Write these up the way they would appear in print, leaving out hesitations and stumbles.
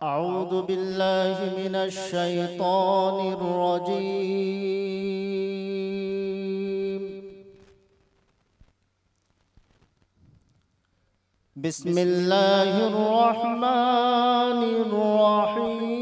अऊज़ु बिल्लाहि मिनश शैतानिर रजीम। बिस्मिल्लाहिर रहमानिर रहीम।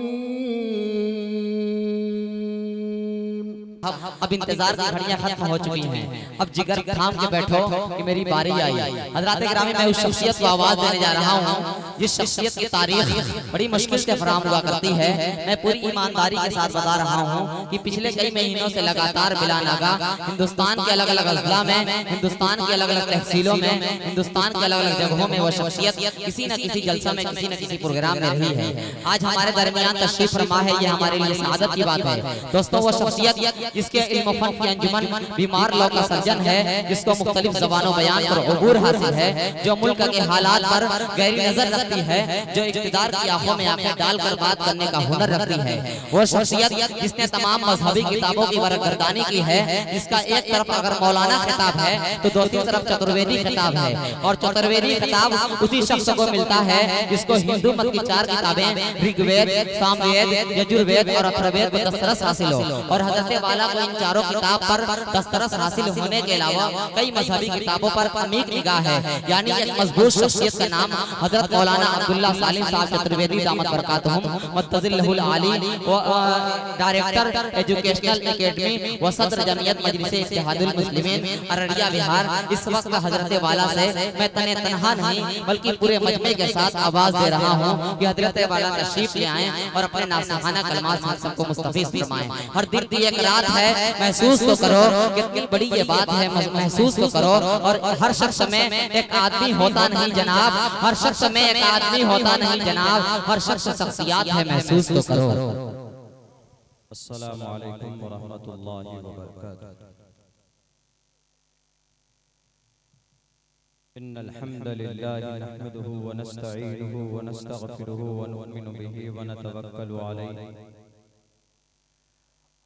अब इंतजार की घड़ियां खत्म हो चुकी हैं। अब जिगर थाम के बैठो कि मेरी बारी आई। हज़रात गिरामी, मैं उस शख्सियत को आवाज देने जा रहा हूँ जिस शख्सियत की तारीख बड़ी मुश्किल से फराहम हुआ करती है। मैं पूरी ईमानदारी के साथ बता रहा हूँ कि पिछले कई महीनों से लगातार बिला नागा हिंदुस्तान के अलग अलग अजला में, हिंदुस्तान की अलग अलग तहसीलों में, हिंदुस्तान के अलग अलग जगहों में वह शख्सियत किसी न किसी जलसा में, किसी न किसी प्रोग्राम में रही है। आज हमारे दरमियान तशरीफ फरमा है, ये हमारे लिए सआदत की बात है। दोस्तों, वह शख्सियत जिसके इल्म फन की अंजुमन बीमार लोग का सर्जन है, जिसको मुख्तलिफ ज़बानों बयान पर उबूर हासिल है, जो मुल्क के हालात पर गहरी नजर रखती है, जो इक़्तिदार की आंखों में आंखें डालकर बात करने का हुनर रखती है। वो शख्सियत जिसने तमाम मजहबी किताबों की वरगर्दानी की है, जिसका एक तरफ अगर मौलाना खिताब है तो दूसरी तरफ चतुर्वेदी खिताब है, और चतुर्वेदी खिताब उसी शख्स को मिलता है जिसको हिंदू मत की 4 किताबें ऋग्वेद, सामवेद, यजुर्वेद और अथर्ववेद को दस्तरस हासिल हो। और हजरत वाला को इन चारों किताब पर दस्तरस हासिल होने के अलावा कई मजहबी किताबों पर अमीक निगाह है। यानी एक मजबूत शख्सियत का नाम हजरत मौलाना अब्दुल्ला सालिम साहब चतुर्वेदी दामत बरकातहुम मुत्तज़िलहुल आली, डायरेक्टर एजुकेशनल एकेडमी व सदर जमीयत मजलिस इत्तेहादुल मुस्लिमीन अररिया बिहार। इस वक्त हजरत वाला से मैं तने तनहा नहीं बल्कि पूरे मजमे के साथ आवाज दे रहा हूँ कि हजरत वाला तशरीफ ले आए और अपने नासहाना कलमात से सबको मुस्तफीज फरमाएं। हर दिन की एक रात है, महसूस तो करो कितनी बड़ी ये बात है, महसूस तो करो। और हर शख्स में एक आदमी होता नहीं जनाब, हर शख्स में एक आदमी होता नहीं जनाब, हर शख्स शख्सियत है, महसूस तो करो। अस्सलामु अलैकुम व रहमतुल्लाहि व बरकातुहू। इन्नल हम्दलिल्लाहि नहमदुहु व नस्तईनुहु व नस्तगफिरुहु व नु'मिनु बिही व नतवक्कलु अलैहि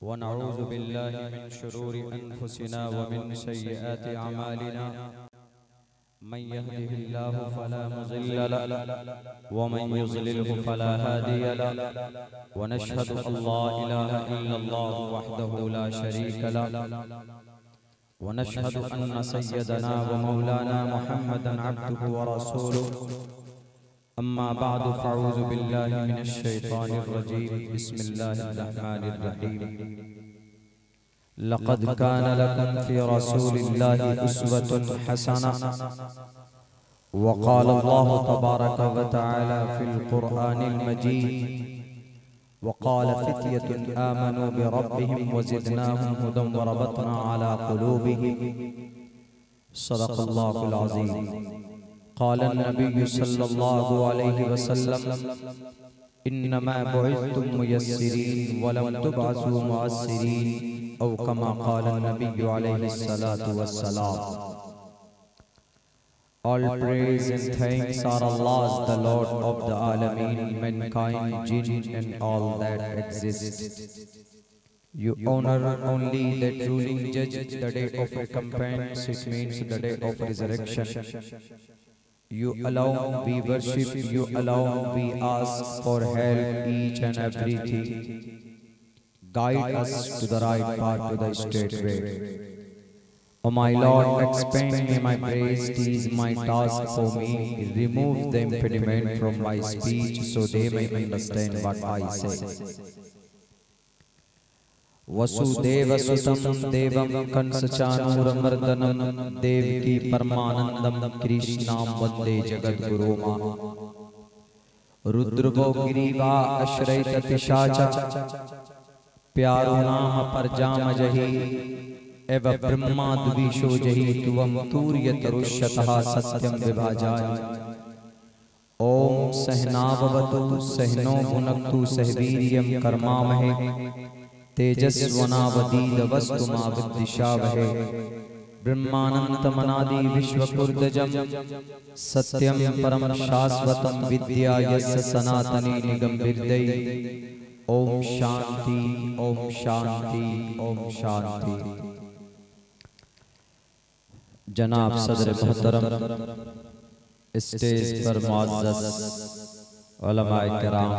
व नऊज़ु बिल्लाहि मिन शुरूरि अनफुसिना व मिन सय्यिआति अमालिना। मन यहदिहिल्लाहु फला मुज़िल्ल लहु व मन युज़लिलहु फला हादिय लहु व नशहदु अल्ला इलाहा इल्लल्लाहु वहदहु ला शरीका लहु व नशहदु अन्न सय्यदना व मौलाना मुहम्मदन अब्दुहु व रसूलुहु। अम्मा बादु फ़अऊज़ु बिल्लाहि मिनश शैतानिर रजीम। बिस्मिल्लाहिर रहमानिर रहीम। लक़द कान लकुम फ़ी रसूलिल्लाहि उस्वतुन हसना व क़ाल अल्लाहु तबारक व तआला फ़िल क़ुरआनिल मजीद व क़ाल फ़ित्यतुन आमनू बिरब्बिहिम व ज़िदनाहुम हुदन व रबतना अला क़ुलूबिहिम। सदक़ल्लाहुल अज़ीम। क़ाल नबी सल्लल्लाहु अलैहि वसल्लम इन्नमा बुइस्तुम मुयस्सिरीन व लम तुबअसू मुअस्सिरीन औ कमा क़ाल नबी अलैहि सलातु वस्सलाम। All praise and thanks are Allah's, the Lord of the Alameen, mankind, jinn and all that exists. You honor only that ruling judge, the day of recompense, it means the day of resurrection. You alone we worship, you alone we ask for help, each and everything. Guide us to the right path, to the straight way. O my Lord, expand me my praise, tease my task for me, remove the impediment from my speech so they may understand what I say. Vasudev सुतं देवं कंसचाणूरमर्दनं देवकी परमानंदं कृष्णां वंदे जगद्गुरुमा। रुद्रवो गिरिवा अश्रैत पिशाचा प्यारो नाम पर जाम जही एव ब्रह्मा द्विषो जही तुवम तूर्य तरुष्यतः सत्यम विभाजाय। ओम सहनाववतु सहनो भुनक्तु सहवीर्यं कर्मामहे तेजस्वनावदीदवस्तु मा विद्विषावहे। ब्रह्मानंतमनादि विश्वकुर्दजं सत्यं परम शाश्वतं विद्या यस्य सनातनी निगम विद्यै। ओम शांति, ओम शांति, ओम शांति। जनाब सदर मोहतरम, स्टेज पर मुअज़्ज़ज़ उलमाए किराम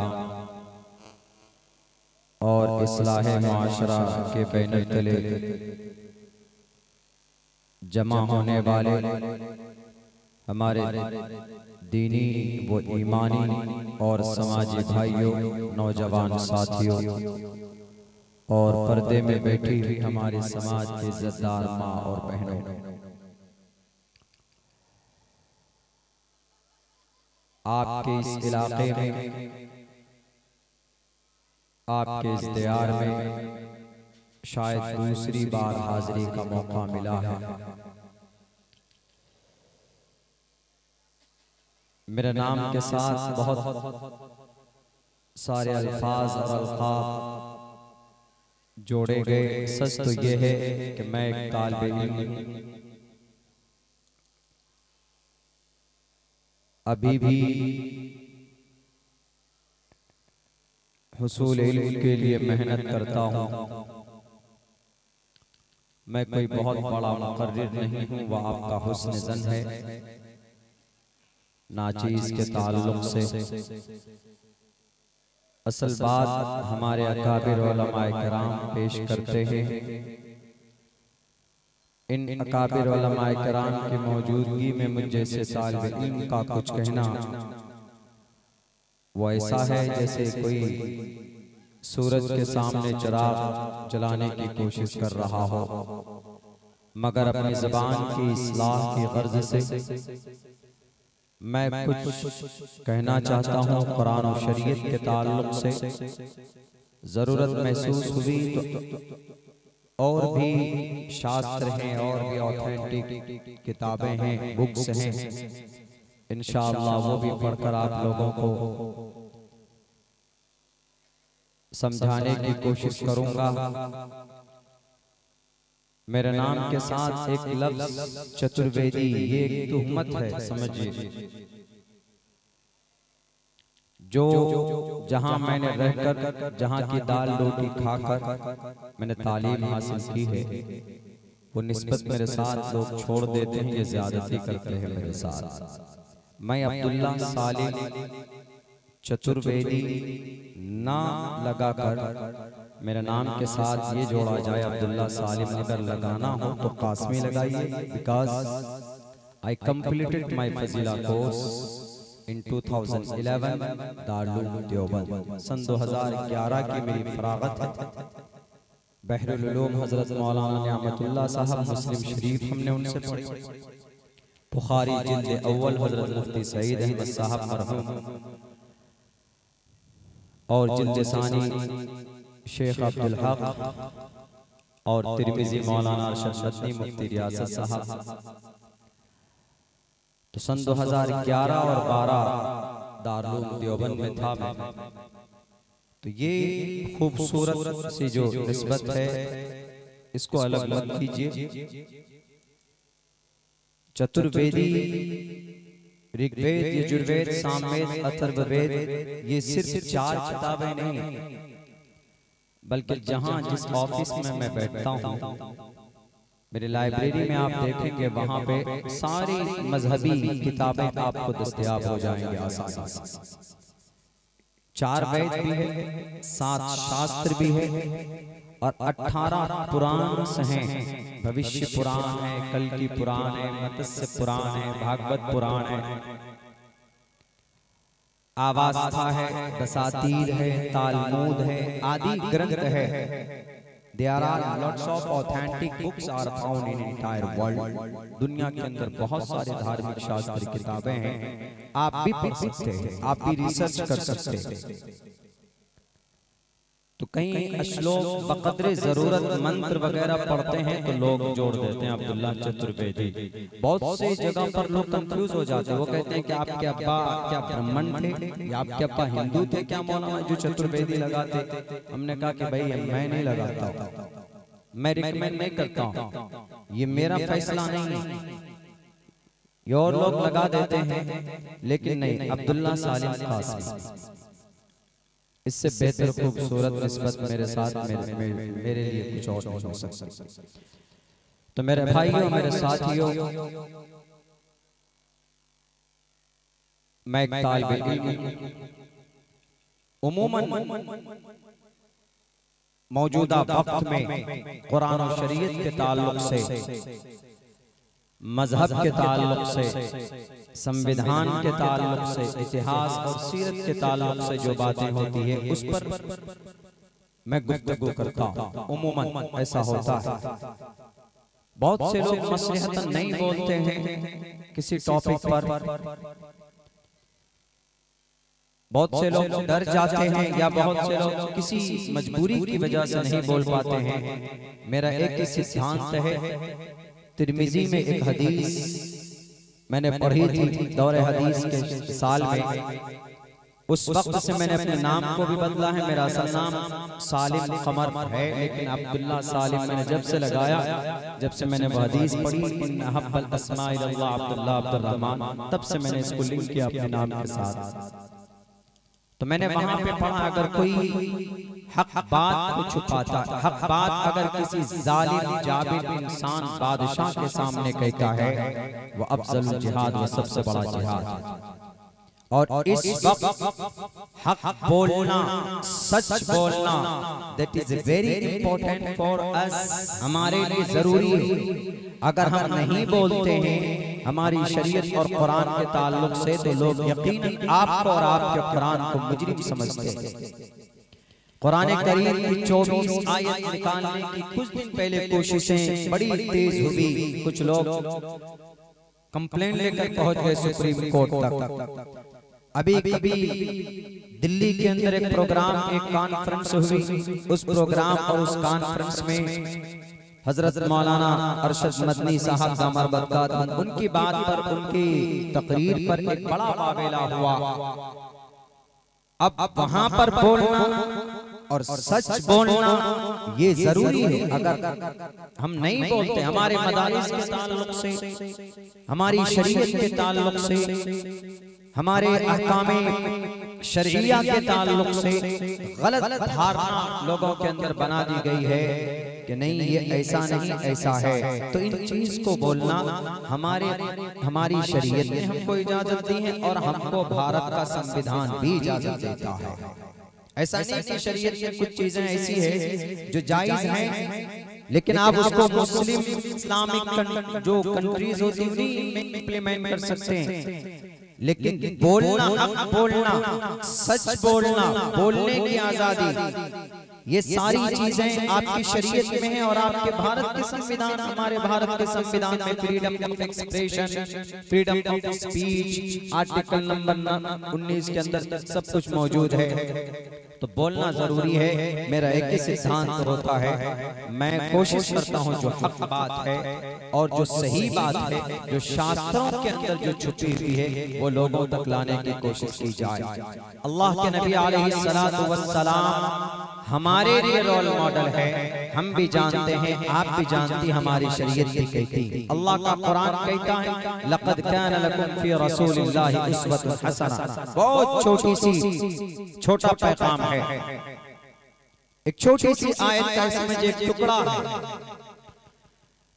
और इस्लाह मुआशरा के बैनर तले जमा होने वाले हमारे दीनी व ईमानी और समाजी भाइयों, नौजवान साथियों और पर्दे में बैठी हुई हमारे समाज के इज्जतदार माँ और बहनों, आपके इस इलाके में, आपके इस दयार में शायद दूसरी बार हाजिरी का मौका मिला है। मेरे नाम के साथ बहुत सारे अल्फाज और अल्काब जोड़े गए। सच तो ये है कि मैं एक तालिबे इल्म अभी भी हुसूल इल्म के लिए मेहनत करता हूँ। मैं कोई बहुत बड़ा मुकर्रिर नहीं हूँ, वह आपका हुस्न ज़न है। नाचीज़ के ताल्लुक से असल बात हमारे अकाबिर उलमाए किराम पेश करते हैं। इन अकाबिर उलमाए किराम की मौजूदगी में मुझ जैसे तालिबे इल्म का कुछ कहना वो ऐसा है जैसे कोई सूरज के सामने चिराग जलाने की कोशिश कर रहा हो, मगर अपनी ज़बान की इस्लाह की गर्ज से मैं कुछ कहना चाहता हूँ। कुरान और शरीयत के ताल्लुक से ज़रूरत महसूस हुई तो और भी शास्त्र हैं और भी ऑथेंटिक किताबें हैं, बुक्स हैं, इंशाअल्लाह वो भी पढ़कर आप लोगों को समझाने की कोशिश करूंगा। मेरे नाम के साथ एक लफ्ज चतुर्वेदी, ये एक तुहमत है, समझिए। जो जहां मैंने रहकर, जहां की दाल रोटी खाकर मैंने तालीम हासिल की है, वो निस्बत मेरे साथ लोग छोड़ देते हैं, ये ज्यादती करते हैं मेरे साथ। मैं अब्दुल्ला सालिम चतुर्वेदी ना लगाकर मेरे नाम के साथ ये जोड़ा जाए अब्दुल्ला सालिम। अगर लगाना हो तो कास्मी लगाइए, बिकॉज आई कंप्लीटेड माई फजीला कोर्स इन 2011 दारुल देवबंद। सन 2011 की मेरी फरागत है। बहरुल उलूम हजरत मौलाना नियामतुल्लाह साहब मुस्लिम शरीफ हमने उनसे पढ़ी। बुखारी जिल्द अव्वल हजरत मुफ्ती सईद अहमद साहब मरहूम और जिल्द सानी शेख अब्दुल हक और तिरमिजी मौलाना अरशद नदवी मुफ्ती रियासत साहब। तो सन 2011 और 12 दारुल देवबंद में था मैं। तो ये खूबसूरत सी जो निस्बत है, इसको अलग मत कीजिए। चतुर्वेदी, ऋग्वेद, यजुर्वेद, सामवेद, अथर्ववेद, ये सिर्फ 4 किताबें नहीं, बल्कि जहां जिस ऑफिस में मैं बैठता हूं, मेरी लाइब्रेरी में आप देखेंगे वहां पे सारी मजहबी किताबें आपको दस्तयाब हो जाएंगे आसानी से। 4 वेद भी है, 7 शास्त्र भी है और 18 पुराण हैं। भविष्य पुराण है, कल की पुराण है, मत्स्य पुराण है, भागवत पुराण है, आवास्था है, दसातीर है, तालमूद है, आदि ग्रंथ है। There are lots of authentic books are found in entire world। दुनिया के अंदर बहुत सारे धार्मिक शास्त्र किताबें हैं, आप भी पढ़ सकते हैं, आप भी रिसर्च कर सकते हैं। तो कहीं श्लोक बकदरे जरूरत मंत्र वगैरह पढ़ते हैं तो लोग जोड़ देते हैं अब्दुल्ला चतुर्वेदी। बहुत सी जगह पर लोग कंफ्यूज हो जाते हैं, वो कहते हैं कि आपके अब्बा क्या ब्राह्मण थे या आपके अब्बा हिंदू थे क्या मौलाना जो चतुर्वेदी लगाते। हमने कहा कि भाई मैं नहीं लगाता, मैं रिकमेंड नहीं करता हूँ, ये मेरा फैसला नहीं है, ये और लोग लगा देते हैं, लेकिन नहीं, अब्दुल्ला सालिम कासमी इससे बेहतर खूबसूरत निस्बत मेरे साथ मेरे लिए कुछ और नहीं हो सकता। तो मेरे भाइयों, मेरे साथियों, मैं एक तालिबे इल्म उमूमन मौजूदा वक्त में कुरान और शरीयत के ताल्लुक से, मजहब के ताल्लुक से, संविधान के ताल्लुक से, इतिहास और सीरत के ताल्लुक से जो बातें होती है उस पर मैं गुफ्तगू करता हूँ। उमूमन ऐसा होता है। बहुत से लोग मसलहतन नहीं बोलते हैं किसी टॉपिक पर, बहुत से लोग डर जाते हैं या बहुत से लोग किसी मजबूरी की वजह से नहीं बोल पाते हैं। मेरा एक ही सिद्धांत है। तिरमिजी में एक हदीस मैंने पढ़ी थी दौरे हदीस के साल में। उस वक्त से मैंने अपने नाम को भी बदला है। मेरा असल नाम सालिम कमर है, लेकिन अब्दुल्ला सालिम मैंने जब से लगाया, जब से मैंने वह हदीस पढ़ी इन अहब्बल अस्माइ इल्लाह अब्दुल्ला अब्दुर्रहमान, तब से मैंने इसको लिंक किया अपने नाम के साथ। तो मैंने वहां पे पढ़ा, अगर कोई हक बात को छुपाता, हक बात अगर किसी जालिम जाबिर इंसान बादशाह के सामने कहता है, वो अफजल जिहाद, वो सबसे बड़ा जिहाद है। और इस वक्त हक बोलना, सच बोलना, that is very important for us, हमारे लिए जरूरी है। अगर हम नहीं बोलते हैं हमारी शरीयत और कुरान के ताल्लुक से, तो लोग यकीनन आपको और आपके कुरान को मुजरिम समझते हैं। कुरान करीम की 24 आयत निकालने की कुछ दिन पहले कोशिशें बड़ी तेज हुई। कुछ लोग कंप्लेंट लेकर पहुंच गए सुप्रीम कोर्ट तक। अभी दिल्ली के अंदर एक प्रोग्राम, एक कॉन्फ्रेंस हुई। उस प्रोग्राम और उस कॉन्फ्रेंस में हजरत मौलाना अरशद मदनी साहब दामर बरकात, उनकी बात पर, उनकी तकरीर पर एक बड़ा वावेला हुआ। अब वहां पर बोलना और सच बोलना ये जरूरी है। अगर हम नहीं बोलते, हमारे मदारिस के ताल्लुक से, हमारी शरीयत के ताल्लुक से, हमारे अहकामे शरइया के ताल्लुक से गलत धारणा लोगों के अंदर बना दी गई है कि नहीं ये ऐसा नहीं ऐसा है। तो इन चीज को बोलना हमारी शरीयत ने हमको इजाजत दी है और हमको भारत का संविधान भी इजाजत देता है। ऐसा नहीं कि शरीयत में कुछ चीजें ऐसी है जो जायज हैं, लेकिन आप उसको मुस्लिम इस्लामिक जो कंट्रीज होती हैं उन्हीं में इम्प्लीमेंट कर सकते हैं। लेकिन बोलना, हक बोलना, सच बोलना, बोलने की आजादी, ये सारी चीजें आपकी शरीयत में है और आपके भारत के संविधान, हमारे भारत के संविधान में freedom of expression, freedom of speech, article number 19 के अंदर सब कुछ मौजूद है। तो बोलना जरूरी है। मेरा एक ही सिद्धांत होता है, मैं कोशिश करता हूं जो हक बात है और जो सही बात है, जो शास्त्रों के अंदर जो छुपी हुई है, वो लोगों तक लाने की कोशिश की जाए। अल्लाह के नबी अलैहिस्सलातु वस्सलाम हमारे लिए रोल मॉडल है। हम भी जानते हैं, आप भी जानती, हमारी शरीयत भी कहती। अल्लाह का कुरान कहता है, लक़द काना लकुम फी रसूलिल्लाहि उस्वतुन हसना। बहुत छोटी सी, छोटा पैगाम है, एक छोटी सी आयत का इसमें एक टुकड़ा है।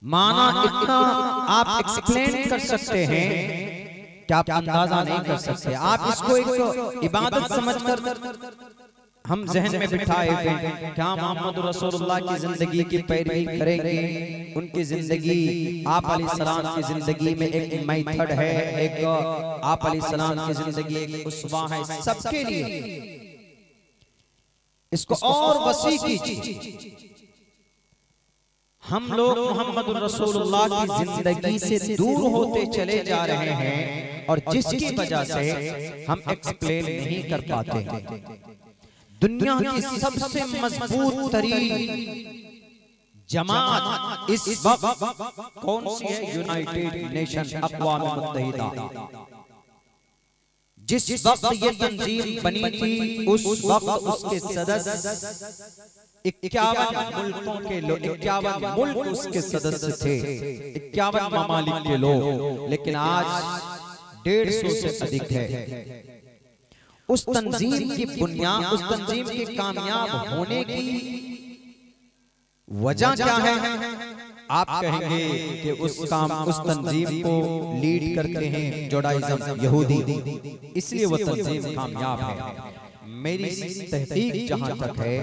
माना इतना आप एक्सप्लेन कर सकते हैं कि आप अंदाजा नहीं कर सकते। आप इसको एक इबादत समझकर हम जहन में बिठाए हुए हैं, क्या मोहम्मद रसूलुल्लाह की जिंदगी की पैरवी करेंगे, उनकी जिंदगी, आप अलैहिस्सलाम की जिंदगी में एक मेथड है, एक आप अलैहिस्सलाम की जिंदगी एक उस्वा है सबके लिए। इसको और वसी कीजिए। हम लोग मोहम्मद रसूलुल्लाह की जिंदगी से दूर होते चले जा रहे हैं और जिसकी वजह से हम एक्सप्लेन नहीं कर पाते। दुनिया की सबसे मजबूत तरीन जमात इस वक्त कौन सी है? यूनाइटेड नेशन, अक़वाम मुत्तहिदा। जिस वक्त ये तंजीम बनी थी, उस वक्त उसके सदस्य 51 मुल्कों के लोग, 51 मुल्क उसके सदस्य थे, 51 ममालिक के लोग। लेकिन आज 150 से अधिक है। उस तंजीम की बुनियाद, उस तंजीम के कामयाब होने की वजह क्या है? आप कहेंगे कि उस तंजीम को लीड करते हैं जुडाइज्म, यहूदी, इसलिए वो तंजीम कामयाब है। मेरी तहकीक जहां तक है,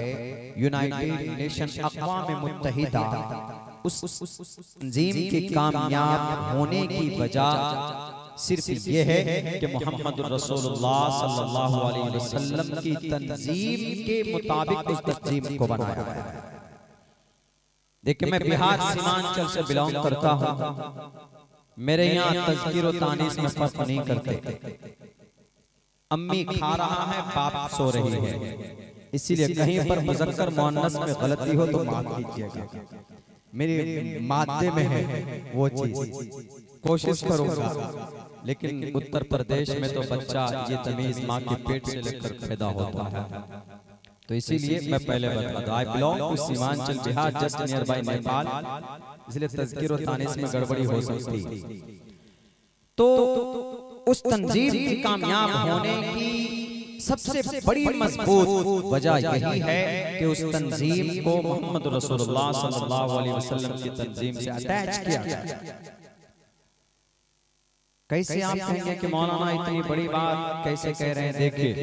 यूनाइटेड नेशन अक़वाम मुत्तहिदा उस तंजीम के कामयाब होने की वजह सिर्फ ये है कि मोहम्मद रसूलुल्लाह सल्लल्लाहु अलैहि वसल्लम की तंजीम के मुताबिक उस तंजीम को बनाया है। देखिए, मैं बिहार सीमांचल से बिलोंग करता हूँ। मेरे यहाँ तज़किर व तानीस में फर्क नहीं करते। अम्मी खा रहा है, बाप सो रही है, इसीलिए कहीं पर मुज़क्कर मुअन्नस में गलती हो तो माफ कीजिएगा। मेरे मादे में है वो चीज, कोशिश करूंगा। लेकिन उत्तर प्रदेश में तो बच्चा ये तमीज माँ के पेट से लेकर पैदा होता है, तो इसीलिए मैं पहले बता दूं, I belong to Seemanchal Bihar, just near by Nepal, इसलिए तज़किर व तानीस में गड़बड़ी हो सकती। तो उस तंजीम की कामयाब होने की सबसे बड़ी मजबूत वजह यही है कि उस तंजीम को मोहम्मद रसूलुल्लाह सल्लल्लाहु अलैहि वसल्लम की तंजीम से अटैच किया गया। कैसे आप कहेंगे कि मौलाना इतनी बड़ी बात कैसे कह रहे हैं? देखिए,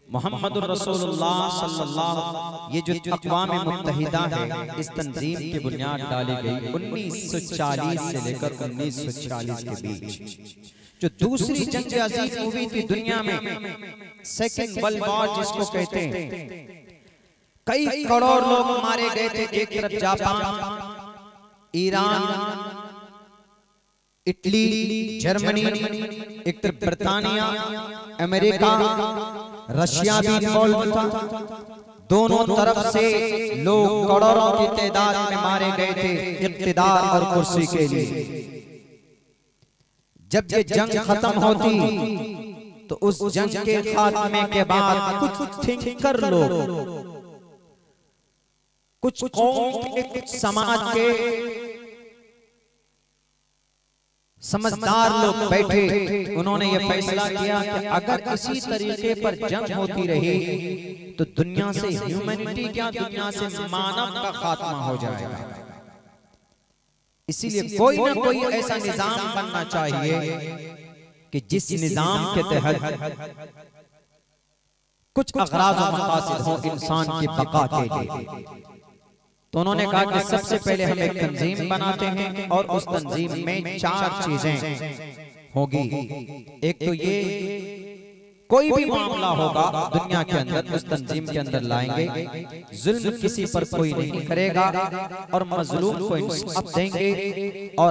मोहम्मद रसूलुल्लाह सल्लल्लाहु, ये जो अक़वाम मुत्तहिदा है, इस तंजीम की बुनियाद डाली गई 1940 से लेकर 1946 के बीच। जो दूसरी जंग अज़ीज़ हुई थी दुनिया में, सेकंड वर्ल्ड वॉर जिसको कहते हैं, कई करोड़ लोग मारे गए थे। एक तरफ जापान, ईरान, इटली, जर्मनी, एक तरफ ब्रिटानिया, अमेरिका, रशिया भी इन्वॉल्व था। दोनों तरफ से लोग करोड़ों की तादाद में मारे गए थे इक़्तिदार और कुर्सी के लिए। जब ये जंग खत्म होती तो उस जंग के खात्मे के बाद कुछ थिंकर लोग, कुछ कौम समाज के समझदार लोग बैठे, उन्होंने ये फैसला किया कि अगर इसी तरीके पर जंग होती रही तो दुनिया से ह्यूमैनिटी क्या, दुनिया से मानव का खात्मा हो जाएगा। इसीलिए कोई ना कोई ऐसा निजाम बनना चाहिए कि जिस निजाम के तहत कुछ अग़राज़ व मक़ासिद हो इंसान की बका के लिए। तो उन्होंने कहा कि सबसे पहले हम एक तंजीम बनाते हैं और उस तंजीम में 4 चीजें होगी। एक तो ये, कोई भी मामला होगा दुनिया के अंदर उस तंजीम के अंदर लाएंगे, जुल्म किसी पर कोई नहीं करेगा और मजलूम को इंसाफ देंगे और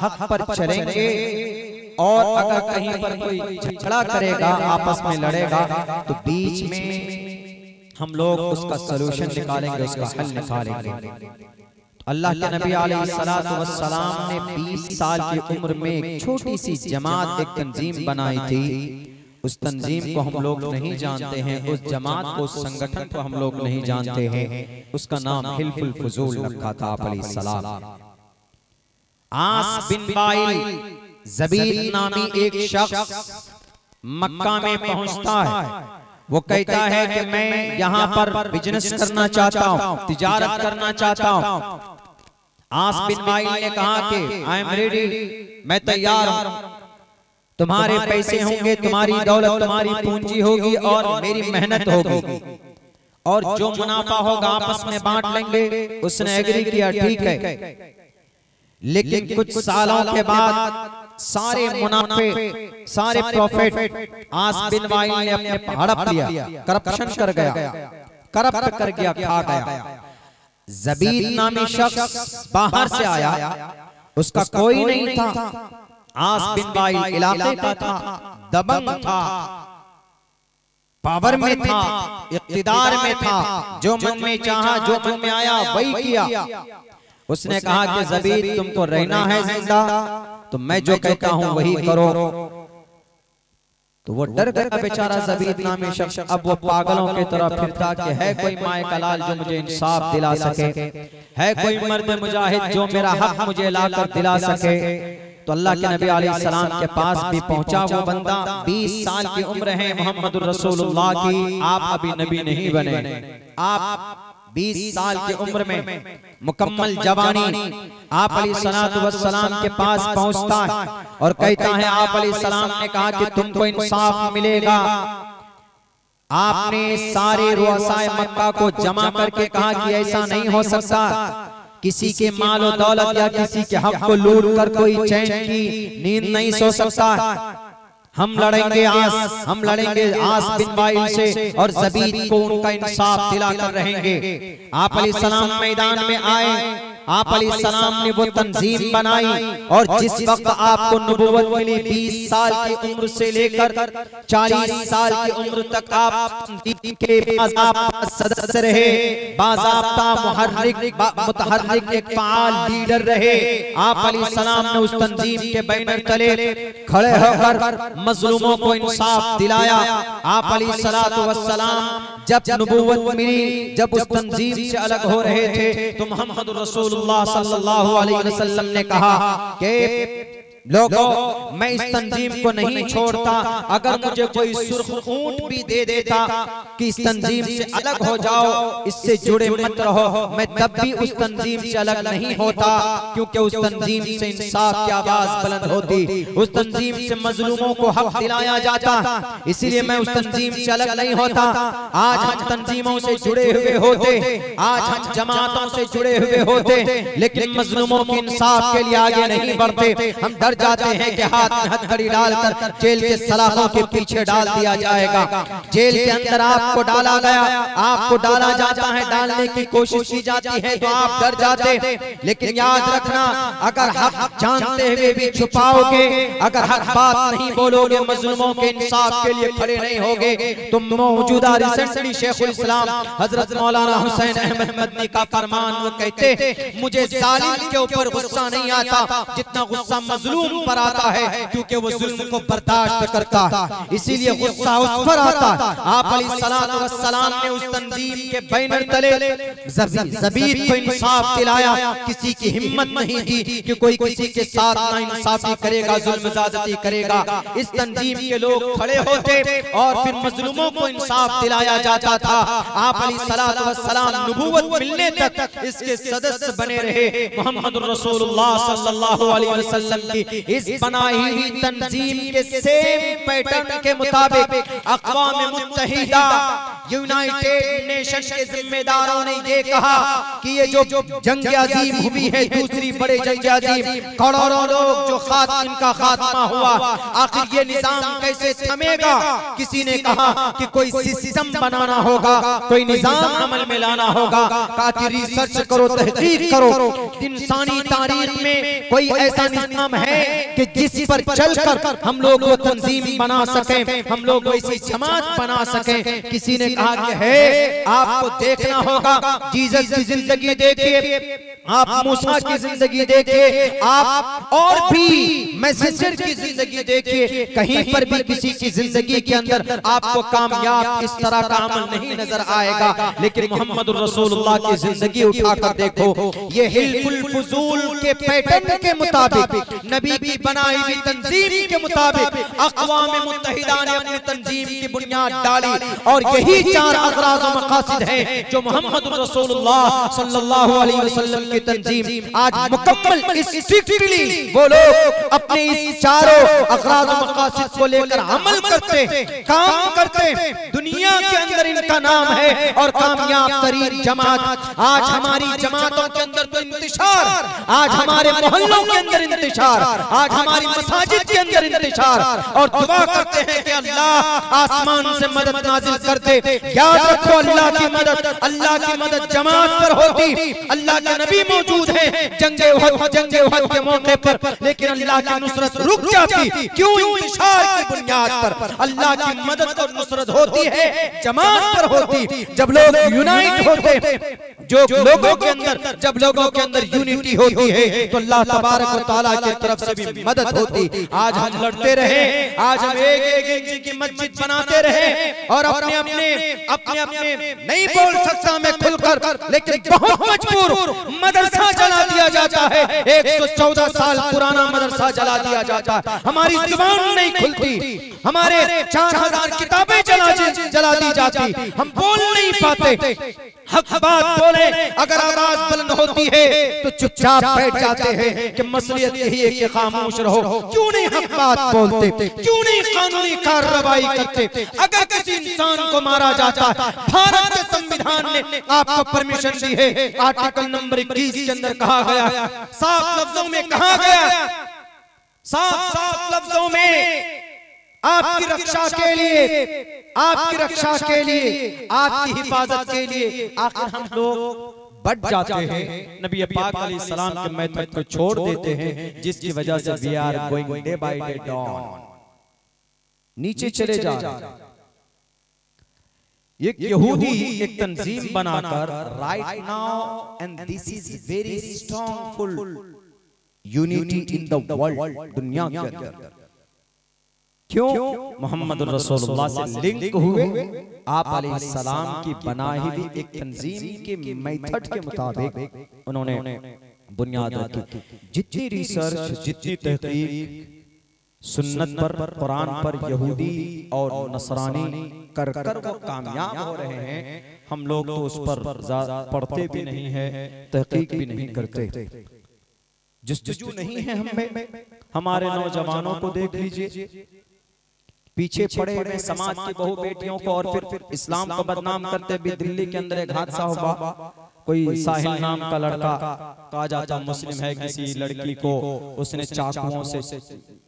हक पर चलेंगे। और अगर कहीं पर कोई झगड़ा करेगा, आपस में लड़ेगा, तो बीच में हम लोग उसका सलूशन निकालेंगे, उसका हल निकालेंगे। अल्लाह के नबी अलैहिस्सलातु वस्सलाम ने 20 साल की उम्र में एक छोटी सी जमात, एक तंजीम बनाई थी। उस तंजीम को हम लोग नहीं जानते हैं, उस जमात को, उस संगठन को हम लोग नहीं जानते हैं। उसका नाम हिल्फुल फुजूल रखा था आप अलैहिस्सलाम। आस बिन वाइल ज़बीर नामी एक शख्स मक्का में पहुंचता है। वो कहता है कि मैं यहाँ पर बिजनेस करना चाहता हूँ, तिजारत करना चाहता हूँ। आस बिन वाइल ने कहा कि आई एम रेडी, मैं तैयार हूँ। तुम्हारे पैसे होंगे, तुम्हारी दौलत, तुम्हारी पूंजी होगी और मेरी मेहनत होगी, और जो मुनाफा होगा आपस में बांट लेंगे। उसने एग्री किया, ठीक है। लेकिन कुछ सालों के बाद सारे मुनाफे, सारे प्रॉफिट आस बिन वाइल ने अपने हड़प लिया, करप्शन कर गया, करप्ट कर गया, खा गया। ज़बीर नामी शख्स बाहर से आया, उसका कोई नहीं था। आस बिन वाइल इलाके का था, दबंग था, पावर में था, इक़्तिदार में था, जो मन में चाहा, जो मन में आया वही किया। उसने कहा कि ज़बीर तुमको रहना है जिंदा, तो मैं जो कहता हूं वही करो। तो वो डर गया बेचारा ज़बीर नामी शख्स। अब वो पागलों की तरह फिरता कि है कोई माए कलाल जो मुझे इंसाफ दिला सके, है कोई मर्द मुजाहिद जो मेरा हक मुझे लाकर दिला सके। तो अल्लाह के नबी अलैहिस्सलाम के पास भी पहुंचा वो बंदा। 20 साल की उम्र है मोहम्मद रसूलुल्लाह की, आप अभी नबी नहीं बने। आप 20 साल की उम्र में मुकम्मल जवानी, आप अलैहिस्सलातु वस्सलाम के पास पहुंचता है और कहता है, आप अलैहिस्सलाम ने कहा कि तुमको इंसाफ मिलेगा। आपने सारे रुअसाए मक्का को जमा करके कहा कि ऐसा नहीं हो सकता, किसी के माल और दौलत या किसी के हक को लूट कर कोई चैन की नींद नहीं सो सकता। हम लड़ेंगे आस बिन वाइल से और ज़बीद को उनका इंसाफ दिलाकर रहेंगे। आप अलैहिस्सलाम मैदान में आए, आप अलैहिस्सलाम ने वो तंजीम बनाई और जिस वक्त आपको नबुव्वत मिली 20 साल की उम्र से लेकर 40 साल की उम्र तक आप तंजीम के बाज़ाब्ता सदस्य रहे, बाज़ाब्ता मुतहर्रिक एक फ़आल लीडर रहे। आप अलैहिस्सलाम ने उस तंजीम के बैनर तले खड़े होकर मजलूमों को इंसाफ दिलाया। आप अलैहिस्सलातु वस्सलाम जब नबुव्वत मिली, जब उस तंजीम से अलग हो रहे थे तो मोहम्मद रसूलुल्लाह सल्लल्लाहु अलैहि वसल्लम ने कहा कि लोगों, मैं इस तंजीम को नहीं छोड़ता। अगर मुझे कोई सुर्ख ऊंट भी दे देता कि इस तंजीम से अलग हो जाओ, इससे जुड़े मत रहो, मैं तब भी उस तंजीम से अलग नहीं होता, क्योंकि उस तंजीम से इंसाफ की आवाज बुलंद होती, उस तंजीम से मजलूमों को हक दिलाया जाता। इसीलिए मैं उस तंजीम से अलग नहीं होता। आज हम तंजीमों से जुड़े हुए होते, आज हम जमातों से जुड़े हुए होते, लेकिन मजलूमों के इंसाफ के लिए आगे नहीं बढ़ते। हम जाते हैं कि हाथ में हथकड़ी डालकर जेल के सलाखों के पीछे डाल दिया जाएगा। जेल के अंदर आपको डाला गया, आपको डाला जाता है, डालने की कोशिश की जाती है तो आप डर जाते। लेकिन याद रखना, अगर हक जानते हुए भी छुपाओगे, अगर हक बात नहीं बोलोगे, मजलूमों के इंसाफ के लिए खड़े नहीं होगे, तो मौजूदा रिसेंटली शेखुल इस्लाम हजरत मौलाना हुसैन अहमद मदनी का फरमान, वो कहते मुझे जालिम के ऊपर गुस्सा नहीं आता जितना गुस्सा मजलूम पर आता है, क्योंकि वो जुल्म को बर्दाश्त करता है, इसीलिए गुस्सा उस पर आता। आप अलैहिस्सलातु वस्सलाम ने उस तंजीम के बैनर तले ज़बीद को इंसाफ दिलाया। किसी की हिम्मत नहीं थी कि कोई किसी के साथ नाइंसाफी करेगा, जुल्म ज़्यादती करेगा। इस तंजीम के लोग खड़े होते और फिर मजलूमों को इंसाफ दिलाया जाता था। आप अलैहिस्सलातु वस्सलाम नबुव्वत मिलने तक इसके सदस्य बने रहे। मोहम्मद रसूलुल्लाह सल्लल्लाहु अलैहि वसल्लम की इस बनाई हुई तंजीम के सेम पैटर्न के मुताबिक अक़वाम मुत्तहिदा, यूनाइटेड नेशन के जिम्मेदारों ने ये कहा कि ये जो जंग अजीम हुई है, दूसरी बड़े जंग अजीम, करोड़ों लोग जो इनका खात्मा हुआ, आखिर ये निजाम कैसे थमेगा। किसी ने कहा कि कोई सिस्टम बनाना होगा, कोई निजाम अमल में लाना होगा। कहा कि रिसर्च करो, तहकीक करो, इंसानी तारीख में कोई ऐसा निजाम है कि जिस पर चलकर हम लोग वो तंजीम बना सकें, हम लोग वैसी जमात बना सकें। किसी ने कहा कि है, आपको देखना होगा, जीसस की जिंदगी देखिए, आप मूसा की जिंदगी देखिए, आप और भी मैसेंजर की जिंदगी देखिए, कहीं पर भी किसी की जिंदगी के अंदर आपको कामयाब इस तरह का अमल नहीं नजर आएगा। लेकिन मोहम्मद रसूलुल्लाह की जिंदगी उठाकर देखो, ये हिल्फुल फुजूल के पैटर्न के मुताबिक, नबी की बनाई हुई तंजीम के मुताबिक अक़वाम मुत्तहिदा ने अपनी तंजीम की बुनियाद डाली। और यही चार अग़राज़ और मक़ासिद हैं जो मोहम्मद रसूलुल्लाह सल्लल्लाहु अलैहि वसल्लम की तंजीम आज मुकम्मल स्ट्रिक्टली वो लोग अपने इस चारों अग़राज़ और मक़ासिद को लेकर अमल करते, काम करते। दुनिया के अंदर इनका नाम है और कामयाब तरीन जमात। आज हमारी जमातों के अंदर तो इंतशार, आज हमारे मोहल्लों के अंदर इंतशार, आज हमारी मसाजिद के अंदर इंतशार, और दुआ करते हैं कि अल्लाह आसमान से मदद नाजिल कर दे। याद रखो, अल्लाह की मदद जमात पर होती। अल्लाह के नबी मौजूद हैं जंगे उहद के मौके पर, लेकिन अल्लाह की नुसरत रुक जाती। क्यों? इंतशार की बुनियाद पर अल्लाह की मदद और नुसरत होती है, जमात पर होती। जब लोग यूनाइट होते, जब लोगों के अंदर यूनिटी होती है, तो अल्लाह तबारक व तआला की तरफ से भी मदद होती। आज हम लड़ते रहे, आज हम एक इंच की मस्जिद बनाते रहे और अपने नहीं बोल सकता मैं खुलकर, लेकिन बहुत मजबूर मदरसा जला दिया जाता है। 114 साल पुराना मदरसा जला दिया जाता है। हमारी जुबान नहीं खुलती, हमारे 4000 किताबें जला दी जाती, हम बोल नहीं पाते। हक बात बोले। अगर आवाज बुलंद होती है तो चुपचाप बैठ जाते हैं कि मसलियत यही है कि खामोश रहो। क्यों नहीं हक बात बोलते, क्यों नहीं कानूनी कार्रवाई करते? अगर किसी इंसान को मारा जाता है, भारत के संविधान ने आपको परमिशन दी है। आर्टिकल नंबर 21 के अंदर कहा गया, साफ लफ्जों में कहा गया, साफ लफ्जों में आपकी रक्षा के लिए, आपकी रक्षा के लिए, आपकी हिफाजत के लिए आखिर हम लोग बढ़ जाते हैं, नबी पाक अलैहिस्सलाम के मेथड को छोड़ देते हैं, जिसकी वजह से we are going day by day down, नीचे चले जा रहे हैं। एक यहूदी एक तंजीम बनाकर right now and this is very strongful unity in the world, दुनिया के अंदर। क्यों? मोहम्मद रसूलुल्लाह से लिंक हुए, आप अलैहिस्सलाम की बनाई हुई एक तंजीम के मेथड के मुताबिक उन्होंने बुनियाद रखी। जितनी रिसर्च, जितनी तहकीक सुन्नत पर, कुरान पर यहूदी और नसरानी कर वो कामयाब हो रहे हैं, हम लोग तो उस पर पढ़ते भी नहीं है, तहकीक भी नहीं करते, जस्तजू नहीं है हमें। हमारे नौजवानों को देख लीजिए, पीछे पड़े हुए समाज की बहु बेटियों को और फिर इस्लाम को बदनाम करते भी। दिल्ली के अंदर एक हादसा हुआ, कोई साहिल नाम का लड़का, कहा जाता मुस्लिम है, किसी लड़की को उसने चाकुओं से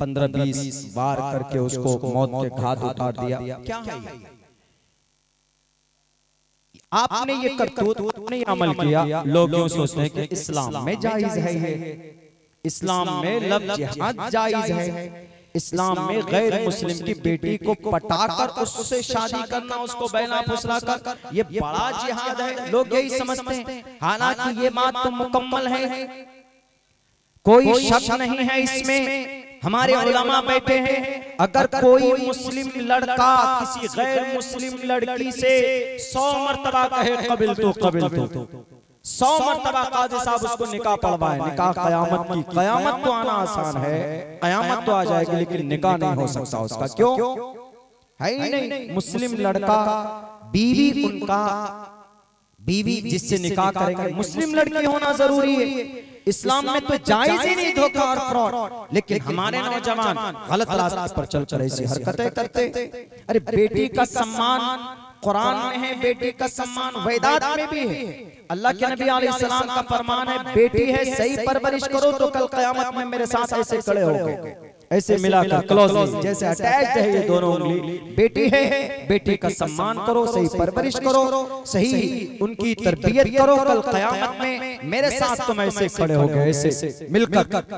15-20 वार करके उसको मौत के घाट उतार दिया। क्या है आपने ये करतूत, आपने ये अमल किया, लोग यूं सोचते हैं कि इस्लाम में जायज है ये, इस्लाम में लव जिहाद जायज है, इस्लाम में गैर मुस्लिम की बेटी को पटाकर उससे शादी करना, उसको बैना फुसलाकर, ये बड़ा जिहाद है, लोग यही समझते हैं। हालांकि ये बात तो मुकम्मल है, कोई शक नहीं है इसमें। हमारे उलमा बैठे हैं, अगर कोई मुस्लिम लड़का किसी गैर मुस्लिम लड़की से 100 मरतबा कहे कबिल तो 100 मरतबा काजी साहब उसको निकाह पढ़वाए, निकाह कयामत की, कयामत तो आना आसान है, कयामत तो आ जाएगी, लेकिन निकाह नहीं हो सकता उसका। क्यों है ही नहीं? मुस्लिम लड़का बीवी, उनका बीवी जिससे निकाह करेंगे मुस्लिम लड़की होना जरूरी है। इस्लाम में तो जायज ही नहीं धोखा और फ्रॉड, लेकिन हमारे नौजवान गलत रास्ते पर चलकर ऐसी हरकतें करते। अरे बेटी का सम्मान कुरान में है, बेटी का सम्मान वेदात में भी है। अल्लाह के नबी अलैहिस्सलाम का फरमान है, बेटी है सही परवरिश करो तो कल कयामत में मेरे साथ ऐसे खड़े होगे, ऐसे मिलाकर क्लोजली जैसे अटैच्ड है ये दोनों उंगली। बेटी है, बेटी का सम्मान करो, सही परवरिश करो, सही उनकी तरबियत करो, कल कयामत में मेरे साथ तुम ऐसे खड़े होगे, ऐसे मिलकर।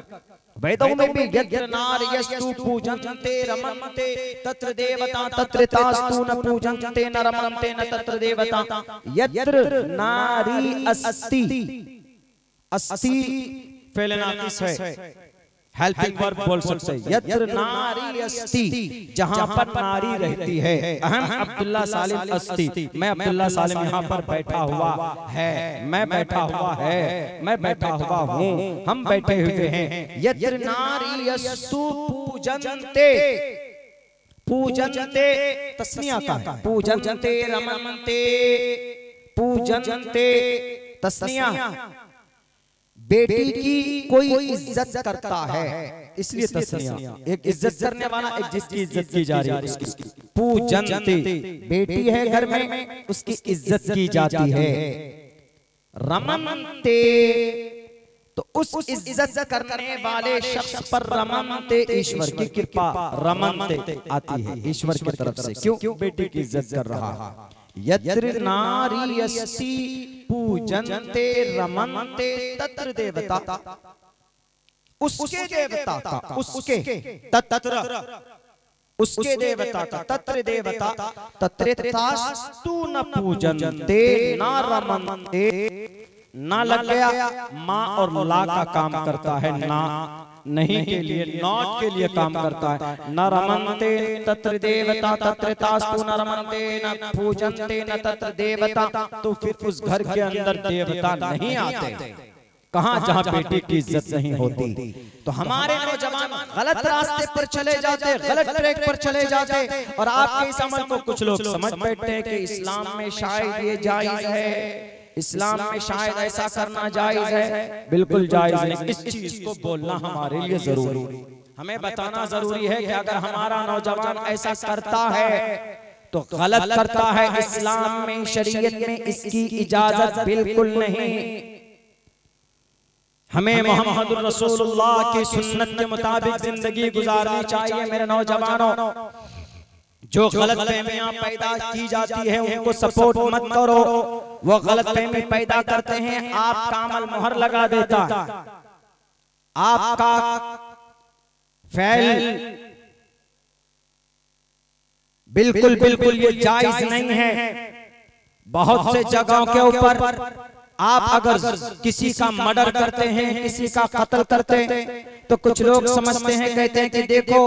वेदों में भी यत्र नार्यस्तु पूजन्ते रमन्ते तत्र देवता तत्र तास्तु न पूजन्ते न रमन्ते न तत्र देवता। यत्र नारी अस्ति, अस्ति फैलना किस है, हेल्पिंग वर्ब बोल सकते हैं। यत्र नारी अस्ति, जहां पर नारी रहती है। अहम अब्दुल्ला सालिम अस्ति, मैं अब्दुल्ला सालिम यहाँ पर बैठा हुआ है, मैं बैठा हुआ है, मैं बैठा हुआ हूँ, हम बैठे हुए हैं। यत्र नारी अस्तु पूजन्ते, पूजन्ते तस्निया का है, पूजन्ते रमन्ते, पूजन्ते तस्निया, बेटी की कोई इज्जत करता है इसलिए तस्निया, एक इज्जत करने वाला, एक जिसकी इज्जत की जा रही है उसकी। पूजन्ते, बेटी है घर में, उसकी इज्जत की जाती है। रमन्ते, तो उस इज्जत करने वाले शख्स पर रमन्ते, ईश्वर की कृपा रमन्ते आती है ईश्वर की तरफ से। क्यों? बेटी की इज्जत कर रहा है। यत्र नारी अस्ति पूजन्ते रमन्ते तत्र देवता, उसके देवता का, उसके तत्र, उसके देवता का, तत्र देवता, तत्र तास्तु न पूजन्ते न रमन्ते, ना लग गया, माँ और ला का काम करता है, ना नहीं के लिए, नॉट के लिए काम करता है। न रमन्ते तत्र देवता तत्र तास्तु न रमन्ते न पूजन्ते न तत्र देवता, तो फिर उस घर के अंदर देवता नहीं आते। कहां? जहां बेटी की इज्जत नहीं होती। तो हमारे नौजवान गलत रास्ते पर चले जाते, गलत ट्रैक पर चले जाते, और आपके इस अमल को कुछ लोग समझ बैठते हैं कि इस्लाम में शायद ये जायज है, इस्लाम में शायद ऐसा करना जायज है, बिल्कुल जायज नहीं। इस चीज को बोलना हमारे लिए जरूरी, हमें बताना जरूरी है कि अगर हमारा नौजवान ऐसा करता है तो गलत करता है। इस्लाम में, शरीयत में इसकी इजाजत बिल्कुल नहीं। हमें मोहम्मद रसूलुल्लाह की सुन्नत के मुताबिक जिंदगी गुजारनी चाहिए। मेरे नौजवानों, जो गलतफहमियां पैदा की जाती है उनको सपोर्ट मत करो। वो गलतफहमी पैदा करते हैं, आपका अमल मोहर लगा देता, आपका फैल बिल्कुल बिल्कुल ये जायज नहीं है। बहुत से जगहों के ऊपर आप अगर किसी का मर्डर करते हैं, किसी का कत्ल करते हैं, तो कुछ लोग समझते हैं, कहते हैं कि देखो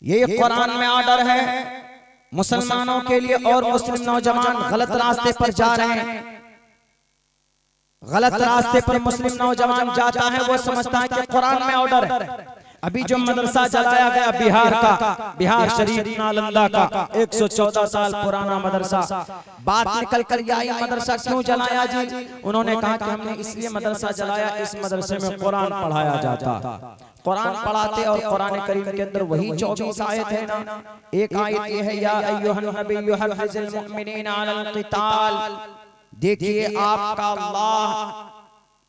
ये कुरान में ऑर्डर है मुसलमानों के लिए और मुस्लिम नौजवान गलत रास्ते पर जा रहे हैं। गलत रास्ते पर मुस्लिम नौजवान जाता है, वो समझता है कि कुरान में ऑर्डर है। अभी जो मदरसा जलाया गया बिहार का, बिहार शरीफ नालंदा का 114 साल पुराना मदरसा, बात निकल कर आई मदरसा क्यों जलाया जी? उन्होंने कहा कि हमने इसलिए मदरसा जलाया, इस मदरसे में कुरान पढ़ाया जाता। कुरान पढ़ाते और कुरान करीम के अंदर वही 24 आयत है ना। एक आयत ये है, या अय्युहन नबिय्यु हर्रिज़िल मुमिनीना अलल क़िताल। देखिए आपका अल्लाह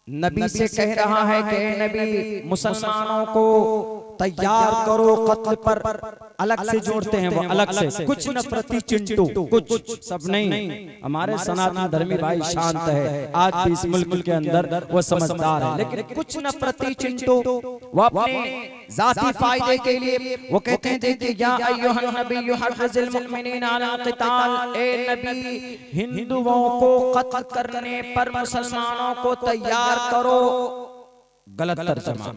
नबी से कह रहा है कि नबी मुसलमानों को तैयार करो कत्ल पर। अलग से जोड़ते हैं वो, अलग से, कुछ नफरती चिंटू, कुछ सब नहीं। हमारे सनातन धर्मी भाई शांत है, आज भी इस मुल्क के अंदर वो समझदार है, लेकिन कुछ नफरती चिंटू वो अपने जाती फायदे के लिए वो कहते हैं, देखिए या अय्युहन नबिय्यु हर्रिज़िल मुमिनीना अलल क़िताल, ए नबी हिंदुओं को कत्ल करने पर मुसलमानों को तैयार करो। गलत तर्जमा,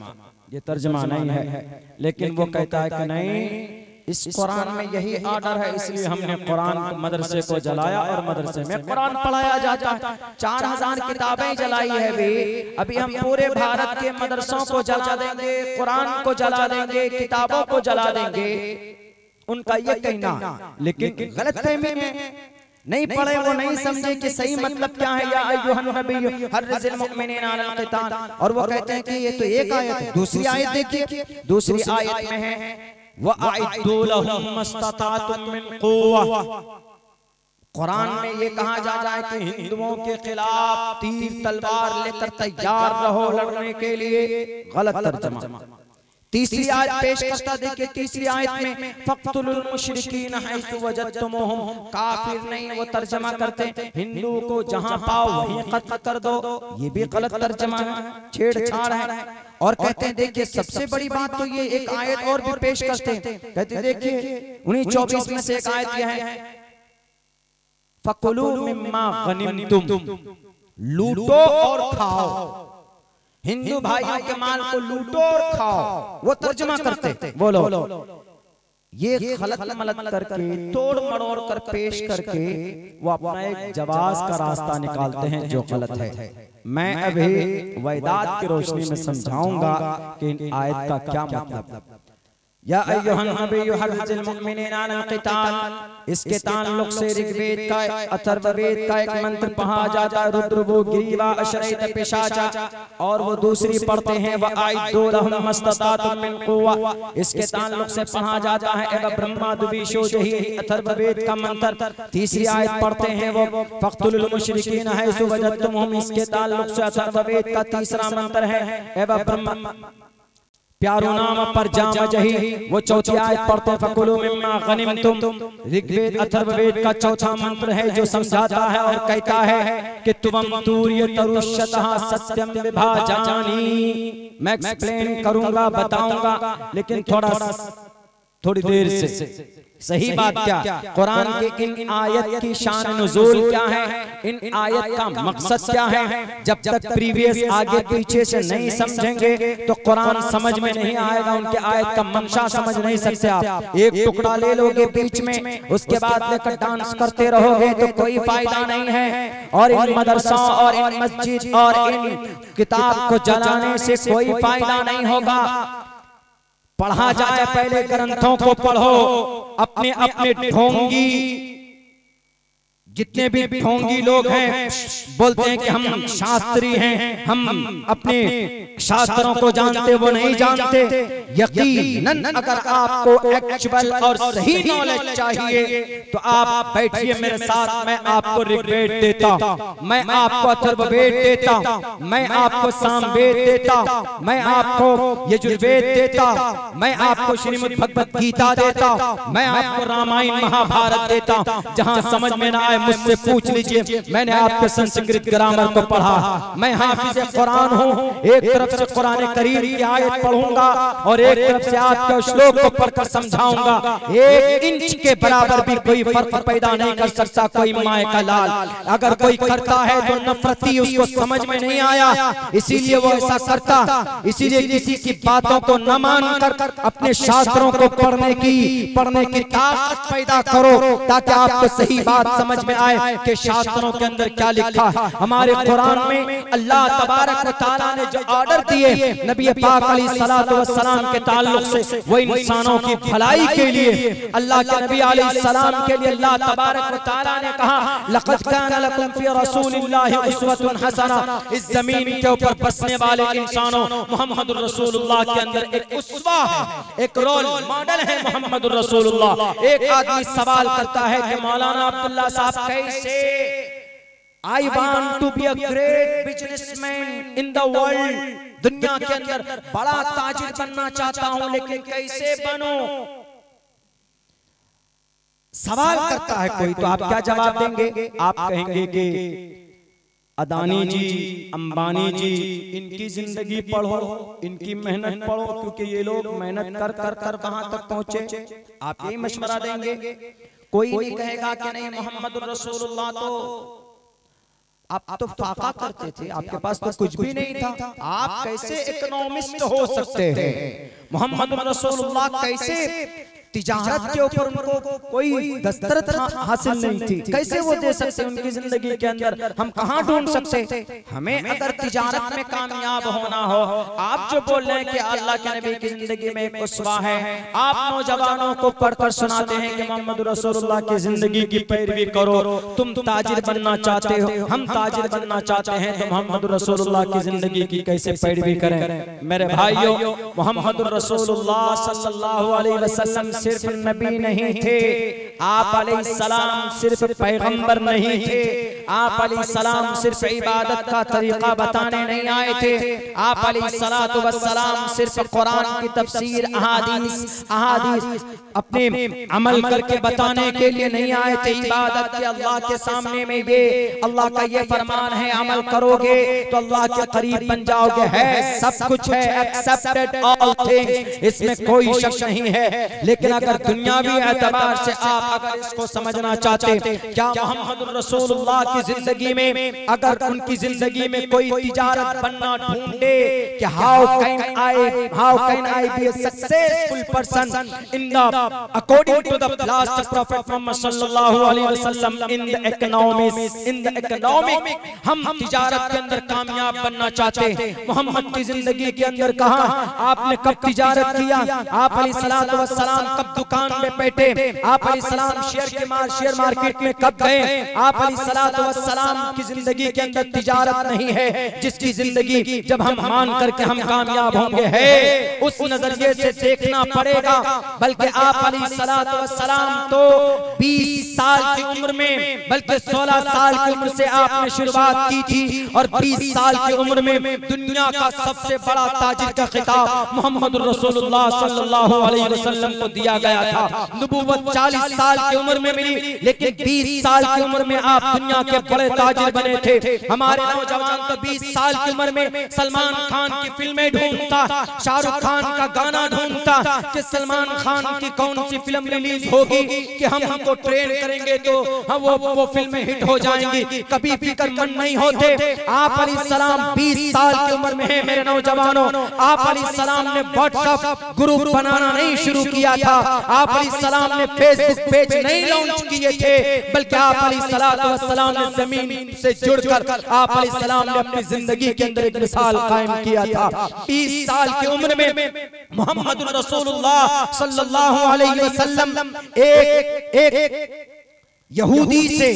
ये तर्जमा नहीं है, लेकिन वो कहता है कि नहीं इस कुरान में यही ऑर्डर है, इसलिए हमने कुरान मदरसे को जलाया और मदरसे में कुरान पढ़ाया जाता है। 4000 किताबें जलाई है भी, अभी हम पूरे भारत के मदरसों को जला देंगे, कुरान को जला देंगे, किताबों को जला देंगे, उनका ये कहना। लेकिन गलतफहमी में नहीं पढ़े, वो नहीं समझे कि सही मतलब क्या है, या अय्युहन नबिय्यु हर्रिज़िल मुमिनीना अलल क़िताल। और वो कहते हैं कि ये तो एक आयत है। दूसरी आयत देखिए, दूसरी आयत में है वअइद्दू लहुम मस्ततातुम मिन क़ुव्वा। कुरान में ये कहा जा रहा है कि हिंदुओं के खिलाफ तीर तलवार लेकर तैयार रहो लड़ने के लिए। गलत तर्जुमा। तीसरी आयत पेश करता, देखिए तीसरी आयत में फ़क़्तुलुल मुशरिकीन हैसु वजदतुमूहुम। काफिर नहीं, वो तर्जमा करते हिंदू को जहां पाओ वहीं कत्ल कर दो। ये भी गलत तर्जमा है, छेड़छाड़ है। और कहते हैं देखिए सबसे बड़ी बात तो ये एक आयत और भी पेश करते हैं, कहते हैं देखिए उन्हीं 24 में से एक आयत यह है, फ़कुलू मिम्मा गनिमतुम, लूटो और खाओ। हिंदू भाइयों के माल को लूटो और खाओ, वो तर्जुमा करते। बोलो ये गलत मलत करके तोड़ मड़ोड़ कर पेश करके वो अपना एक जवाज का रास्ता निकालते हैं जो गलत है। मैं अभी वैदात की रोशनी में समझाऊंगा कि इन आयत का क्या मतलब। या अय्युहन नबिय्यु हर्रिज़िल मुमिनीना अलल क़िताल, इसके ताल्लुक से ऋग्वेद का, अथर्ववेद का एक मंत्र पढ़ा जाता है, रुद्रभू ग्रीवा अशरैत पिशाचा। और वो दूसरी पढ़ते हैं वअइद्दू लहुम मस्ततातुम मिन क़ुव्वा, इसके ताल्लुक से पढ़ा जाता है एव ब्रह्मा दुविशो जही, अथर्ववेद का मंत्र। तीसरी आयत पढ़ते हैं वो फ़क़्तुलुल मुशरिकीन हैसु वजदतुमूहुम, इसके ताल्लुक से अथर्ववेद का तीसरा मंत्र है एव ब्रह्मा प्यारो नाम पर जाम जही, वो चौथी आयत पढ़ते हैं फ़कुलू मिम्मा गनिमतुम। ऋग्वेद अथर्ववेद का चौथा मंत्र है जो समझाता है और कहता है कि तुवम तूर्य तरुष्यतः सत्यम विभाजानी। मैं एक्सप्लेन करूंगा, बताऊंगा, लेकिन थोड़ी देर से। सही बात क्या, कुरान के इन आयत की शान नुज़ूल क्या है, इन आयत का मकसद क्या है, जब तक प्रीवियस आगे पीछे से नहीं समझेंगे तो कुरान समझ में नहीं आएगा। उनके आयत का मंशा समझ नहीं सकते आप। एक टुकड़ा ले लोगे बीच में, उसके बाद लेकर डांस करते रहोगे तो कोई फायदा नहीं है। और इन मदरसा और इन मस्जिद और इन किताब को जलाने से कोई फायदा नहीं होगा। पढ़ा जाए, पहले ग्रंथों को पढ़ो, अपने अपने ढोंगी जितने भी ढोंगी लोग हैं बोलते हैं कि हम शास्त्री हैं, हम अपने शास्त्रों को जानते, वो नहीं जानते। यकीनन अगर आपको एक्चुअल और सही नॉलेज चाहिए तो आप बैठिए मेरे साथ, मैं आपको ऋग्वेद देता, मैं आपको अथर्ववेद देता, मैं आपको सामवेद देता, मैं आपको यजुर्वेद देता, मैं आपको श्रीमद् भगवत गीता देता, मैं आपको रामायण महाभारत देता। जहां समझ में ना आए मुझसे पूछ लीजिए, मैंने आपके संस्कृत ग्रामर को पढ़ा, मैं हाफिज कुरान हूँ। एक तरफ से कुरान करीम की आयत पढ़ूंगा और एक तरफ से आपके श्लोक को पढ़कर समझाऊंगा। 1 इंच के बराबर भी कोई फर्क पैदा नहीं कर सकता कोई माए का लाल। अगर कोई करता है तो नफरती, उसको समझ में नहीं आया इसीलिए वो ऐसा करता। इसीलिए किसी की बातों को न मानकर अपने शास्त्रों को पढ़ने की ताकत पैदा करो ताकि आपको सही बात समझ में आए कि शास्त्रों के अंदर क्या लिखा है। हमारे कुरान में अल्लाह तबारक व तआला ने जो ऑर्डर दिए नबी पाक अलैहिस्सलातु वस्सलाम के ताल्लुक से, वो इंसानों की भलाई के लिए, अल्लाह के नबी अलैहिस्सलाम के लिए अल्लाह तबारक व तआला ने कहा लक़द काना लकुम फी रसूलिल्लाहि उस्वतुन हसना। इस जमीन के ऊपर बसने वाले इंसानों मुहम्मदुर रसूलुल्लाह के अंदर एक उस्वा है, एक रोल मॉडल है मुहम्मदुर रसूलुल्लाह। एक आदमी सवाल करता है कि मौलाना अब्दुल्ला साहब कैसे, I want to be a great businessman in the world, दुनिया के अंदर बड़ा ताजिर बनना चाहता हूं लेकिन कैसे बनूं? सवाल करता है कोई, तो आप क्या जवाब देंगे? आप कहेंगे कि अदानी जी, अंबानी जी, इनकी जिंदगी पढ़ो, इनकी मेहनत पढ़ो, क्योंकि ये लोग मेहनत कर कर कर कहां तक पहुंचे। आप यही मशवरा देंगे? कोई नहीं कहेगा कि नहीं मोहम्मद रसूलुल्लाह तो आप तो फाका करते थे, आपके पास तो कुछ भी नहीं था, आप कैसे इकोनॉमिस्ट हो सकते हैं? मोहम्मद रसूलुल्लाह कैसे तिजारत के ऊपर उनको कोई दस्तरत हासिल नहीं थी, कैसे वो दे सकते उनकी जिंदगी के अंदर? हम कहाँ ढूंढ सकते? हमें अगर तिजारत में कामयाब होना हो, आप जो बोल रहे हैं कि अल्लाह के नबी की जिंदगी में एक उस्वा है, आप नौजवानों को पढ़कर सुनाते हैं कि मोहम्मद रसूलुल्लाह की जिंदगी की पैरवी करो, तुम ताजिर बनना चाहते हो, हम ताजिर बनना चाहते हैं, तो मोहम्मद रसूलुल्लाह की जिंदगी की कैसे पैरवी करें? मेरे भाइयों, मोहम्मद रसूलुल्लाह सल्लल्लाहु अलैहि वसल्लम सिर्फ नबी नहीं थे, आप अलैहिस्सलाम सिर्फ पैगंबर नहीं थे, आप अलैहिस्सलाम सिर्फ इबादत का तरीका बताने नहीं आए थे, आप अलैहिस्सलातु वस्सलाम सिर्फ कुरान की तफसीर अहादीस अपने अमल करके बताने के लिए नहीं आए थे। इबादत के अल्लाह के सामने में ये अल्लाह का ये फरमान है, अमल करोगे तो अल्लाह के करीब बन जाओगे। है सब कुछ है, एक्सेप्टेड ऑल थिंग्स, इसमें कोई शक नहीं है। लेकिन अगर दुनियावी एतबार से आप अगर इसको समझना चाहते, क्या मोहम्मद रसूलुल्लाह की जिंदगी में अगर उनकी जिंदगी में कोई तिजारत बनना ढूंढे कि how can I be a successful person in the according to the last prophet Muhammad सल्लल्लाहु अलैहि वसल्लम इन द इकोनॉमिक, हम तिजारत के अंदर कामयाब बनना चाहते हैं। मोहम्मद की जिंदगी के अंदर कहा आपने कब तिजारत किया? आप अलैहिस्सलातु वस्सलाम कब दुकान में बैठे? आप अलैहिस्सलाम शेयर मार्केट में कब गए? आप अलैहिस्सलातु वस्सलाम की जिंदगी के अंदर तिजारत नहीं है, जिसकी जिंदगी जब हम मान करके हम कामयाब होंगे है, उस नजरिए से देखना पड़ेगा। बल्कि आप अलैहिस्सलातु वस्सलाम तो 20 साल की उम्र में, बल्कि 16 साल की उम्र से आपने शुरुआत की थी और 20 साल की उम्र में दुनिया का सबसे बड़ा ताजिर का खिताब मोहम्मद रसूलुल्लाह सल्लल्लाहु अलैहि वसल्लम को दिया गया था। नबूवत 40 साल की उम्र में मिली, लेकिन 20 साल की उम्र में आप दुनिया के बड़े ताजिर बने थे। हमारे नौजवान तो 20 साल की उम्र में सलमान खान की फिल्में ढूंढता, शाहरुख खान का गाना ढूंढता कि सलमान खान की कौन सी फिल्म रिलीज होगी कि हम हमको ट्रेन करेंगे तो हम वो फिल्में हिट हो जाएंगी। कभी फिक्रमंद नहीं होते। आप अलैहिस्सलाम 20 साल की उम्र में है मेरे नौजवानों, आप अलैहिस्सलाम ने व्हाट्सएप ग्रुप बनाना नहीं शुरू किया था, आप अलैहिस्सलाम ने फेसबुक पेज नहीं लॉन्च किए थे, बल्कि आप अलैहिस्सलातु वस्सलाम ने जमीन से जुड़कर आप अलैहिस्सलाम ने अपनी जिंदगी के अंदर एक मिसाल कायम किया था। 20 साल की उम्र में मोहम्मद रसूलुल्लाह सल्लल्लाहु अलैहि वसल्लम एक यहूदी से,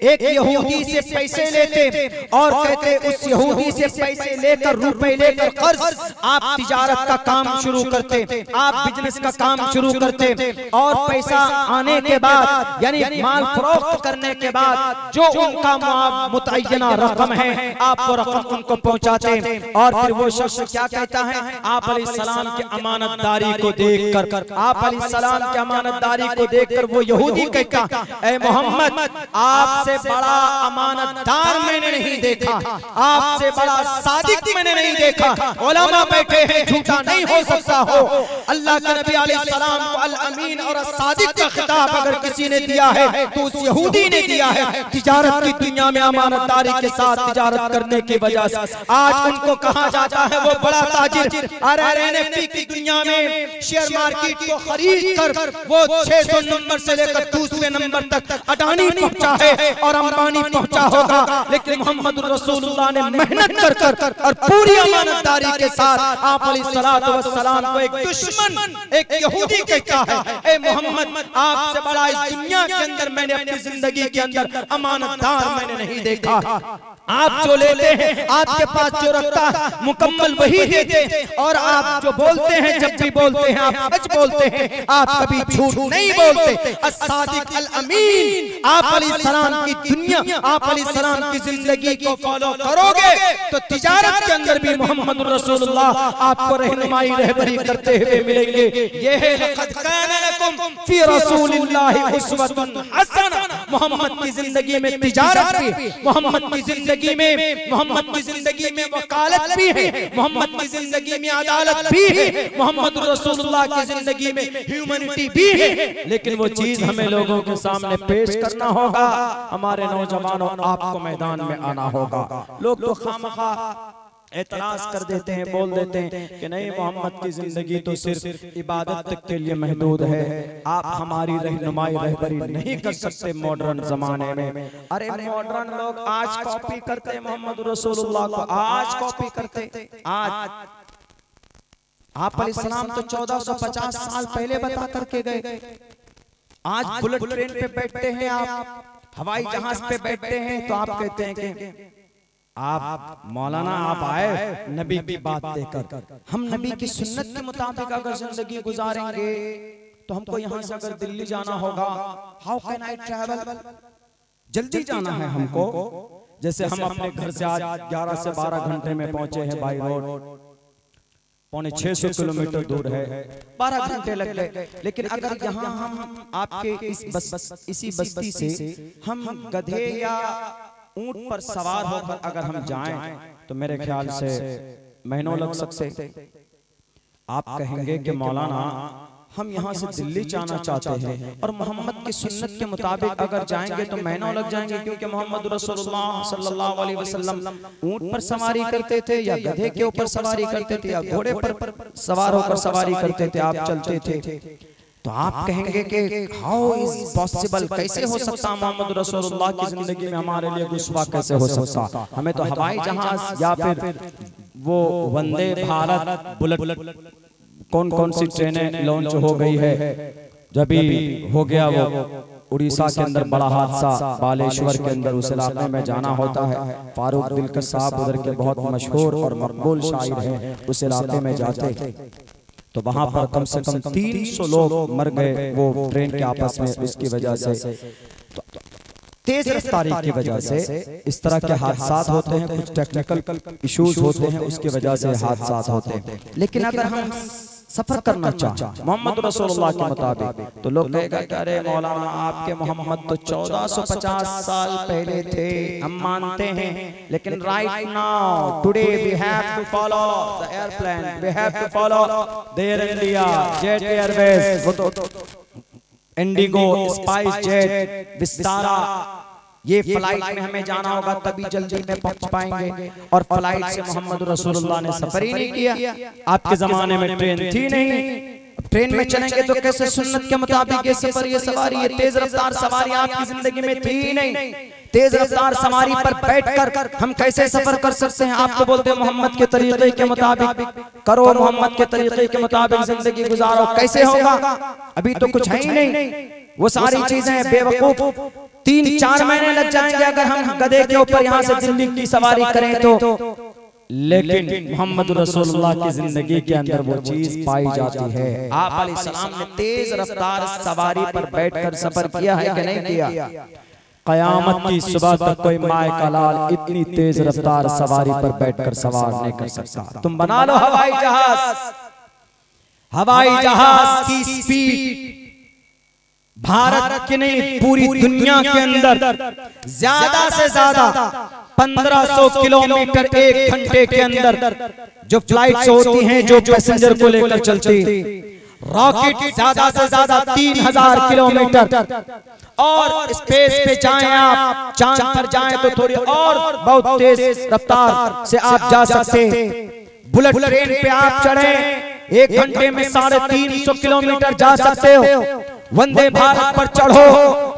एक यहूदी से पैसे लेते और कहते उस यहूदी से पैसे लेकर, रुपए लेकर कर्ज आप तिजारत का काम शुरू करते, आप बिजनेस का काम शुरू करते और पैसा आने के बाद यानी माल फरोख्त करने के बाद जो उनका मुतय्यना रकम है आप वो रकम उनको पहुंचाते। और फिर वो शख्स क्या कहता है, आप अलैहिस्सलाम की अमानतदारी को देखकर, आप अलैहिस्सलाम की अमानतदारी को देखकर वो यहूदी कहता, ऐ मोहम्मद आपसे बड़ा अमानतदार मैंने नहीं देखा, आपसे बड़ा सादिक मैंने नहीं देखा। उलमा बैठे हैं, झूठा नहीं हो सकता हो। अल्लाह के नबी अलैहिस्सलाम को अल अमीन और सादिक का खिताब अगर किसी ने दिया है तो उस यहूदी ने दिया है। तिजारत की दुनिया में अमानतदारी के साथ तिजारत करने की वजह से आज उनको कहा जाता है वो बड़ा ताजिर। अरे एनएफटी की दुनिया में शेयर मार्केट को खरीद कर वो 600 नंबर से लेकर दूसरे नंबर तक अडानी पहुंचा है और अंबानी पहुंचा होगा, लेकिन मोहम्मद रसूलुल्लाह ने मेहनत कर और पूरी ईमानदारी के साथ आप अलैहिस्सलातु वस्सलाम को एक दुश्मन, एक यहूदी कहता है, ए मोहम्मद आपसे बड़ा इस दुनिया के अंदर मैंने अपनी जिंदगी के अंदर अमानतदार मैंने नहीं देखा। आप जो लेते हैं, आपके पास जो रखता है मुकम्मल वही देते और आप जो बोलते हैं, जब भी बोलते हैं आप सच बोलते हैं, आप कभी झूठ नहीं बोलते। अस्सादिक अल अमीन। आप अलैहिस्सलाम की दुनिया, आप अलैहिस्सलाम की जिंदगी को फॉलो करोगे तो तिजारत के अंदर भी मोहम्मद रसूलुल्लाह आपको रहनुमाई रहबरी करते हुए मिलेंगे। ये है लक़द कान लकुम फी रसूलिल्लाहि उस्वतुन हसना। मोहम्मद की जिंदगी में तिजारत भी, मोहम्मद की जिंदगी में, मोहम्मद की जिंदगी में वकालत भी है, मोहम्मद की जिंदगी में अदालत भी है, मोहम्मद रसूलुल्लाह की जिंदगी में ह्यूमैनिटी भी है। लेकिन वो चीज हमें लोगों के सामने पेश करना होगा। हमारे नौजवानों आपको मैदान में आना होगा। लोग तो खामखा एतराज कर देते हैं, बोल देते हैं कि नहीं मोहम्मद की जिंदगी तो सिर्फ इबादत तक के लिए महदूद है, आप हमारी रहनुमाई रहबरी नहीं कर सकते मॉडर्न जमाने में। अरे मॉडर्न लोग आज कॉपी करते मोहम्मद रसूलुल्लाह को, आज कॉपी करते। आज आप अलैहिस्सलाम तो 1450 साल पहले बता करके गए। आज बुलेट ट्रेन पे बैठते हैं आप, हवाई जहाज पे बैठते हैं तो आप कहते हैं कि आप मौलाना आप आए नबी की बात देकर। हम नबी की सुन्नत के मुताबिक अगर जिंदगी गुजारेंगे तो हमको यहाँ से अगर दिल्ली जाना होगा, हाउ कैन आई ट्रैवल, जल्दी जाना है हमको। जैसे हम अपने घर से आज 11 से 12 घंटे में पहुंचे हैं बाई रोड, 650 किलोमीटर दूर है, 12 घंटे लग गए। लेकिन अगर यहाँ हम आपके इसी बस्ती से हम गधे या ऊंट पर सवार होकर अगर हम जाएं तो मेरे ख्याल से महीनों लग सकते। आप कहेंगे कि मौलाना हम यहाँ से दिल्ली जाना चाहते हैं और मोहम्मद की सुन्नत के मुताबिक अगर जाएंगे तो महीनों लग जाएंगे, क्योंकि मोहम्मद रसूलुल्लाह सल्लल्लाहु अलैहि वसल्लम ऊंट पर सवारी करते थे या गधे के ऊपर सवारी करते थे या घोड़े पर सवार होकर सवारी करते थे, आप चलते थे। तो आप कहेंगे कि हाउ इज पॉसिबल, कैसे हो सकता मोहम्मद रसूलुल्लाह की जिंदगी में हमारे लिए रुस्वा कैसे हो सकता। हमें तो हवाई जहाज या फिर वो वंदे भारत बुलेट कौन कौन सी ट्रेनें लॉन्च हो गई है। जब भी हो गया वो उड़ीसा के अंदर बड़ा हादसा, बालेश्वर के अंदर उस इलाके में जाना होता है। फारूक दिलकश साहब उधर के बहुत मशहूर और मकबूल शायर हैं, उस इलाके में जाते तो वहां पर कम से कम 300 लोग मर गए वो ट्रेन के आपस में। उसकी वजह से तो तेज रफ्तारी की वजह से इस तरह के हादसात होते हैं, कुछ टेक्निकल इश्यूज होते हैं, उसकी वजह से हादसात होते हैं। लेकिन अगर हम सफर करना चाहें मोहम्मद रसूलुल्लाह के मुताबिक तो लोग कहेगा कि अरे मौलाना आपके मोहम्मद तो 1450 साल पहले थे, हम मानते हैं, लेकिन right now today we have to follow the airplane, we have to follow the Air India, Jet Airways, वो तो इंडिगो, स्पाइस जेट, विस्तारा, ये फ्लाइट में हमें जाना होगा तभी जल्दी में पहुंच पाएंगे। और फ्लाइट से मोहम्मद रसूलुल्लाह ने सफर ही नहीं किया। आपके जमाने में ट्रेन थी नहीं, ट्रेन में चलेंगे तो कैसे सुन्नत के मुताबिक ये सफर, ये सवारी, ये तेज रफ्तार सवारी आपकी जिंदगी में थी ही नहीं। तेज रफ्तार सवारी पर बैठकर हम कैसे सफर कर सकते हैं? आप तो बोलते हैं मोहम्मद के तरीके के मुताबिक करो, मोहम्मद के तरीके के मुताबिक जिंदगी गुजारो। कैसे होगा? अभी तो कुछ है ही नहीं। वो सारी चीजें बेवकूफ 3-4 महीने लग जाएंगे अगर हम गधे के ऊपर यहाँ से दिल्ली की सवारी करें तो। लेकिन मोहम्मद रसूलुल्लाह की जिंदगी के अंदर वो चीज पाई जाती है। आप अलैहिस्सलाम ने तेज रफ्तार सवारी पर बैठकर सफर किया है कि नहीं किया? कयामत की सुबह तक कोई माए का लाल इतनी तेज रफ्तार सवारी पर बैठकर सवार नहीं कर सकता। तुम बना लो हवाई जहाज, हवाई जहाज की स्पीड भारत की नहीं पूरी दुनिया के अंदर ज्यादा से ज्यादा 1500 किलोमीटर 1 घंटे के अंदर जो फ्लाइट्स होती हैं, जो पैसेंजर को लेकर चलती। रॉकेट ज्यादा से ज्यादा 3000 किलोमीटर। और स्पेस पे जाएं आप, चांद पर जाएं तो थोड़ी और बहुत तेज रफ्तार से आप जा सकते। बुलेट ट्रेन पे आप चढ़े 1 घंटे में 350 किलोमीटर जा सकते हो। वंदे भारत पर चढ़ो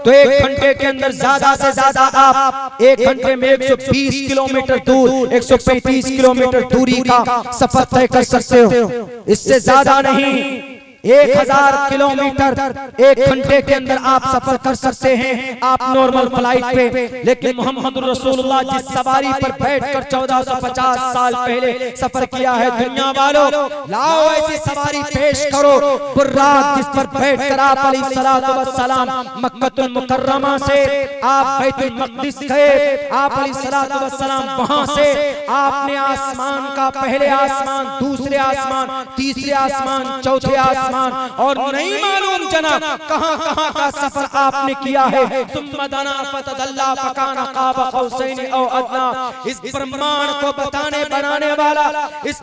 तो 1 घंटे के अंदर ज्यादा से ज्यादा आप 1 घंटे में 120 किलोमीटर दूर, 135 किलोमीटर दूरी का सफर तय कर सकते हो। इससे ज्यादा नहीं, 1000 किलोमीटर 1 घंटे के अंदर आप सफर कर सकते हैं आप नॉर्मल फ्लाइट पे। लेकिन मोहम्मद रसूलुल्लाह जिस सवारी पर बैठकर 1450 साल पहले सफर किया है, दुनिया वालों लाओ ऐसी सवारी पेश करो। बुर्राक जिस पर बैठकर आप अलैहिस्सलातु वस्सलाम मक्कतुल मुकर्रमा से आप बैतुल मक़दिस गए, आप अलैहिस्सलातु वस्सलाम वहां से आपने आसमान का पहले आसमान, दूसरे आसमान, तीसरे आसमान, चौथे आसमान और नहीं मालूम जनाब कहां कहां का सफर आपने किया है। सुम्मा दना फतदल्ला फकाना क़ाब क़ौसैन औ अदना। इस ब्रह्मांड को बताने बनाने वाला उस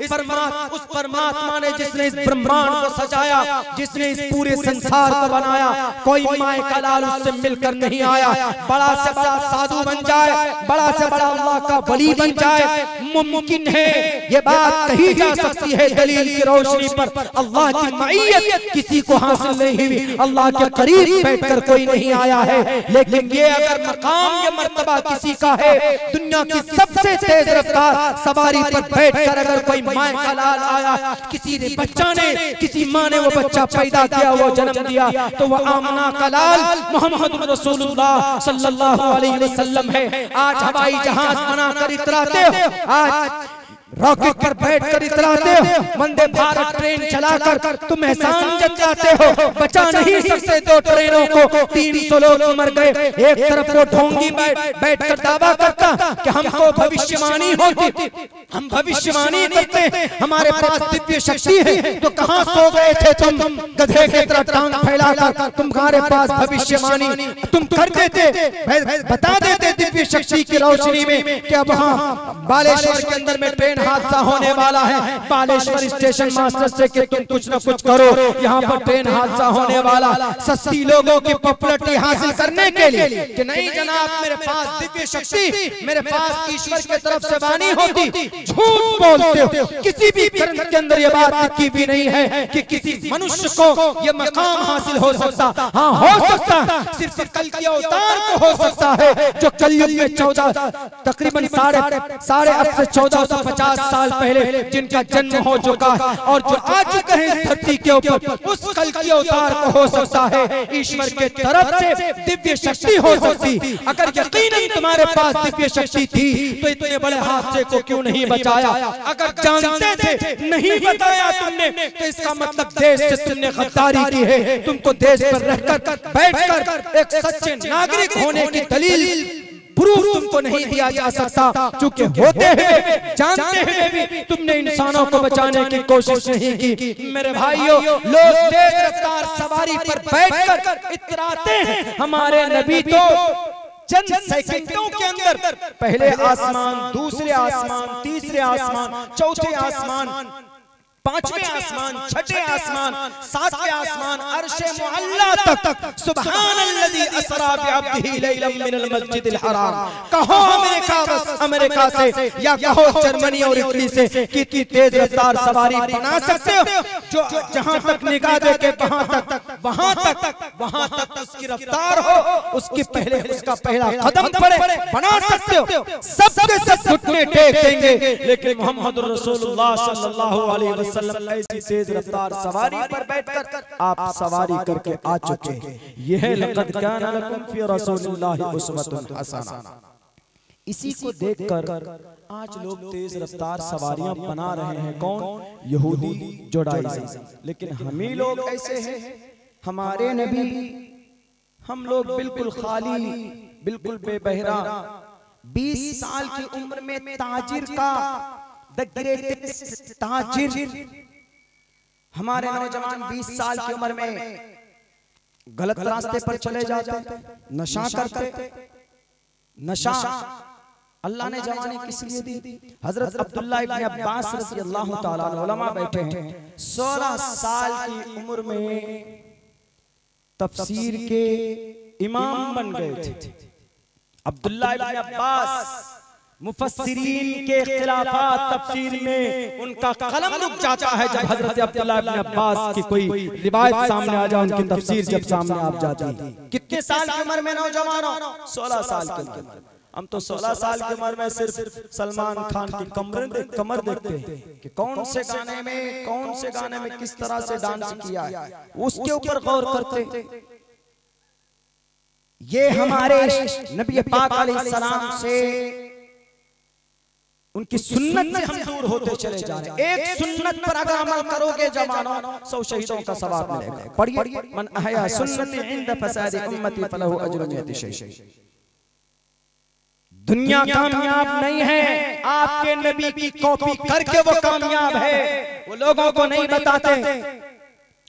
परमात्मा ने जिसने इस ब्रह्मांड को सजाया, जिसने इस पूरे संसार को बनाया, कोई माए का लाल उससे मिलकर नहीं आया। बड़ा से बड़ा साधु बन जाए, बड़ा से बड़ा अल्लाह का वली बन जाए, मुमकिन है, ये बात कही जा सकती है दलील की रोशनी पर। अल्लाह की मईयत किसी को हासिल नहीं हुई, अल्लाह के करीब बैठकर कोई नहीं आया है। लेकिन ये अगर मकाम या मर्तबा किसी का है, दुनिया की सबसे तेज रफ्तार सवारी पर बैठकर अगर कोई माए का लाल आया, किसी ने बच्चा ने, किसी माँ ने वो बच्चा पैदा किया, वो जन्म दिया, तो वो आमना का लाल मोहम्मद रसूलुल्लाह सल्लल्लाहु अलैहि वसल्लम है। आज हवाई जहाज बनाकर इतराते हो, आज रॉकेट पर बैठकर इतराते हो, वंदे भारत ट्रेन चलाकर तुम एहसान जताते हो। बचा नहीं सकते 2 ट्रेनों को, 300 लोग मर गए। एक तरफ वो ढोंगी बैठकर दावा करता कि हमको भविष्यवाणी होती, हम भविष्यवाणी करते, हमारे पास दिव्य शक्ति है। तो कहां सो गए थे तुम गधे की तरह टांग फैलाकर? तुम्हारे पास भविष्यवाणी तुम कर देते, बता देते दिव्य शक्ति की रोशनी में कि अब वहां बालेश्वर के अंदर में ट्रेन हादसा होने वाला है। बालेश्वर स्टेशन मास्टर से कि तुम कुछ न कुछ करो, यहाँ पर ट्रेन हादसा होने वाला। सस्ती लोगों की पॉपुलैरिटी हासिल करने के लिए कि नहीं जनाब मेरे पास दिव्य शक्ति, मेरे पास ईश्वर की तरफ से वाणी होती। झूठ बोलते हो, किसी भी ग्रंथ के अंदर ये बात लिखी भी नहीं है कि किसी मनुष्य को ये मकाम हासिल हो सकता। हाँ हो सकता, सिर्फ कल के अवतार को हो सकता है, जो कलयुग में 14 तकरीबन साढ़े अब से 1450 साल पहले जिनका जन्म हो चुका है और जो आ चुके हैं इस धरती के ऊपर, उस कल की अवतार को हो सकता है ईश्वर के तरफ से दिव्य शक्ति हो सकती। अगर यकीनन तुम्हारे पास दिव्य शक्ति थी तो इतने बड़े हादसे को क्यों नहीं बचाया? अगर जानते थे नहीं बताया तुमने तो इसका मतलब देश से तुमने गद्दारी की है। तुमको देश पर रहकर बैठकर एक सच्चे नागरिक होने की दलील प्रूफ तुमको नहीं दिया जा सकता, क्योंकि होते हुए जानते हुए भी तुमने इंसानों को बचाने की कोशिश नहीं की। मेरे भाइयों, लोग तेज रफ्तार सवारी पर बैठकर इतराते हैं। हमारे नबी तो चंद सेकंडों के अंदर पहले आसमान, दूसरे आसमान, तीसरे आसमान, चौथे आसमान, 5वें आसमान, 6ठे आसमान, 7वें आसमान, अर्शे मुअल्ला तक सुब्हानल्लज़ी असरा बिअब्दिही लैलन मिनल मस्जिदिल हराम। कहो अमेरिका से या कहो जर्मनी और इटली से कितनी तेज रफ्तार सवारी बना सकते हो जो जहां तक निगाह देके वहां तक वहां तक उसकी रफ्तार हो, उसके पहले उसका पहला कदम पड़े, बना सकते हो, सबके सब घुटने टेक देंगे। लेकिन मोहम्मद रसूलुल्लाह सल्लल्लाहु अलैहि वसल्लम ऐसी तेज रफ्तार सवारी पर बैठकर आप सवारी करके आ चुके हैं। यह है लक़द काना लकुम फी रसूलिल्लाहि उस्वतुन हसना। इसी को देखकर आज लोग तेज रफ्तार सवारियां बना रहे हैं। कौन? यहूदी जुडाइज़म। लेकिन हम ही लोग ऐसे हैं, हमारे नबी, हम लोग बिल्कुल खाली, बिल्कुल बेबहरा, 20 साल की उम्र में ताजिर का द ग्रेटेस्ट ताजिर, हमारे नौजवान 20 साल की उम्र में गलत रास्ते पर चले जाते, नशा करते। नशा अल्लाह ने जवानी किस लिए दी? हजरत अब्दुल्लाह इब्न अब्बास रज़ियल्लाहु ताला अन्हु उलमा बैठे हैं, 16 साल की उम्र में तफसीर के इमाम बन गए थे। अब्दुल्लाह इब्न अब्बास मुफस्सिरीन के खिलाफत तफसीर में उनका कलम रुक जाता है जब हजरत अब्दुल्लाह इब्न अब्बास की कोई रिवायत सामने आ जाए, उनकी तफसीर जब सामने आ जाती। कितने साल की उम्र में नौजवानों? 16 साल की उम्र। हम तो 16 साल की उम्र में सिर्फ सलमान खान की कमर देखते हैं कि कौन से गाने में किस तरह से डांस किया है, उसके ऊपर गौर करते। ये हमारे नबी पाक अलैहिस्सलाम से, उनकी सुन्नत से हम दूर होते चले जा रहे हैं। एक सुन्नत पर अगर अमल करोगे जवानों, 100 शहीदों का सवाब मिलेगा। पढ़िए, मन अहया सुन्नती इंद फसादी उम्मती फलहु अज्रुन यतिशै। दुनिया कामयाब नहीं है, आपके नबी की कॉपी करके वो कामयाब है। वो लोगों को नहीं बताते,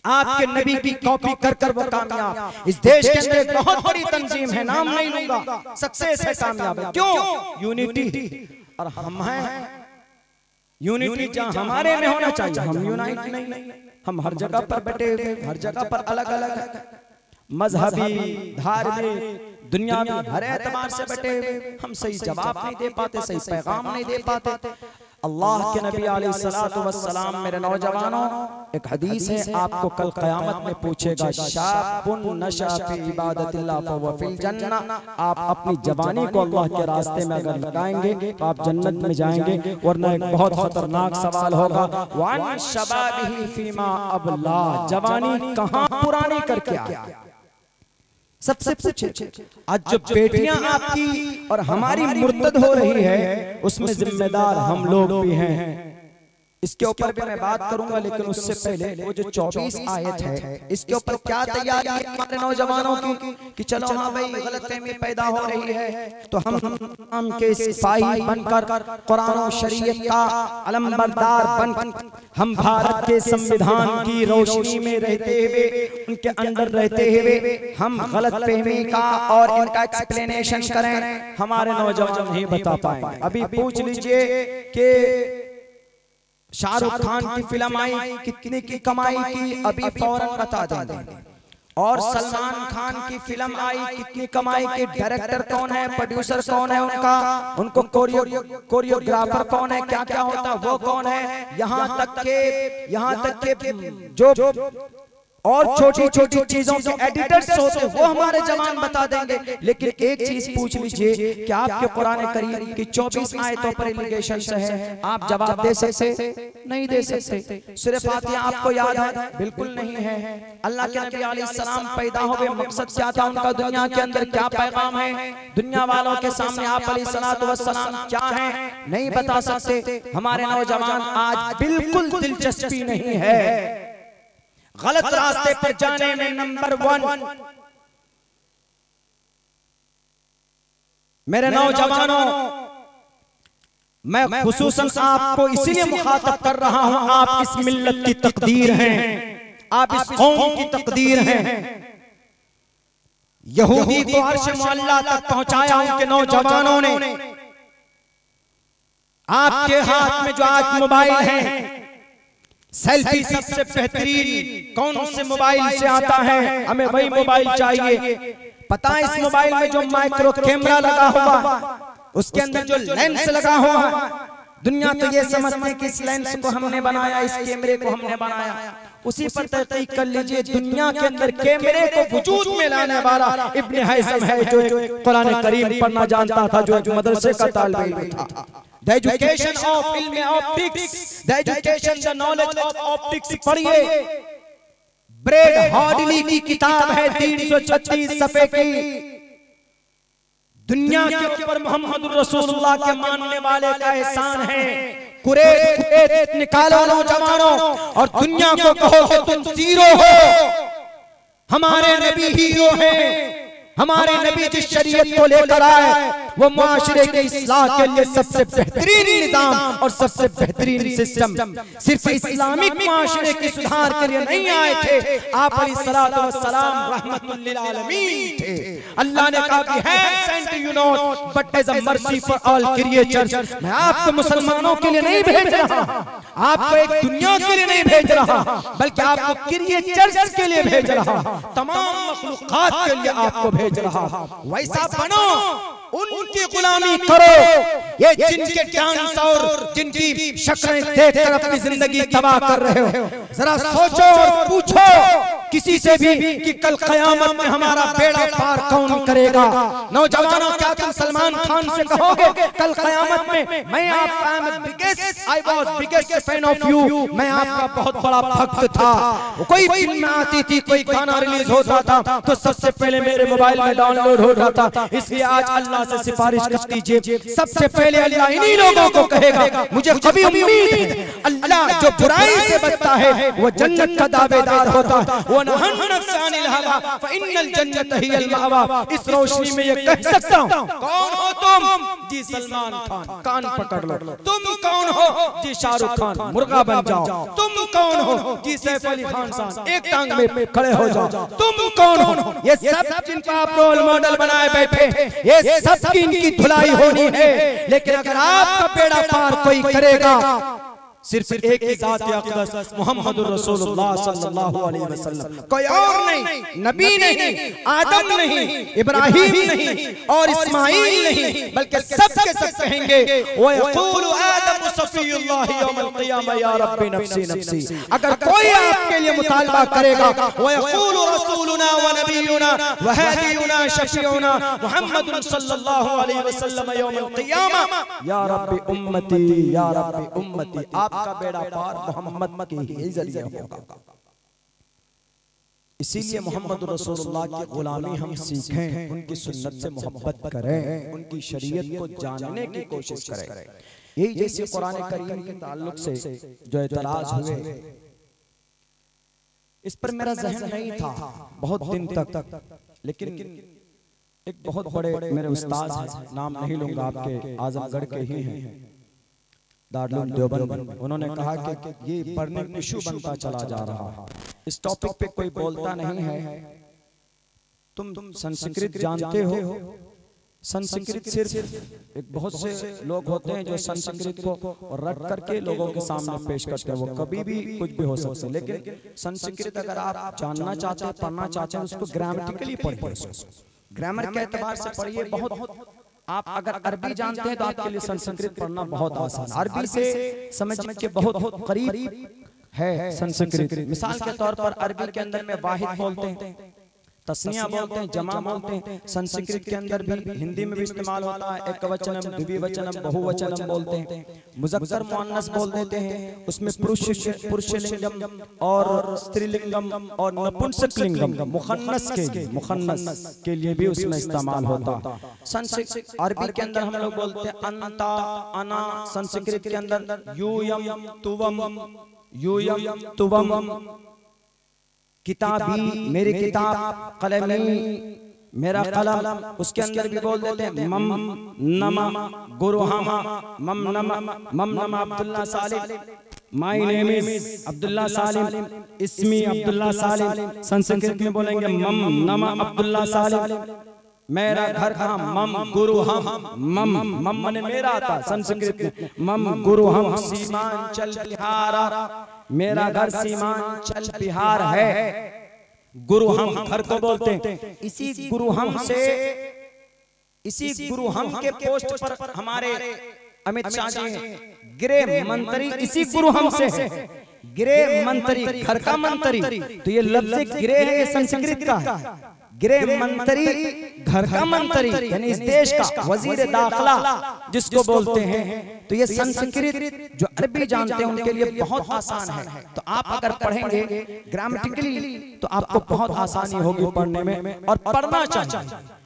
आपके नबी की कॉपी कर कर वो कामयाब। इस देश के अंदर एक बहुत बड़ी तंजीम है, नाम नहीं लूंगा, सक्सेस है, कामयाब है। क्यों? यूनिटी। और हम हैं यूनिटी, जहां हमारे में होना चाहिए, हम यूनाइट नहीं। हम हर जगह पर बैठे हुए, हर जगह पर अलग अलग है, मजहबी, धार्मिक, दुनियावी, हर एतबार से बैठे हुए। हम सही जवाब नहीं दे पाते, सही पैगाम नहीं दे पाते। अल्लाह के नबी अलैहिस्सलातु वस्सलाम, मेरे नौजवानों, एक हदीस है, आपको कल क़यामत में पूछेगा, शाबुन नशा फी इबादतिल्लाह फहुवा फिल जन्नह। आप अपनी जवानी को अल्लाह के रास्ते में अगर लगाएंगे तो आप जन्नत में जाएंगे, वरना एक बहुत खतरनाक सवाल होगा, वान शबाबिही फीमा अबला, जवानी कहाँ पुरानी करके आया। सबसे पूछे, आज जो बेटियां आपकी और हमारी मुर्तद हो रही है, उसमें जिम्मेदार हम लोग भी हैं। इसके ऊपर भी मैं बात करूंगा, लेकिन उससे पहले वो जो 24 आयत है, इसके ऊपर क्या तैयारी है हमारे नौजवानों की कि चलो हाँ भाई, गलतफहमी पैदा हो रही है तो हम के सिपाही बनकर, कुरान और शरीयत का अलमबरदार बन, हम भारत के संविधान की रोशनी में रहते हुए, उनके अंदर रहते हुए हम गलतफहमी का और इनका एक्सप्लेनेशन करें। हमारे नौजवान नहीं बता पाएंगे। अभी पूछ लीजिए कि शाहरुख खान की फिल्म आई, कितने की कमाई की, अभी फौरन बता देंगे। और सलमान खान की फिल्म आई, कितनी कमाई की, डायरेक्टर कौन है, प्रोड्यूसर कौन है उनका, उनको कोरियोग्राफर कौन है, क्या क्या होता है वो कौन है, यहाँ तक के जो और छोटी छोटी चीजों के एडिटर्स होते वो हमारे जवान बता देंगे। लेकिन एक चीज पूछ लीजिए कि आपके कुरान करीम की 24 आयतों पर एलिगेशन है, आप जवाब दे सकते? नहीं दे सकते। सूरह फातिहा आपको याद है? बिल्कुल नहीं है। अल्लाह के नबी अलैहिस्सलाम पैदा हुए मकसद क्या था उनका, दुनिया के अंदर क्या पैगाम है, दुनिया वालों के सामने आप अलैहिस्सलातु वस्सलाम क्या है, नहीं बता सकते। हमारे नौजवान आज बिल्कुल दिलचस्पी नहीं है, गलत रास्ते पर जाने में नंबर 1। मेरे नौजवानों, मैं खुसूसन आपको इसीलिए मुखातब कर रहा हूं, आप इस मिल्लत की तकदीर हैं, आप इस कौम की तकदीर हैं। यहूदी को अर्श मुअल्ला तक पहुंचाया उनके नौजवानों ने। आपके हाथ में जो आज मोबाइल है, सेल्फी सबसे बेहतरीन कौन से मोबाइल से आता है, हमें वही मोबाइल चाहिए। पता है इस मोबाइल में जो माइक्रो कैमरा लगा हुआ, उसके अंदर जो लेंस लगा हुआ, दुनिया तो ये समझते कि इस लेंस को हमने बनाया, इस कैमरे को हमने बनाया। उसी पर तहकीक कर लीजिए। दुनिया के अंदर कैमरे को वजूद में लाने वाला इब्न हैसम है, जो कुरान करीम पढ़ना जानता था, जो एक मदरसे का तालिब इल्म था। The education of ilm optics, the education, the knowledge of optics पढ़िए। ब्रेड हॉडली की किताब है 336 सफ़े की। दुनिया के ऊपर मोहम्मद रसूलुल्लाह के मानने वाले का एहसान है। कुरैश निकालो नौजवानों और दुनिया को कहो कि तुम जीरो हो, हमारे नबी हीरो हैं। हमारे नबी जिस शरीयत को लेकर आए वो माशरे के इस्लाह के लिए सबसे बेहतरीन निजाम और सबसे बेहतरीन सिस्टम, सिर्फ इस्लामिक माशरे के सुधार के लिए नहीं आए थे। आप अलैहिस्सलातु वस्सलाम रहमतुल लिल आलमीन थे। अल्लाह ने कहा कि है sent you not but as a mercy for all creatures. मैं आपको मुसलमानों के लिए नहीं भेज रहा, आपको एक दुनिया के लिए नहीं भेज रहा, बल्कि आपको क्रिएचर्स के लिए भेज रहा, तमाम मखलूकात के लिए आपको भेज रहा। वैसा बनो, उनकी गुलामी करो। ये जिनके डांस और जिनकी शक्लें देखकर अपनी जिंदगी तबाह कर रहे हो, जरा सोचो और पूछो किसी से भी कि कल क़यामत में हमारा बेड़ा पार कौन करेगा। नौजवानों, क्या तुम सलमान खान से कहोगे कल क़यामत में मैं आपका बिगेस्ट फैन ऑफ यू, मैं आपका बहुत बड़ा भक्त था। कोई फिल्म आती थी, कोई गाना रिलीज होता था तो सबसे पहले मेरे मोबाइल में डाउनलोड हो रहा था। इसलिए आज अल्लाह से सिफारिश कर दीजिए, सबसे पहले अल्लाह इन्हीं लोगों को कहेगा। मुझे कभी उम्मीद है अल्लाह जो बुराई से बचता है वो जन्नत का दावेदार होता है। इस रोशनी में ये कह सकता हूँ, कौन हो तुम? जी सलमान खान, कान पकड़ लो। तुम कौन हो? जी शाहरुख खान, मुर्गा बन जाओ। तुम कौन हो? जी सैफ अली खान साहब, एक टांग में खड़े हो जाओ। तुम कौन हो? ये सब जिनको आप रोल मॉडल बनाए बैठे, ये सब की इनकी धुलाई होनी है। लेकिन अगर आपका बेड़ा पार कोई करेगा, सिर्फ एक ही जात अक़दस मोहम्मद रसूलुल्लाह सल्लल्लाहु अलैहि वसल्लम, कोई और नहीं, नबी नहीं, आदम नहीं, इब्राहिम नहीं और इस्माइल नहीं, बल्कि सब के सब कहेंगे व यक़ूलु आदम सफ़ियुल्लाह यौमल क़ियामह या रब्बी नफ्सी नफ्सी। अगर कोई आपके लिए मुतालबा करेगा व यक़ूलु रसूलुना व नबियुना व हादियुना शफ़ीउना मुहम्मद सल्लल्लाहु अलैहि वसल्लम यौमल क़ियामह या रब्बी उम्मती या रब्बी उम्मती। आपका बेड़ा पार मोहम्मद के ही जरिए होगा। इसीलिए मोहम्मद रसूलुल्लाह की गुलामी हम सीखें, उनकी सुन्नत से मोहब्बत करें, उनकी शरीयत को जानने की कोशिश करें। यही जैसे कुरान करीम के ताल्लुक से जो एतराज हुए, इस पर मेरा ज़हन नहीं था बहुत दिन तक, लेकिन एक बहुत बड़े मेरे उस्ताद हैं, नाम नहीं लूंगा, आपके आजमगढ़ के ही हैं, दारुल देवबंद, उन्होंने कहा कि ये बर्निंग इशू बनता चला जा रहा है, इस टॉपिक पे कोई बोलता नहीं है। तुम संस्कृत जानते हो? संस्कृत सिर्फ एक बहुत से लोग होते हैं जो संस्कृत को रट करके लोगों के सामने पेश करते हैं, वो कभी भी कुछ भी हो सकते हैं। लेकिन संस्कृत अगर आप जानना चाहते हैं, पढ़ना चाहते हैं, उसको ग्रामेटिकली पढ़िए, ग्रामर के एतबार से पढ़िए। बहुत आप अगर अरबी जानते हैं तो आपके लिए संस्कृत पढ़ना बहुत आसान, अरबी से समझ के बहुत करीब है संस्कृत। मिसाल के तौर पर अरबी के अंदर में वाहिद बोलते हैं, तस्निया बोलते हैं, जमा बोलते हैं। संस्कृत के अंदर भी हिंदी में भी इस्तेमाल होता है, एकवचनम, द्विवचनम, बहुवचनम बोलते हैं। मुज़क्कर मुअन्नस बोल देते हैं, उसमें पुरुषलिंगम और स्त्रीलिंगम और नपुंसकलिंगम मुखन्नस के लिए भी उसमें इस्तेमाल होता है। संस्कृत अरबी के अंदर हम लोग बोलते हैं अंता, अना। संस्कृत के अंदर यूयम, तुवम, किताबी, मेरी किताब, कलमी, मेरा कलम। उसके अंदर भी बोल देते हैं मम नमा, गुरुहामा, मम नमा अब्दुल्ला सालिम, माय नेम इज अब्दुल्ला सालिम, इसमी अब्दुल्ला सालिम। संस्कृत में बोलेंगे मम नमा अब्दुल्ला सालिम। मेरा घर कहाँ? मम गुरु हम, मम मने मेरा था संस्कृत में, मम गुरु हम सीमांचल बिहारा, मेरा घर सीमांचल बिहार है। गुरु हम घर को बोलते हैं। इसी गुरु हम से, इसी गुरु हम के पोस्ट पर हमारे अमित शाह जी गृह मंत्री इसी गुरु हम से है। गृह मंत्री, घर का मंत्री, तो ये लफ्ज़ गृह है, ये संस्कृत का है। गृह मंत्री घर का मंत्री यानी इस देश का वजीर दाखिला जिसको बोलते हैं, तो ये संस्कृत जो अरबी जानते हैं उनके लिए बहुत आसान है। तो आप अगर पढ़ेंगे ग्रामेटिकली तो आपको बहुत आसानी होगी पढ़ने में, और पढ़ना चाहिए।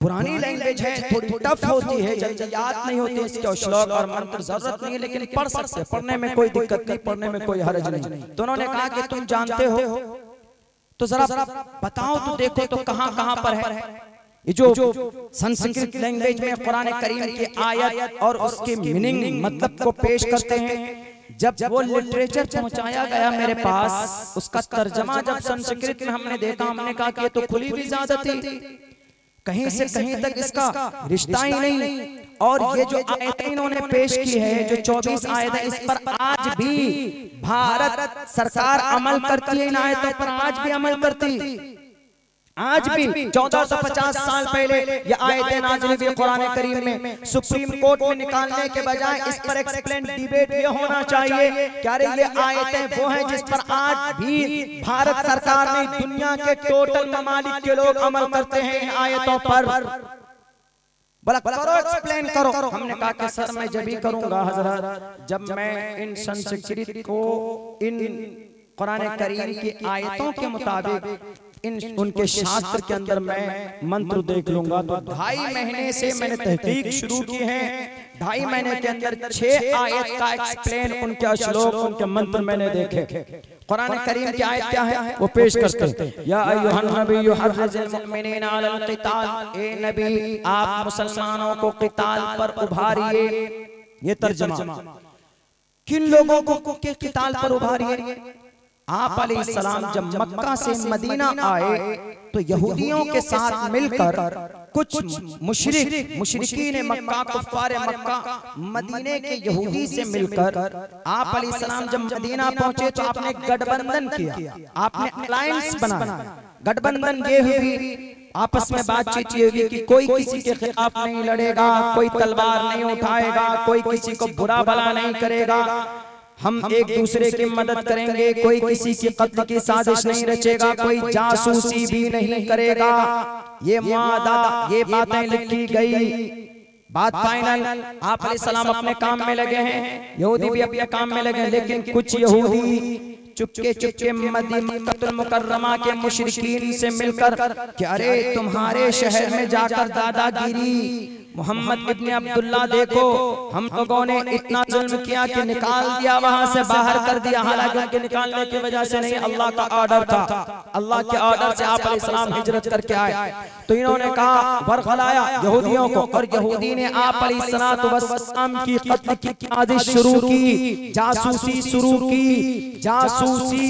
पुरानी लैंग्वेज है, थोड़ी टफ होती है, जल्दी याद नहीं होती, इसके श्लोक और मंत्र जरूरत नहीं है, लेकिन पढ़ सकते, पढ़ने में कोई दिक्कत नहीं, पढ़ने में कोई हर्ज नहीं। तो उन्होंने कहा कि तुम जानते हो तो जरा बताओ तो देखो तो कहां कहां पर है। ये जो संस्कृत लैंग्वेज में कुरान करीम की आयत और उसके मीनिंग मतलब को पेश करते हैं, जब वो लिटरेचर पहुंचाया गया मेरे पास, उसका तर्जमा जब संस्कृत में हमने देखा, हमने कहा कि ये तो खुली हुई ज़्यादत थी, कहीं से कहीं तक इसका रिश्ता ही नहीं। और ये जो आयतें इन्होंने पेश की है, जो 24 आयत है, इस पर आज भी भारत सरकार अमल करती है, इन आयतों पर आज भी अमल करती। आज भी 1450 साल पहले ये आयतें नाज़िल हुई कुरान करीम में, सुप्रीम कोर्ट में निकालने के बजाय इस पर एक्सप्लेन डिबेट ये होना चाहिए क्या रे ये आयतें वो हैं जिस पर आज भी भारत सरकार ने दुनिया के टोटल ममालिक के लोग अमल करते हैं इन आयतों पर। बोला करो, एक्सप्लेन करो। हमने कहा कि सर मैं जब ही करूंगा हजरत जब मैं इन संस्कृत को इन कुरान करीम की आयतों के मुताबिक इन उनके शास्त्र के अंदर मैं मंत्र देख लूंगा। तो 2.5 महीने से मैंने तहकीक शुरू की है, 2.5 महीने के अंदर 6 आयत का एक्सप्लेन, उनके श्लोक, उनके मंत्र मैंने देखे। कुरान करीम की आयत क्या है वो पेश करते हैं। या अय्युहन नबिय्यु हर्रिज़िल मुमिनीना अलल क़िताल, ए नबी आप मुसलमानों को क़िताल पर उभारिए। ये तर्जुमा, किन लोगों को क़िताल पर उभारिए? आप अलैहिस्सलाम जब मक्का से मदीना आए तो यहूदियों के साथ मिलकर कुछ मुशरिकीन मक्का, कुफ्फार मक्का, मदीने के यहूदी से मिलकर आप अलैहिस्सलाम जब मदीना पहुंचे तो आपने गठबंधन किया, आपने अलायंस बनाया। गठबंधन ये हुई, आपस में बातचीत ये हुई कि कोई किसी के खिलाफ नहीं लड़ेगा, कोई तलवार नहीं उठाएगा, कोई किसी को बुरा भला नहीं करेगा, हम एक दूसरे की मदद करेंगे, कोई किसी की कत्ल की साजिश नहीं रचेगा, कोई जासूसी भी नहीं करेगा। ये मुआहदा, ये बातें लिखी गई, बात फाइनल। आप अलैहिस्सलाम अपने काम में लगे हैं, यहूदी भी अपने काम में लगे, लेकिन कुछ यहूदी चुपके चुपके मक्कातुल मुकर्रमा के मुशरिकीन से मिलकर कि अरे तुम्हारे शहर में जाकर दादागिरी मोहम्मद इब्ने अब्दुल्ला देखो, हम लोगों ने इतना जुल्म किया कि निकाल दिया, वहां से बाहर कर दिया। हालांकि उनके निकालने की वजह से नहीं, अल्लाह का ऑर्डर था, अल्लाह के ऑर्डर से आप अलैहिस्सलाम हिजरत करके आए। तो इन्होंने कहा बरखलाया यहूदियों को, और यहूदी ने आप अलैहिस्सलाम की कत्ल की साजिश शुरू की, जासूसी शुरू की, जासूसी।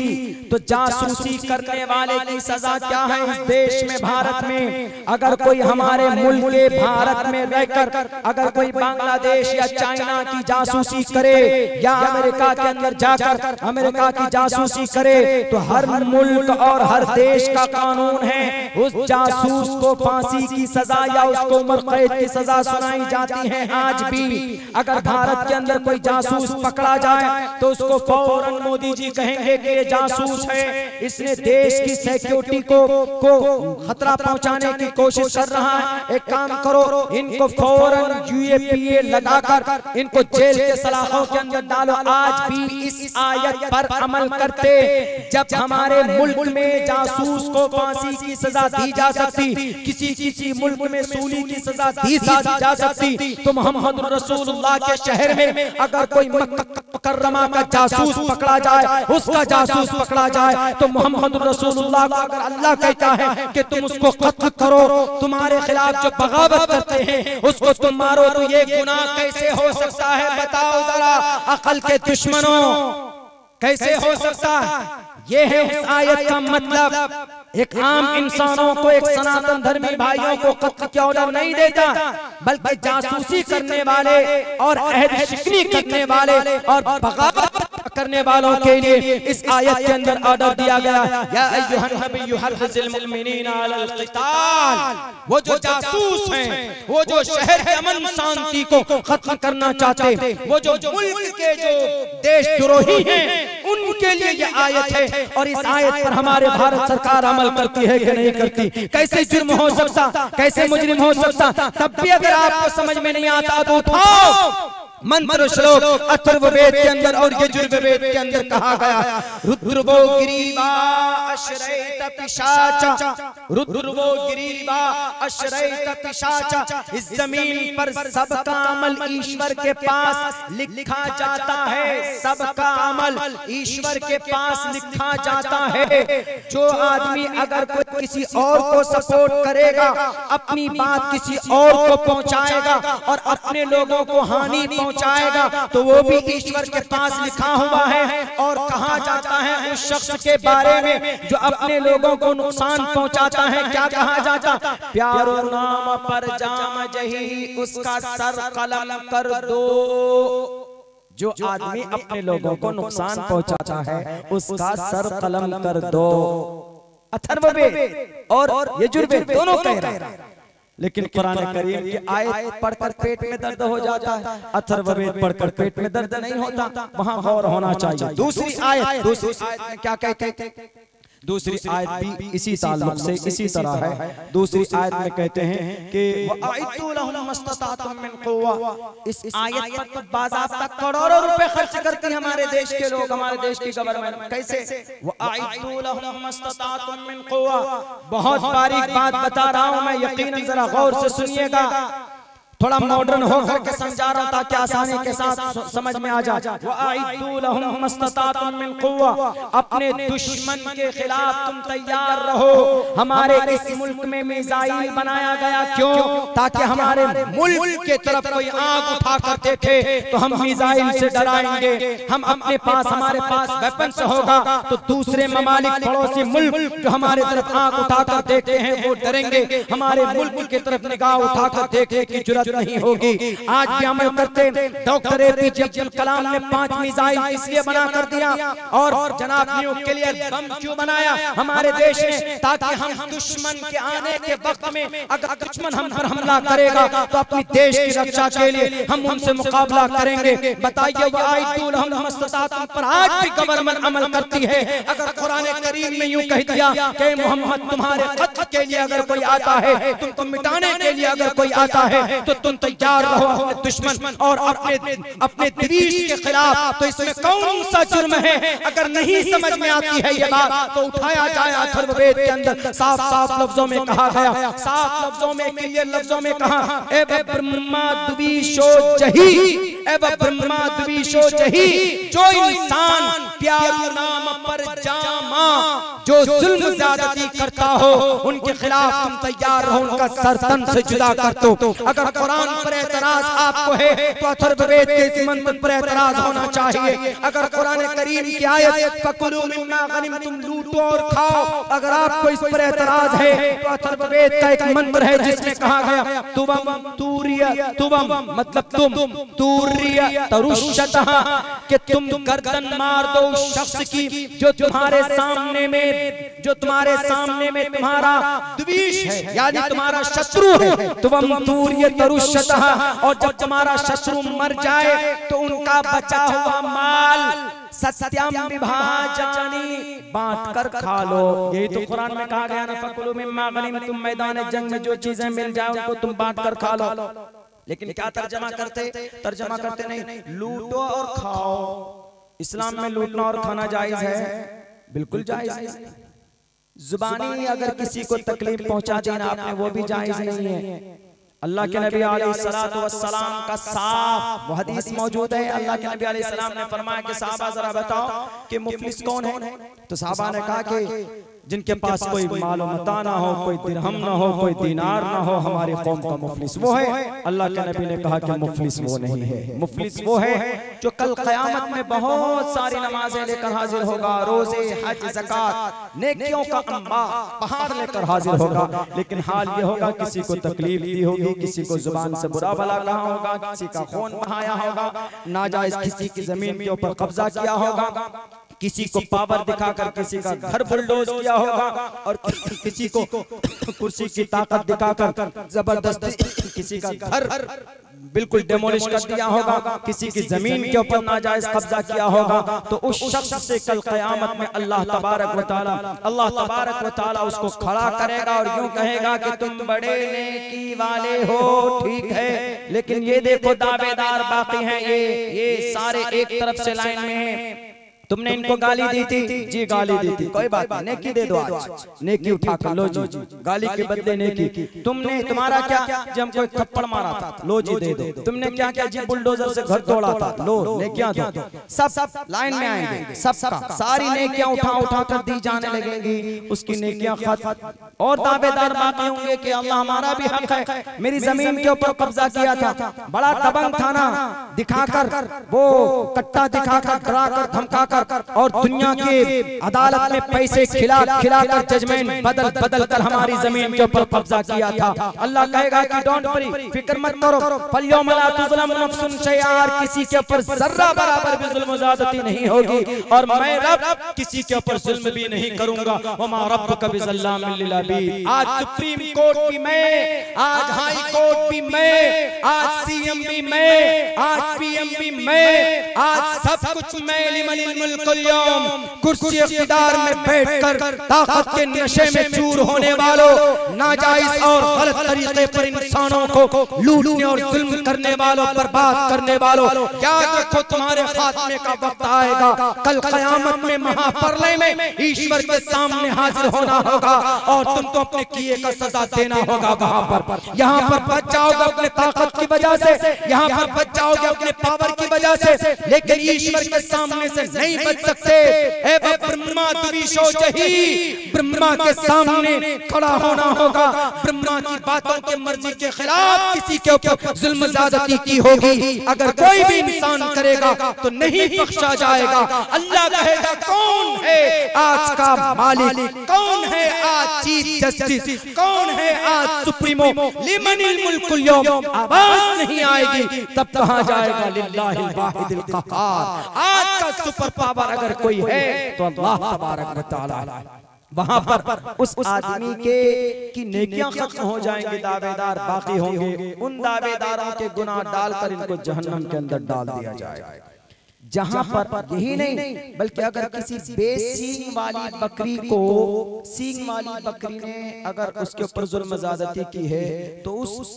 तो जासूसी करने वाले की सजा क्या है इस देश में, भारत में? अगर कोई हमारे मुल्क के भारत में रहकर अगर कोई बांग्लादेश या चाइना की जासूसी करे या अमेरिका के अंदर जाकर अमेरिका की जासूसी करे, तो हर मुल्क और हर देश का कानून है उस जासूस को फांसी की सजा या उसको उम्र कैद की सजा सुनाई जाती है। आज भी अगर भारत के अंदर कोई जासूस पकड़ा जाए तो उसको फौरन मोदी जी कहेंगे कि ये जासूस है, इसने देश की सिक्योरिटी को खतरा पहुंचाने की कोशिश कर रहा है। एक काम करो, इनको फौरन UAPA लगाकर इनको जेल के सलाखों के अंदर डालो। आज भी इस आयत पर अमल करते, जब हमारे मुल्क में जासूस को फांसी की सजा दी जा सकती, किसी मुल्क में सूली की सजा दी जा सकती, तो मोहम्मद रसूलुल्लाह के शहर में अगर कोई मक्का मुकर्रमा का जासूस पकड़ा जाए, उसका जासूस पकड़ा जाए, तो मोहम्मद रसूलुल्लाह को अगर अल्लाह कहता है कि तुम उसको कत्ल करो, तुम्हारे खिलाफ जो बगावत करते हैं उसको तुम मारो, तो ये गुनाह कैसे हो सकता है? बताओ जरा अकल के दुश्मनों, कैसे हो सकता है? ये है उस आयत का मतलब। एक आम इंसानों को, एक सनातन धर्मी भाइयों को कत्ल का ऑर्डर नहीं देता, बल्कि जासूसी करने वाले और अहद शिकनी करने वाले और बगावत करने वालों के लिए इस आयत के अंदर ऑर्डर दिया गया, या अय्युहन नबिय्यु हर्रिज़िल मुमिनीना अलल क़िताल। वो जो जासूस हैं, वो जो शहर के अमन शांति को खत्म करना चाहते, वो जो मुल्क के जो देशद्रोही हैं, उनके लिए ये आयत है। और इस आयत पर हमारे भारत सरकार अमल करती है कि नहीं करती? कैसे जुर्म हो सकता, कैसे मुजरिम हो सकता? तब भी अगर आपको समझ में नहीं आता तो उठाओ मंत्र श्लोक अथर्ववेद के अंदर और यजुर्वेद के अंदर कहा गया, रुद्रवो गिरीवा अश्रैत पिशाचा, रुद्रवो गिरीवा अश्रैत पिशाचा। इस जमीन पर सबका अमल ईश्वर के पास लिखा जाता है, सबका अमल ईश्वर के पास लिखा जाता है। जो आदमी अगर कोई किसी और को सपोर्ट करेगा, अपनी बात किसी और को पहुंचाएगा और अपने लोगों को हानि पहुंचाएगा, तो वो भी ईश्वर के पास लिखा हुआ है। और कहा जाता है उस शख्स के बारे में जो अपने लोगों को नुकसान पहुंचाता है, क्या कहा जाता? प्यारो नाम पर जाम जही उसका सर कलम कर दो। जो आदमी अपने लोगों को नुकसान पहुंचाता है उसका सर कलम कर दो। अथर्ववेद और यजुर्वेद दोनों कह रहे हैं, लेकिन कुरान करीम की आयत पढ़कर पेट में दर्द हो जाता है, अथर्ववेद पढ़कर पेट में दर्द नहीं होता। वहां गौर होना चाहिए। दूसरी आयत में क्या कहते हैं? दूसरी आयत भी इसी ताल्लुक से इसी तरह है। दूसरी आयत में कहते हैं कि वअइतू लहुम मस्ततातुम मिन कुव्वा। इस आयत पर तो बाज़ाब्ता करोड़ों रुपए खर्च करती है हमारे देश के लोग, हमारे देश की गवर्नमेंट। कैसे? वअइतू लहुम मस्ततातुम मिन कुव्वा। बहुत बारीक बात बता रहा हूं मैं, यकीनन जरा गौर से सुनिएगा। थोड़ा मॉडर्न होकर के समझा रहा हूं ताकि आसानी के साथ समझ में आ जाए। वअइतू लहुम मस्ततातुम मिन कुव्वा। अपने दुश्मन के खिलाफ तुम तैयार रहो। हमारे इस मुल्क में मिसाइल बनाया गया, क्यों? ताकि हमारे मुल्क के तरफ कोई आंख उठा कर देखे तो हम मिसाइल से डराएंगे। हम अपने पास, हमारे पास वेपन्स होगा तो दूसरे ममालिक पड़ोसी मुल्क जो हमारे तरफ आंख उठाकर देखते हैं वो डरेंगे। हमारे मुल्क की तरफ निगाह उठाकर देखने की जुर्रत नहीं होगी। आज भी अमल करते। डॉक्टर एपीजे अब्दुल कलाम ने 5 मिसाइल इसलिए बना कर दिया और जनाब न्यूक्लियर बम क्यों बनाया हमारे देश में? ताकि हम दुश्मन के आने के वक्त में अगर दुश्मन हम पर हमला करेगा तो अपनी देश की रक्षा के लिए हम उनसे मुकाबला करेंगे। बताइए वो आयतुल हम मस्ततातुम पर आज भी गवर्नमेंट अमल करती है। अगर कुरान करीम में यूं कह दिया कि मोहम्मद तुम्हारे कत्ल के लिए अगर कोई आता है, तुमको मिटाने के लिए अगर कोई आता है तो तुम तैयार रहो अपने दुश्मन और अपने द्वेष के खिलाफ। तो इसमें कौन सा जुर्म है? अगर नहीं समझ में आती है ये बात तो उठाया जाए। अथर्ववेद के अंदर साफ साफ लफ्जों में कहा गया, साफ लफ्जों में, क्लियर लफ्जों में कहा, ए ब्रह्मा द्वेषो जही, ए ब्रह्मा द्वेषो जही। जो इंसान प्यारे नाम पर जामा, जो जुल्म ज्यादती करता हो उनके खिलाफ तुम तैयार रहो, उनका सर तन से जुदा कर दो। अगर कुरान पर एतराज आपको है तो अथर्ववेद के इस मंत्र पर एतराज होना चाहिए। अगर कुरान करीम की आयत फकुलू मिम्मा गनिमतुम, लूटो और खाओ, अगर आपको इस पर एतराज है तो अथर्ववेद का एक मंत्र है जिसमें कहा गया तुवम तूरिया, तुवम मतलब तुम, तूरिया तरुष्यतः, कि तुम गर्दन मार दो उस शख्स की जो तुम्हारे सामने में तुम्हारा द्वेष है, यानी तुम्हारा शत्रु है। तुवम तूरिया तरुष्यतः, और जब तुम्हारा शत्रु मर जाए तो उनका बचा हुआ माल सत्यम विभाजनी, बांट कर खा लो। यही तो कुरान में कहा गया ना, फकुलू मिम्मा गनिमतुम, मैदान जंग में जो चीजें मिल जाए उनको तुम बांट कर खा लो। लेकिन क्या तर्जमा करते नहीं, लूटो और खाओ। इस्लाम में लूटना और खाना जायज है? बिल्कुल जायज है। जुबानी अगर किसी को तकलीफ पहुंचा देना आपने वो भी जायज नहीं है। अल्लाह के नबी अलैहिस्सलातु वस्सलाम का साफ हदीस मौजूद है। अल्लाह के नबी अलैहिस्सलाम ने फरमाया कि साहबा जरा बताओ कि मुफलिस कौन है? तो साहबा ने कहा कि जिनके पास कोई मालो मता ना हो, कोई दिरहम ना हो, कोई दीनार ना हो, हमारी कौम का मुफलिस वो है। अल्लाह के नबी ने कहा कि मुफलिस वो नहीं है, मुफलिस वो है जो कल क़यामत में बहुत सारी नमाजें लेकर हाजिर होगा, रोजे, हज, ज़कात, नेकियों का अंबार पहाड़ लेकर हाजिर होगा, लेकिन हाल ये होगा किसी को तकलीफ दी होगी, किसी को जुबान से बुरा भला कहा होगा, किसी का खून बहाया होगा, नाजायज किसी की जमीन के ऊपर कब्जा किया होगा, किसी को पावर दिखाकर किसी का घर बुलडोज किया होगा, और किसी को कुर्सी की ताकत दिखाकर जबरदस्ती किसी का घर बिल्कुल डेमोलिश कर दिया होगा, किसी की जमीन के ऊपर नाजायज कब्जा किया होगा। तो उस शख्स से कल क़यामत में अल्लाह तबारक व तआला उसको खड़ा करेगा और यूं कहेगा कि तुम बड़े नेकी वाले हो, ठीक है, लेकिन ये देखो दावेदार बाकी हैं, ये सारे एक तरफ से लाइन में हैं। तुमने इनको गाली दी थी जी, गाली दी थी, कोई बात नहीं, नेकी दे दो, आज नेकी उठा कर लो जी, गाली के बदले नेकी। तुमने तुम्हारा क्या जब हम कोई थप्पड़ मारा था, लो जी दे दो। तुमने क्या क्या जी, बुलडोजर से घर तोड़ा था, लो नेकियां दो। सब लाइन में आएंगे, सब सारी नेकियां उठा कर दी जाने लगेंगी, उसकी नेकियां खत्म, और दावेदार बाकी होंगे कि अल्लाह हमारा भी हक है, मेरी जमीन के ऊपर कब्जा किया था, बड़ा दबंग था ना, दिखाकर वो कट्टा दिखाकर डराकर धमकाकर और दुनिया के अदालत में पैसे खिलाकर जजमेंट बदल कर हमारी जमीन के ऊपर कब्जा किया था। अल्लाह कहेगा कि डोंट वरी, फिक्र मत करो, फल्यौम ला तुज़लम नफ्सुन शैआ, किसी के ऊपर जर्रा बराबर भी जुल्म ज़्यादती नहीं होगी, और मैं रब किसी के ऊपर जुल्म भी नहीं करूंगा। वमा रब्बुका बिज़ल्लामिल लिल अबीद। आज सुप्रीम कोर्ट भी मैं, आज हाई कोर्ट भी मैं, आज सीएम भी मैं, आज पीएम भी मैं, आज सब कुछ मैं, लिमनिल कुर्सी इख्तिदार में बैठकर ताकत के नशे में चूर होने वालों, नाजायज और गलत तरीके पर इंसानों को लूटने और जुल्म करने वालों, बर्बाद करने वालों, याद रखो तुम्हारे खात्मे का वक्त आएगा। कल क़यामत में महाप्रलय में ईश्वर के सामने हाजिर होना होगा और तुमको अपने किए का सजा देना होगा। वहां पर यहाँ पर बच जाओगे अपने ताकत की वजह से, यहाँ पर बच जाओगे अपने पावर की वजह से, लेकिन ईश्वर के सामने से नहीं बच सकते। ब्रह्मा ब्रह्मा के सामने खड़ा होना होगा, ब्रह्मा की बातों के मर्जी के खिलाफ किसी के ऊपर जुल्म ज़्यादती की होगी, अगर कोई भी इंसान करेगा तो नहीं बख्शा जाएगा। अल्लाह कहेगा कौन है आज का मालिक, कौन है आज चीफ जस्टिस, कौन है आज सुप्रीमो, लिमनिल मुल्कुल यौम, आवाज नहीं आएगी तब कहा जाएगा लिल्लाहिल वाहिदिल क़हार। आज का सुपर पावर अगर कोई है तो अल्लाह तबारक व तआला। वहां पर उस आदमी के की नेकियां खत्म हो जाएंगी, दावेदार बाकी होंगे, उन दावेदारों के गुनाह डालकर इनको जहन्नम के अंदर डाल दिया जाएगा। जहां पर यही नहीं बल्कि अगर किसी बेसींग वाली बकरी को, सींग वाली बकरी ने अगर उसके ऊपर जुल्म ज़्यादती की है तो उस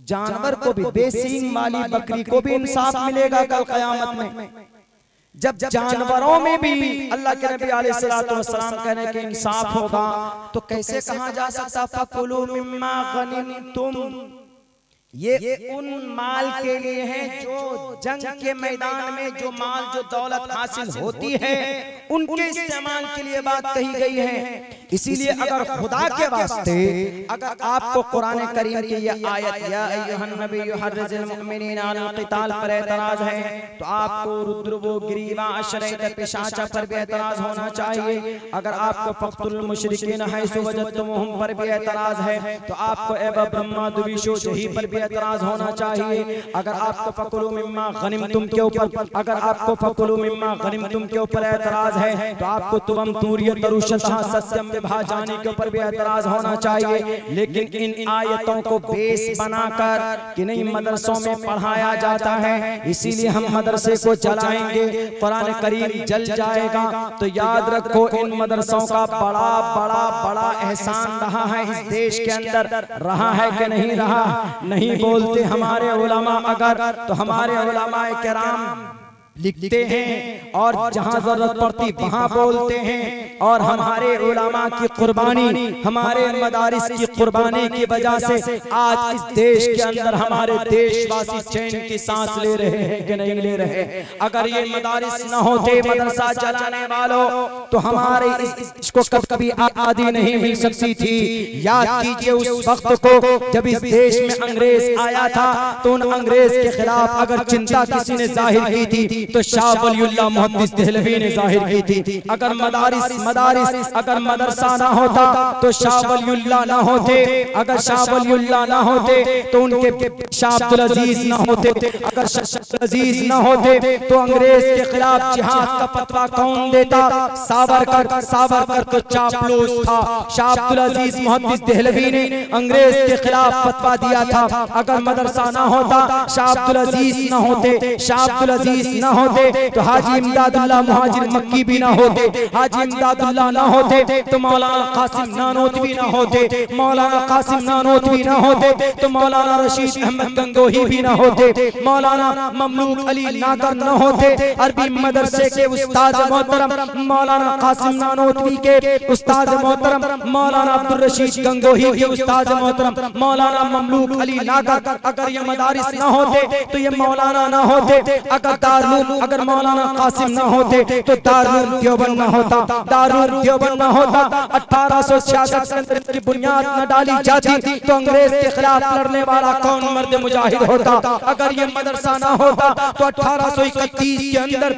जानवर को भी, बेसींग वाली बकरी को भी इंसाफ मिलेगा कल क़यामत में। जब जानवरों में भी अल्लाह के नबी अलैहिस्सलातु वस्सलाम कहने के इंसाफ होगा तो कैसे कहा जा सकता फकुलू मिम्मा गनिमतुम, ये उन माल के लिए है जो जंग के मैदान में जो माल जो दौलत हासिल होती है उनके इस्तेमाल के लिए बात कही गई है। इसीलिए अगर खुदा के वास्ते अगर आपको कुरान करीम की ये आयत या अय्युहन नबिय्यु हर्रिज़िल मुमिनीना अलल क़िताल पर एतराज है तो आपको रुद्रवो ग्रीवा अशरैत पिशाचा पर भी एतराज होना चाहिए। अगर आपको फ़क़्तुल मुशरिकीन हैसु वजदतमुहुम पर भी एतराज है तो आपको एबा ब्रह्मा दुविशो जही पर भी एतराज होना चाहिए। अगर आपको फकुलू मिम्मा गनिमतुम के ऊपर, अगर आपको फकुलू मिम्मा गनिमतुम के ऊपर एतराज है तो आपको तुवम तूरियत तरुशतहा सत्यम विभाजानी के ऊपर भी एतराज होना चाहिए। लेकिन इन आयतों को बेस बनाकर कि नहीं मदरसों में पढ़ाया जाता है इसीलिए हम मदरसे को जलाएंगे, कुरान करीम जल जाएगा, तो याद रखो इन मदरसों का बड़ा बड़ा बड़ा एहसान रहा है इस देश के अंदर, रहा है कि नहीं रहा? नहीं बोलते हमारे उलमा, अगर तो हमारे उलमाए किराम लिखते हैं और जहां जरूरत पड़ती वहां बोलते हैं। और हमारे उलमा की कुर्बानी, हमारे मदारिस की कुर्बानी की वजह से आज इस देश के अंदर हमारे देशवासी चैन की सांस ले रहे हैं कि नहीं ले रहे। अगर ये मदारिस न होते, मदरसा चलाने वालों, तो हमारे इसको कभी आज़ादी नहीं मिल सकती थी। याद कीजिए उस वक्त को जब इस देश में अंग्रेज आया था, तो उन अंग्रेज के खिलाफ अगर चिंता किसी ने जाहिर की थी तो शाह वलीउल्लाह मुहद्दिस देहलवी ने जाहिर की थी। अगर मदारिस अगर मदरसा ना होता तो शाह वलीउल्लाह ना होते, अगर शाह वलीउल्लाह ना होते तो उनके शाह अब्दुल अजीज ना होते, अगर शाह अब्दुल अजीज ना होते तो अंग्रेज के खिलाफ जिहाद का फतवा कौन देता? सावरकर तो चापलूस था। शाह अब्दुल अजीज मुहद्दिस देहलवी ने अंग्रेज के खिलाफ फतवा दिया था। अगर मदरसा ना होता, शाह अब्दुल अजीज ना होते, शाह अब्दुल अजीज ना होते तो हाजी इमदादुल्लाह मुहाजिर मक्की भी ना होते, हाजी इमदादुल्लाह ना होते तो मौलाना कासिम नानोतवी ना होते, मौलाना कासिम नानोतवी ना होते तो मौलाना रशीद अहमद गंगोही भी ना होते, मौलाना ममलूक अली नागर ना होते, अरबी मदरसे के उस्ताद मोहतरम मौलाना कासिम नानोतवी के उस्ताद मोहतरम मौलाना अब्दुल रशीद गंगोही के उस्ताद मोहतरम मौलाना ममलूक अली नागर, अगर ये मदारिस ना होते तो ये मौलाना ना होते। अगर मौलाना कासिम ना होते तो दारुल देवबंद ना होता, दारुल देवबंद ना होता। 1866 के अंदर की बुनियाद न डाली जाती तो अंग्रेज के खिलाफ लड़ने वाला कौन मर्द मुजाहिद होता? अगर ये मदरसा ना होता तो 1831 के अंदर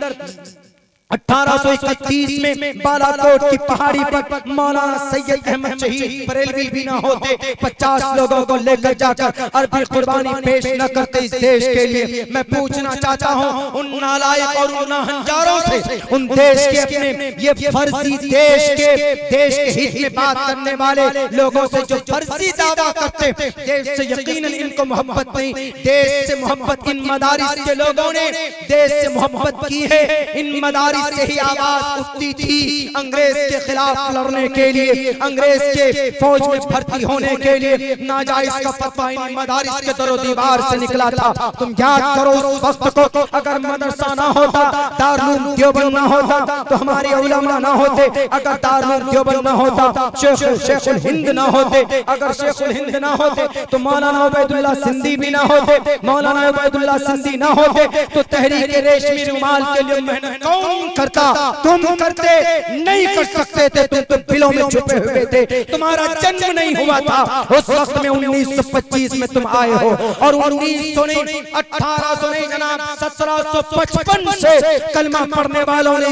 1831 में बालाकोट की पहाड़ी पर मौलाना सैयद अहमद शहीद बरेलवी भी ना होते, 50 लोगों को लेकर जाकर अरबी कुर्बानी पेश न करते इस देश के लिए। मैं पूछना चाहता हूं उन नालायक और उन नाहंजारों से, उन देश के अपने ये फर्जी देश के हित में बात करने वाले लोगों से जो फर्जी दावा करते, देश से यकीनन इनको मोहब्बत नहीं, देश से मोहब्बत इन मदारिस के लोगों ने देश से मोहब्बत की है। इन मदारिस से ही आवाज उठती थी अंग्रेज के खिलाफ लड़ने के लिए, अंग्रेज के फौज में भर्ती होने के लिए। नाजायज का फतवा इन मदारिस के दरो दीवार से निकला था। तुम याद करो उस वक्त को, अगर मदरसा ना होता, दारुल देवबंद ना होता तो हमारे उलमा ना होते, अगर दारुल देवबंद ना होता, शेखुल हिंद ना होते, अगर शेखुल हिंद ना होते तो मौलाना उबैदुल्लाह सिंधी भी ना होते, मौलाना उबैदुल्लाह सिंधी ना होते तो तहरीक रेशमी रुमाल के लिए मेहनत कौन करता? तुम करते नहीं कर सकते थे, तुम तो बिलों में छुपे हुए थे, तुम्हारा जन्म नहीं हुआ था उस वक्त में। 1925 में तुम आए हो और 1900 नहीं 1800 नहीं जनाब 1755 से कलमा पढ़ने वालों ने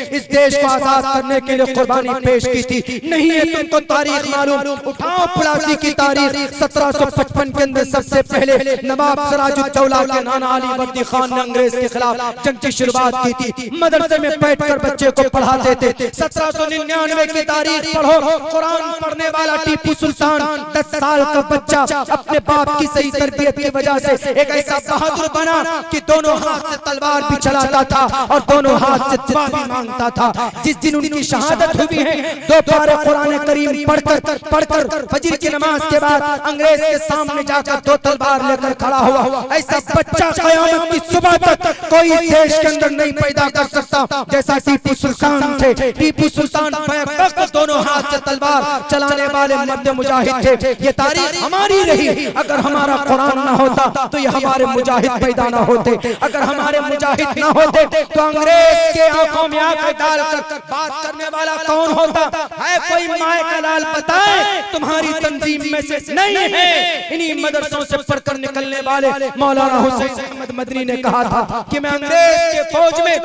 इस देश को आजाद करने के लिए कुर्बानी पेश की थी। नहीं है तुमको तारीख मालूम? उठाओ प्लासी की तारीख। 1755 के अंदर सबसे पहले नवाब सिराजुद्दौला के नाना अली वर्दी खान ने अंग्रेज के खिलाफ जंग की शुरुआत की थी। मदरसे में बैठकर बच्चे को पढ़ाते थे। 1799 की तारीख पढ़ो, कुरान पढ़ने वाला टीपू सुल्तान 10 साल का बच्चा अपने बाप की सही तरबियत की वजह से एक ऐसा बहादुर बना कि दोनों हाथ से तलवार भी चलाता था और दोनों हाथ से दुआ भी मांगता था। जिस दिन उनकी शहादत हुई है, 2 पारे कुरान करीम पढ़कर फजर की नमाज के बाद अंग्रेज के सामने जाकर 2 तलवार लेकर खड़ा हुआ। ऐसा बच्चा क़यामत की सुबह तक कोई देश के अंदर नहीं पैदा कर सकता जैसा टीपू सुल्तान थे। टीपू सुल्तान दोनों हाथ से तलवार चलाने वाले मर्द मुजाहिद थे। ये तारीख हमारी रही। अगर हमारा कुरान ना होता तो ये हमारे मुजाहिद पैदा ना होते। अगर हमारे मुजाहिद ना होते तो अंग्रेज के आंखों में आंखें डालकर बात करने वाला कौन होता? है कोई माए का लाल बताए तुम्हारी तंजीम में से नहीं है। इन्हीं मदरसों से पढ़कर निकलने वाले मौलाना हुसैन अहमद मदनी ने कहा था कि मैं अंग्रेज के फौज में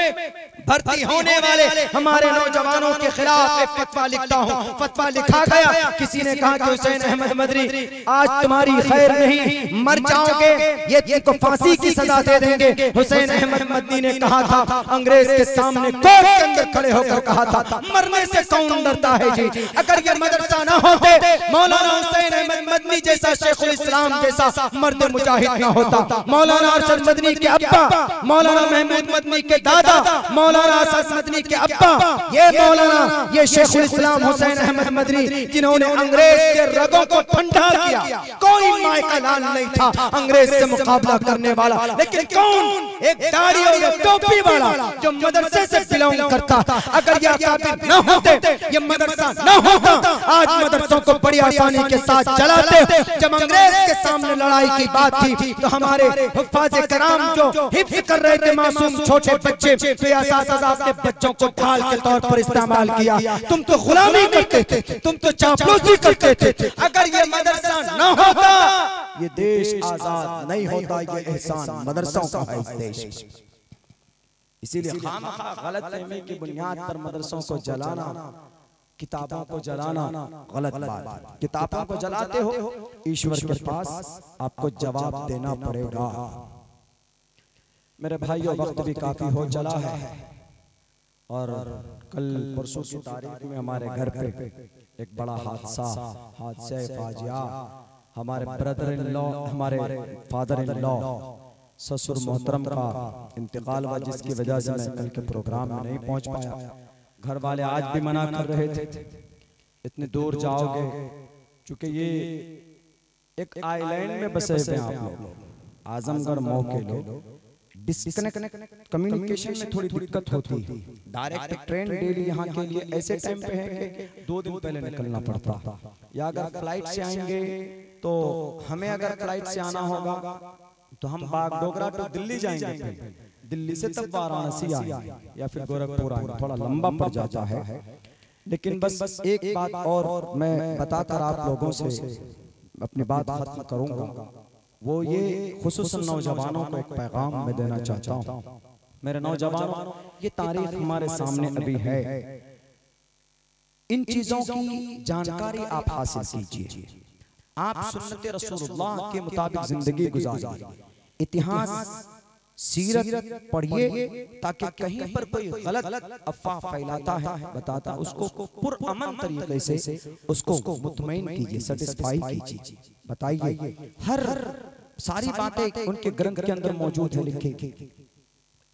भर्ती होने वाले हमारे नौजवानों के खिलाफ एक फतवा लिखता हूँ। फतवा लिखा गया, किसी ने कहा कि हुसैन अहमद मदनी आज तुम्हारी खैर नहीं, मर जाओगे, ये तुमको फांसी की सजा दे देंगे। हुसैन अहमद मदनी ने कहा था, अंग्रेज के सामने कोर्ट के अंदर खड़े होकर कहा था, मरने से कौन डरता है जी। अगर ये मदरसा ना होते, मौलाना हुसैन अहमद मदनी जैसा शेखुल इस्लाम जैसा मर्द मुजाहिद ना होता, मौलाना अरशद मदनी के अब्बा, मौलाना महमूद मदनी के दादा, मौलाना मौलाना असद मदनी के अब्बा, ये मौलाना, ये शेखुल इस्लाम हुसैन अहमद मदनी, जिन्होंने अंग्रेज के रगों को ठंडा किया। कोई माय का लाल नहीं था अंग्रेज से मुकाबला करने वाला, लेकिन कौन? एक दाढ़ी और टोपी वाला जो मदरसे से बिलोंग करता। अगर ये अकाबिर न होते, ये मदरसा न होता, आज मदरसों को बड़ी आसानी के साथ चलाते। जब अंग्रेज के सामने लड़ाई की बात थी तो हमारे हुफ्फाज़े कराम जो हिफ्ज़ कर रहे थे मासूम छोटे बच्चे, तो ये असातिज़ा अपने बच्चों को ढाल के तौर पर इस्तेमाल किया। तुम तो गुलामी करते थे, तुम तो चापलूसी करते थे। अगर ये मदरसा न होता, ये देश आजाद नहीं होता। ये एहसान मदरसों का है इस देश में। इसीलिए खामखा गलतफहमी की बुनियाद पर मदरसों को जलाना, किताबों को जलाना गलत बात है। किताबों को जलाते हो, ईश्वर के पास आपको जवाब देना पड़ेगा। मेरे भाइयों, वक्त भी काफी हो चला है और कल परसों की तारीख में हमारे घर पे एक बड़ा हादसा फाजिया, हमारे ब्रदर इन लॉ, हमारे फादर इन लॉ, ससुर मोहतरम का इंतकाल हुआ, जिसकी वजह से मैं कल के प्रोग्राम में नहीं पहुंच पाया। घर वाले आज भी मना कर रहे थे, इतने दूर जाओगे, क्योंकि ये एक आइलैंड में बसे हुए हैं आप लोग, आजमगढ़ मऊ के लोग। डिस्कनेक्ट कम्युनिकेशन में थोड़ी दिक्कत होती है। डायरेक्ट ट्रेन डेली यहाँ के लिए ऐसे टाइम पे है कि 2 दिन पहले निकलना पड़ता, या अगर फ्लाइट से आएंगे तो हमें अगर फ्लाइट से आना होगा तो हम बागडोगरा टू दिल्ली जाएंगे, दिल्ली से तब वाराणसी आएंगे या फिर गोरखपुर आएंगे, थोड़ा लंबा पड़ जाता है। लेकिन बस एक बात और मैं बताकर आप लोगों से अपनी बात खत्म करूंगा, वो ये खुसूसन नौजवानों को एक पैगाम मैं देना चाहता हूँ। मेरे नौजवानों, ये तारीख हमारे सामने अभी है, इन चीजों की जानकारी आप हासिल कीजिए। आप सुन्नत रसूलुल्लाह के मुताबिक जिंदगी गुजारिए, इतिहास सीरत पढ़िए, ताकि कहीं पर कोई गलत अफवाह फैलाता है, बताता, उसको पुरअमन तरीके से उसको मुतमईन कीजिए, सेटिस्फाई कीजिए, बताइए। हर सारी बातें उनके ग्रंथ के अंदर मौजूद है, लिखी।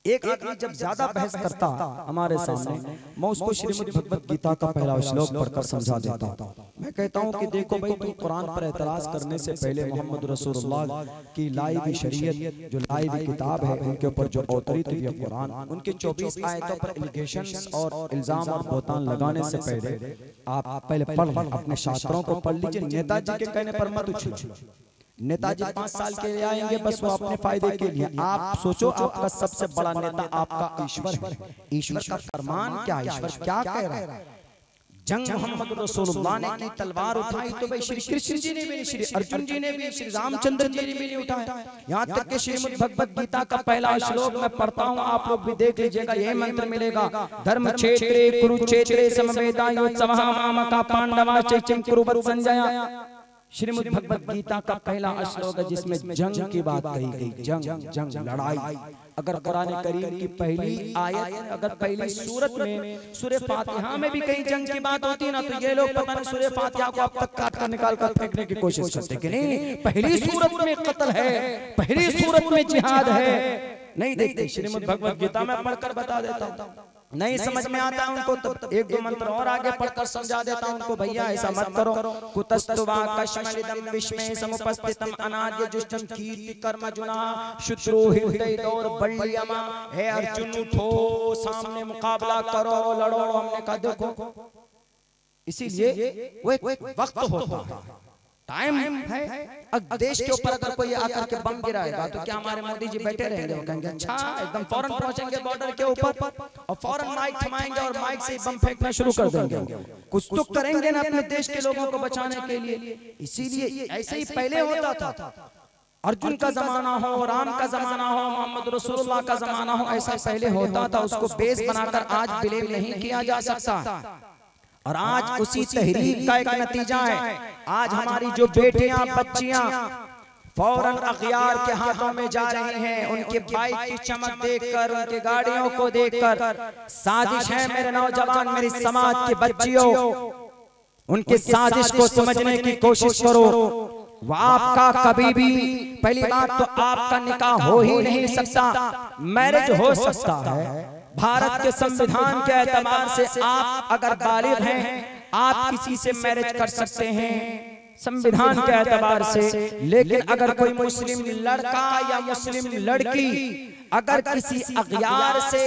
एक आदमी जब ज्यादा बहस करता हमारे सामने, मैं उसको श्रीमद् भगवत गीता का पहला श्लोक पढ़कर समझा देता हूँ। मैं कहता हूँ कि देखो भाई, तुम कुरान पर एतराज करने से पहले मोहम्मद रसूलुल्लाह की लाई हुई शरीयत, जो लाई हुई किताब है, उनके ऊपर जो अवतरित हुई कुरान, उनके 24 आयतों पर एलिगेशंस और इल्जाम और बोतान लगाने से पहले आप पहले पढ़, अपने शास्त्रों को पढ़ लीजिए। नेताजी के कहने पर मत उछलो। नेताजी 5 साल के लिए आएंगे, बस वो अपने फायदे के लिए। आप सोचो, आपका सबसे बड़ा नेता आपका ईश्वर है। ईश्वर का फरमान क्या, ईश्वर क्या कह रहा है? जंग मोहम्मद रसूलुल्लाह ने की, तलवार उठाई तो भाई श्री कृष्ण जी ने भी, श्री अर्जुन जी ने भी, श्री रामचंद्र जी ने भी नहीं उठाया। यहाँ तक कि श्रीमद् भगवत गीता का पहला श्लोक मैं पढ़ता हूँ, आप लोग भी देख लीजिएगा, यही मंत्र मिलेगा। धर्म क्षेत्रे कुरुक्षेत्रे समवेदायोत्सवः मामका पांडवा चैत्यं कुरुवत् संजय। श्रीमद् भगवत गीता का पहला श्लोक है, जिसमें जंग की बात कही गई। जंग लड़ाई। अगर कुरान करीम की पहली आयत, अगर पहली सूरत में, सूरह फातिहा में भी कहीं जंग की बात होती है ना, तो ये लोग पता नहीं सूरह फातिहा को अब तक काट कर निकाल कर फेंकने की कोशिश करते कि नहीं, पहली सूरत में कत्ल है, पहली सूरत में जिहाद है। नहीं देखते। श्रीमद् भगवत गीता में पढ़कर बता देता हूँ। नहीं समझ में आता उनको तो 1-2 मंत्र और आगे पढ़कर समझा देता हूं उनको, भैया ऐसा मत करो। कुतस्तुवा कश्मलिदम विश्मे समुपस्थितम अनाद्य जुष्टम कीर्ति कर्म जुना शुद्रो हृदय दौर बल्यमा। हे अर्जुन, उठो, सामने मुकाबला करो, लड़ो। हमने कहा देखो, इसीलिए वो एक वक्त होता है, टाइम है। अब देश के ऊपर अगर कोई आकर के बम गिराएगा तो क्या हमारे मोदी जी बैठे रहेंगे? वो कहेंगे अच्छा, एकदम फौरन पहुंचेंगे बॉर्डर के ऊपर और फौरन माइक थमाएंगे और माइक से बम फेंकना शुरू कर देंगे। कुछ तो करेंगे ना अपने देश के लोगों को बचाने के लिए। इसीलिए ऐसे ही पहले होता था। अर्जुन का जमाना हो, राम का जमाना हो, मोहम्मद रसूलुल्लाह का जमाना हो, ऐसा पहले होता था। उसको बेस बनाकर आज बिलीव नहीं किया जा सकता। और आज उसी तहरीक का एक नतीजा है। आज हमारी जो बेटियां, बच्चियां फौरन अखियार के हाथों में जा रही हैं, उनके बाइक की चमक देखकर, उनके गाड़ियों को देखकर। साजिश है मेरे नौजवान, मेरी समाज की बच्चियों, उनकी साजिश को समझने की कोशिश करो। वो आपका कभी भी, पहली बात तो आपका निकाह हो ही नहीं सकता। मैरिज हो सकता है भारत के संविधान के एतबार से आप अगर बालिग हैं, आप किसी से मैरिज कर सकते हैं संविधान के एतबार से। लेकिन अगर कोई मुस्लिम लड़का या मुस्लिम लड़की अगर किसी अगयार से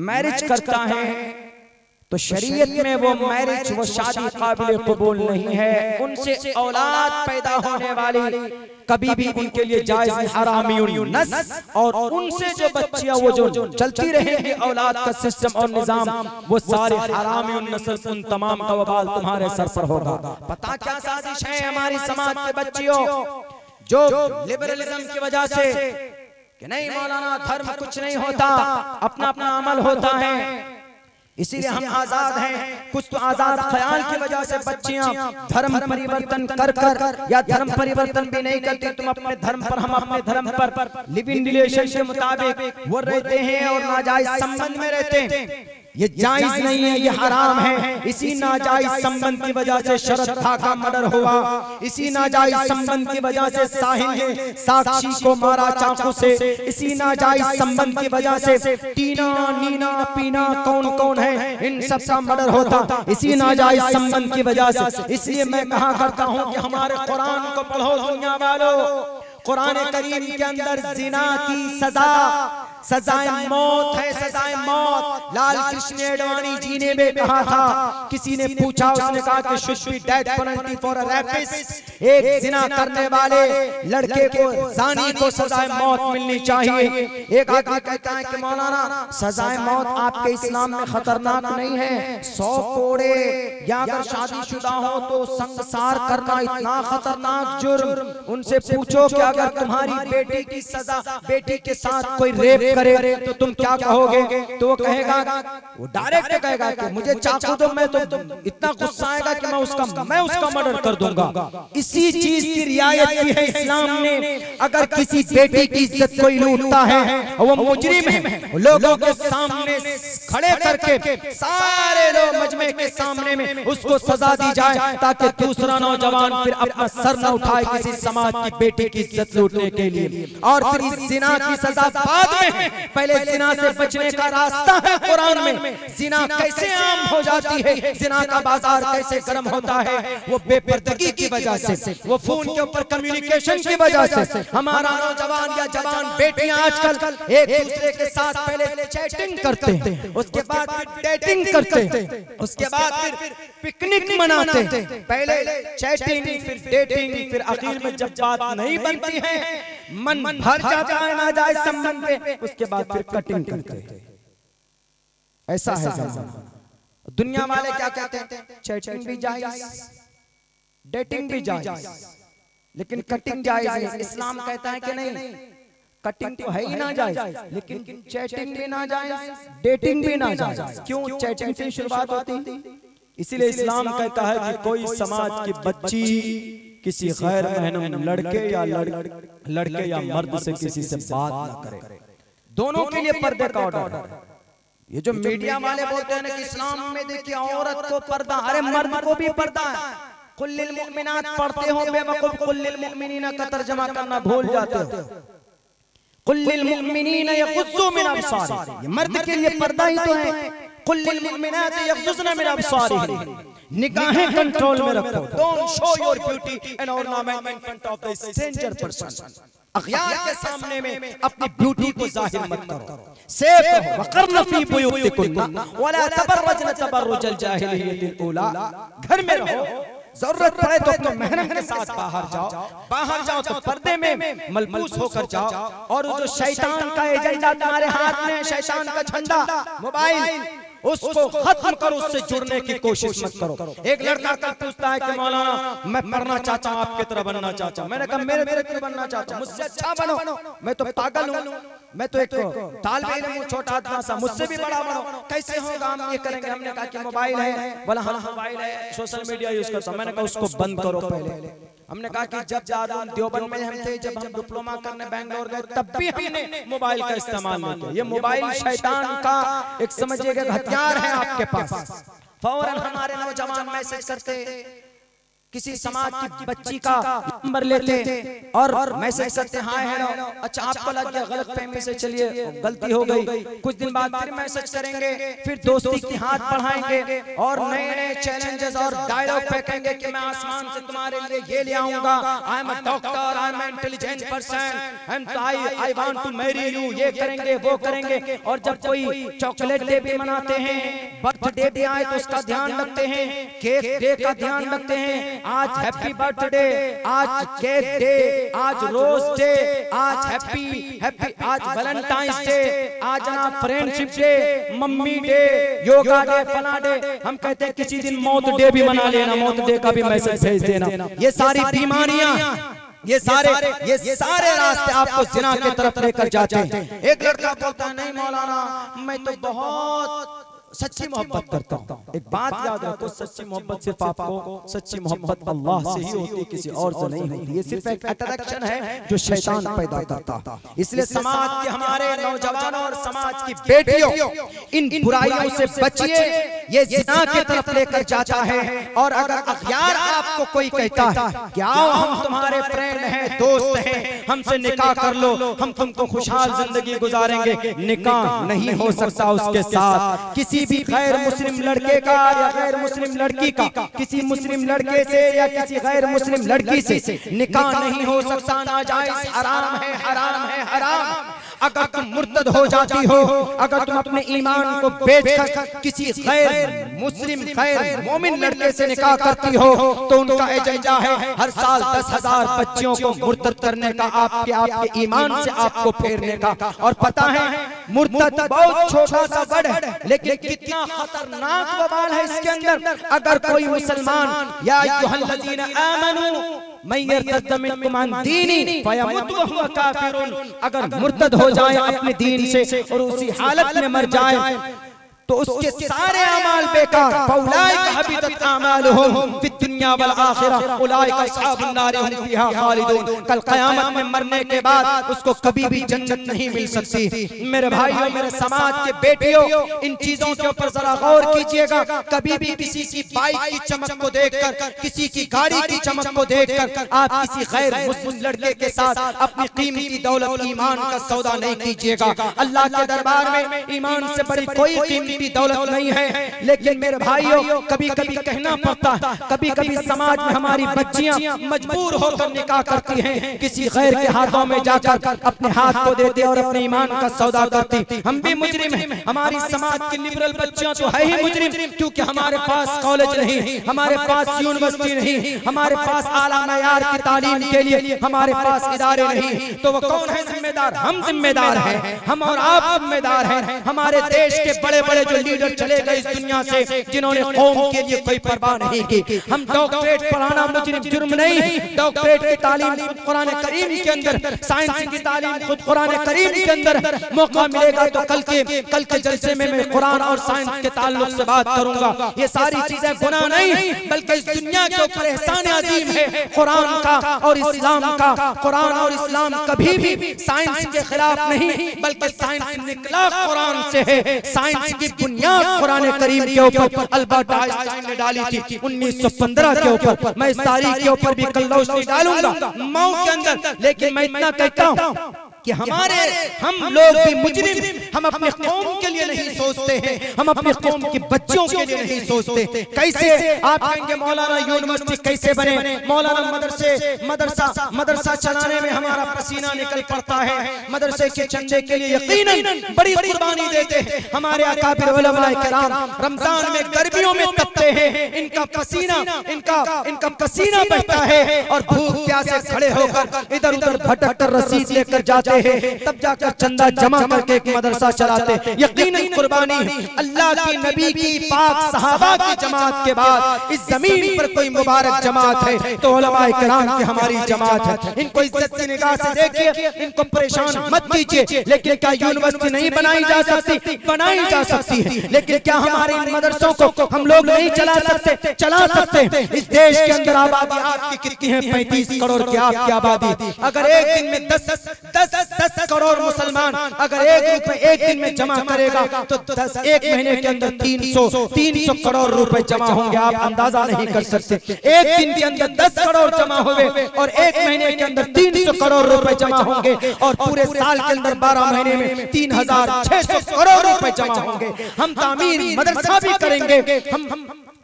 मैरिज करता है तो शरीयत में वो मैरिज, वो शादी काबिल कबूल नहीं है। उनसे औलाद पैदा होने वाली कभी भी उनके लिए जायज नहीं, हरामी नस्ल, और उनसे जो बच्चियां वो जो चलती रहेंगी औलाद का सिस्टम और निजाम, वो सारे हरामी नस्ल, उन तमाम का वबाल तुम्हारे सर पर होगा। पता क्या साजिश है हमारी समाज के बच्चियों, जो लिबरलिज्म की वजह से कि नहीं मौलाना धर्म कुछ नहीं होता, अपना अपना अमल होता है, इसीलिए हम आजाद हैं। कुछ तो आजाद ख्याल की वजह से बच्चियां धर्म परिवर्तन कर कर या धर्म परिवर्तन भी नहीं करती, तुम अपने धर्म पर हम अपने धर्म पर लिव इन रिलेशन के मुताबिक वो रहते हैं और नाजायज संबंध में रहते हैं। ये जायज नहीं है, ये हराम है। इसी नाजायज संबंध की वजह से शरद का मर्डर हुआ, इसी नाजायज संबंध की वजह से साहिल ने साक्षी को मारा चाकू से, इसी नाजायज संबंध की वजह से टीना, नीना, पीना कौन कौन है इन सब का मर्डर होता, इसी नाजायज संबंध की वजह से। इसलिए मैं कहा करता हूँ कि हमारे कुरान को पढ़ो दुनिया वालों। कुरान करीम के अंदर जिना की सजाए मौत है, सजाए मौत। लाल कृष्ण अडवाणी जी ने भी कहा था, किसी ने पूछा, उसने कहा कि should be death penalty for a rapist, एक जिना करने वाले लड़के को, जानी को सजाए मौत मिलनी चाहिए। एक आदमी कहता है कि मौलाना सजाए मौत आपके इस्लाम में खतरनाक नहीं है, 100 कोड़े या अगर शादीशुदा हो तो संसार करना इतना खतरनाक जुर्म। उनसे पूछो कि अगर तुम्हारी बेटी की सजा, बेटी के साथ कोई रेप करे तो तुम क्या कहोगे? तो वो कहेगा, वो डायरेक्ट कहेगा कि मुझे चाकू दो, मैं तो इतना गुस्सा आएगा कि मैं उसका मर्डर कर दूंगा। इसी चीज की रियायत की है इस्लाम ने। अगर किसी बेटी की इज्जत कोई लूटता है और वो मुजरिम है, लोगों के सामने खड़े करके, सारे लोग मजमे के सामने में उसको सजा दी जाए, ताकि दूसरा नौजवान फिर अपना सर न उठाए किसी समाज की बेटी की इज्जत लूटने के लिए। और फिर इस जिना की सजा बाद में है, पहले जिना से बचने का रास्ता है कुरान में। जिना कैसे आम हो जाती है, जिना का बाजार कैसे गर्म होता है, वो बेपर्दगी की वजह से, वो फोन के ऊपर कम्युनिकेशन की वजह से। हमारा नौजवान या जवान बेटियां आजकल एक दूसरे के साथ पहले चैटिंग करते हैं, उसके बाद फिर डेटिंग करते हैं, उसके बाद फिर पिकनिक मनाते हैं। पहले चैटिंग, फिर डेटिंग, फिर आखिर में जब बात नहीं बनती है, मन भर जाता है नाजायज संबंध में, उसके बाद फिर कटिंग करते हैं। ऐसा है ज़माना। दुनिया वाले क्या कहते हैं? चैटिंग भी जायज, डेटिंग भी जायज, लेकिन कटिंग जायज नहीं। इस्लाम कहता है कि नहीं, कटिंग तो है ही ना जायज, लेकिन चैटिंग भी ना जायज, डेटिंग भी ना जायज। क्यों? चैटिंग से शुरुआत होती। इसीलिए इस्लाम कहता है कि कोई समाज की बच्ची किसी गैर महरम लड़के या मर्द से किसी से बात ना करे। दोनों के लिए पर्दे का ऑर्डर है। ये जो मीडिया वाले बोलते हैं ना कि इस्लाम में देखिए औरत को पर्दा, अरे मर्द को भी पर्दा है। कुल्लिल मुमिनात पढ़ते हो बेवकूफ, कुल्लिल मुमिनीना का तर्जुमा करना भूल जाते हो। कुल्लिल मुमिनीना यग़ुज़्ज़ू मिन अब्सारिहिम, ये मर्द के लिए पर्दा ही तो है। कुल्लिल मुमिनात यग़ुज़्ज़ुना मिन अब्सारिहिम, निगाहें कंट्रोल में रखो। Don't show your beauty and ornament in front of the stranger person. अखयार के सामने में अपनी ब्यूटी को जाहिर मत करो। सेफ रहो, वक़र्न फी बुयूतिकुन्ना वला तबर्रजन तबर्रुजल जाहिलिय्यतिल ऊला। घर में रहो, जरूरत पड़े तो अपने महरम के साथ बाहर जाओ तो पर्दे में मलबूस होकर जाओ। और जो शैतान का एजेंडा तुम्हारे हाथ में, शैतान का झंडा मोबाइल, उसको खत्म करो, उससे जुड़ने की कोशिश मत करो। एक लड़का का पूछता है कि मौलाना मैं पढ़ना चाहता हूँ, आपकी तरह बनना चाहता हूँ। मैंने कहा मेरे तरह बनना चाहता हूँ, मुझसे अच्छा बनो। मैं तो पागल हूँ, मैं तो एक तालिब इल्म हूँ, छोटा आदमी सा, मुझसे भी बड़ा बनो। कैसे होगा, हम ये करेंगे। हमने कहा कि मोबाइल है, बोला हाँ मोबाइल है, सोशल मीडिया यूज करता हूँ। मैंने कहा उसको बंद करो पहले। हमने कहा कि जब देवबंद में हम थे, जब हम डिप्लोमा करने बैंगलोर गए, तब भी हमने मोबाइल का इस्तेमाल नहीं किया। ये मोबाइल शैतान का एक समझिएगा हथियार है आपके पास। फौरन हमारे नौजवान मैसेज करते, किसी समाज की बच्ची का नंबर लेते और मैसेज करते हाय हेलो, अच्छा आपको लग गया गलत फहमी से, चलिए गलती हो गई, कुछ दिन बाद फिर मैसेज करेंगे, फिर दोस्ती की हाथ बढ़ाएंगे और नए नए चैलेंजेस और डायलॉग फेंकेंगे कि मैं आसमान से तुम्हारे लिए ये ले आऊंगा, I am a doctor, I am intelligent person, I want to marry you, ये करेंगे वो करेंगे। और जब कोई चॉकलेट डे भी मनाते हैं, बर्थडे भी आए तो उसका ध्यान रखते हैं, केक डे का ध्यान रखते हैं, आज हैप्पी बर्थडे, आज केक डे, आज रोज डे, आज हैप्पी, आज वैलेंटाइंस डे, आज ना friendship day, mummy day, yoga day, फला डे। हम कहते हैं किसी दिन मौत डे भी मना लेना, मौत डे का भी मैसेज भेज देना। ये सारी बीमारियां, ये सारे रास्ते आपको जिना की तरफ लेकर जाते हैं। एक लड़का बोलता है नहीं मौलाना मैं तो बहुत सच्ची मोहब्बत करता हूँ। एक बात याद रखो, सच्ची मोहब्बत सिर्फ आपको, सच्ची मोहब्बत अल्लाह से ही होती है, किसी और से नहीं होती। ये सिर्फ एक अट्रैक्शन है जो शैतान पैदा करता है। इसलिए समाज के हमारे नौजवानों और समाज की बेटियों इन बुराइयों से बचिए, ये जिना की तरफ लेकर जाता है। और अगर अखियार आपको कोई कहता है कि आओ हम तुम्हारे फ्रेंड हैं, दोस्त हैं, हमसे निकाह कर लो, हम तुमको खुशहाल जिंदगी गुजारेंगे, निकाह नहीं हो सकता उसके साथ। किसी भी गैर मुस्लिम लड़के का या गैर मुस्लिम लड़की का किसी मुस्लिम लड़के से या किसी गैर मुस्लिम लड़की से निकाह नहीं हो सकता, नाजायज, हराम है, हराम है, हराम। अगर तुम मुर्तद हो जाती हो, अगर तुम अपने ईमान को बेचकर किसी गैर मुस्लिम गैर मोमिन लड़के से निकाह करती हो तो उनका एजेंडा है हर साल 10,000 बच्चियों को मुर्तद करने का, आपके ईमान से आपको फेरने का। और पता है मुर्तद बहुत छोटा सा वर्ड है, लेकिन कितना खतरनाक वबाल है इसके अंदर। अगर कोई मुसलमान या अय्युहल्लज़ीना आमनू मैं यर्तद मिनकुम अन दीनी फयमुत वहुव काफिरुन, अगर मुर्तद हो जाए अपने दीन से और उसी हालत में मर जाए तो उसके सारे अमाल बेकार। फौलाइका हबितत आमालुहुम फिद दुनिया वल आखिरह उलाइका अस्हाबुन नार हुम फीहा खालिदून। कल क़यामत में मरने के बाद उसको कभी भी जन्नत नहीं मिल सकती। मेरे भाइयों, मेरे समाज के बेटियों, इन चीजों के ऊपर जरा गौर कीजिएगा। कभी भी किसी की बाइक की चमक को देखकर, किसी की गाड़ी की चमक को देखकर आप किसी गैर मुस्लिम लड़के के साथ अपनी कीमती दौलत ईमान का सौदा नहीं कीजिएगा। अल्लाह के दरबार में ईमान से बड़ी कोई कीमती दौलत नहीं है। लेकिन मेरे भाइयों, कभी कभी कहना पड़ता है, कभी कभी समाज में हमारी बच्चियां मजबूर होकर निकाह करती हैं, किसी गैर के हाथों में जाकर अपने हाथ को देते और अपने ईमान का सौदा करती। हम भी मुजरिम हैं, हमारी समाज की लिबरल बच्चियां तो है ही मुजरिम, क्योंकि हमारे पास कॉलेज नहीं, हमारे पास यूनिवर्सिटी नहीं, हमारे पास आला मयार की तालीम के लिए हमारे पास इदारे नहीं। तो वो कौन है जिम्मेदार? हम जिम्मेदार हैं, हम और आप जिम्मेदार हैं। हमारे देश के बड़े बड़े जो लीडर चले गए इस दुनिया से, जिन्होंने कौम के लिए कोई परवाह नहीं की। हम डॉक्टरेट पढ़ाना मुजरिम जुर्म नहीं, डॉक्टरेट की तालीम कुरान करीम के अंदर, साइंस की तालीम खुद कुरान करीम के अंदर। मौका मिलेगा तो कल के जलसे में मैं कुरान और साइंस के ताल्लुक से बात करूंगा। ये सारी चीजें गुनाह नहीं, बल्कि इस दुनिया के ऊपर एहसान अजीम है कुरान का और इस्लाम का। कुरान और इस्लाम कभी भी साइंस के खिलाफ नहीं, बल्कि साइंस निकला कुरान से है। साइंस की बुनियाद कुरान करीम के ऊपर अल्बर्ट आइंस्टाइन ने डाली थी 1915 के ऊपर। मैं इस तारीख के ऊपर भी कल रोशनी डालूंगा मऊ के अंदर। लेकिन मैं इतना कहता हूँ कि हम लोग भी मुजरिम, हम अपने कौम के लिए नहीं सोचते हैं, हम अपने कौम की बच्चों के लिए नहीं सोचते। कैसे आप कहेंगे मौलाना यूनिवर्सिटी कैसे बने, मौलाना मदरसा चलाने में हमारा पसीना निकल पड़ता है, मदरसे के चंदे के लिए यकीनन बड़ी कुर्बानी देते हैं। हमारे अकाबिर उलमाए किराम रमजान में गर्मियों में तपते हैं, इनका पसीना बहता है और भूख प्यासे खड़े होकर इधर उधर भटक कर रसीद लेकर जाते हैं, तब जाकर चंदा जमा करके एक मदरसा चलाते। यकीनन कुर्बानी अल्लाह की नबी की पाक सहाबा की जमात के बाद इस जमीन पर कोई मुबारक जमात है तो उलमाए किराम की हमारी जमात है। इनको इज्जत की निगाह से देखिए, इनको परेशान मत कीजिए। लेकिन क्या यूनिवर्सिटी नहीं बनाई जा सकती? बनाई जा सकती है। लेकिन क्या हमारे इन मदरसों को हम लोग नहीं चला सकते? चला सकते हैं। इस देश के अंदर आबादी आपकी कितनी है? 35 करोड़ की आपकी आबादी। अगर एक दिन में 10 10 करोड़ मुसलमान अगर 1 रुपए एक दिन में जमा करेगा तो 1 महीने के अंदर 300 करोड़ रुपए जमा होंगे। आप अंदाजा नहीं कर सकते। एक दिन के अंदर 10 करोड़ जमा हुए और 1 महीने के अंदर 300 करोड़ रुपए जमा होंगे और पूरे साल के अंदर 12 महीने में 3600 करोड़ रुपए जमा होंगे। हम तामीर मदरसा भी करेंगे,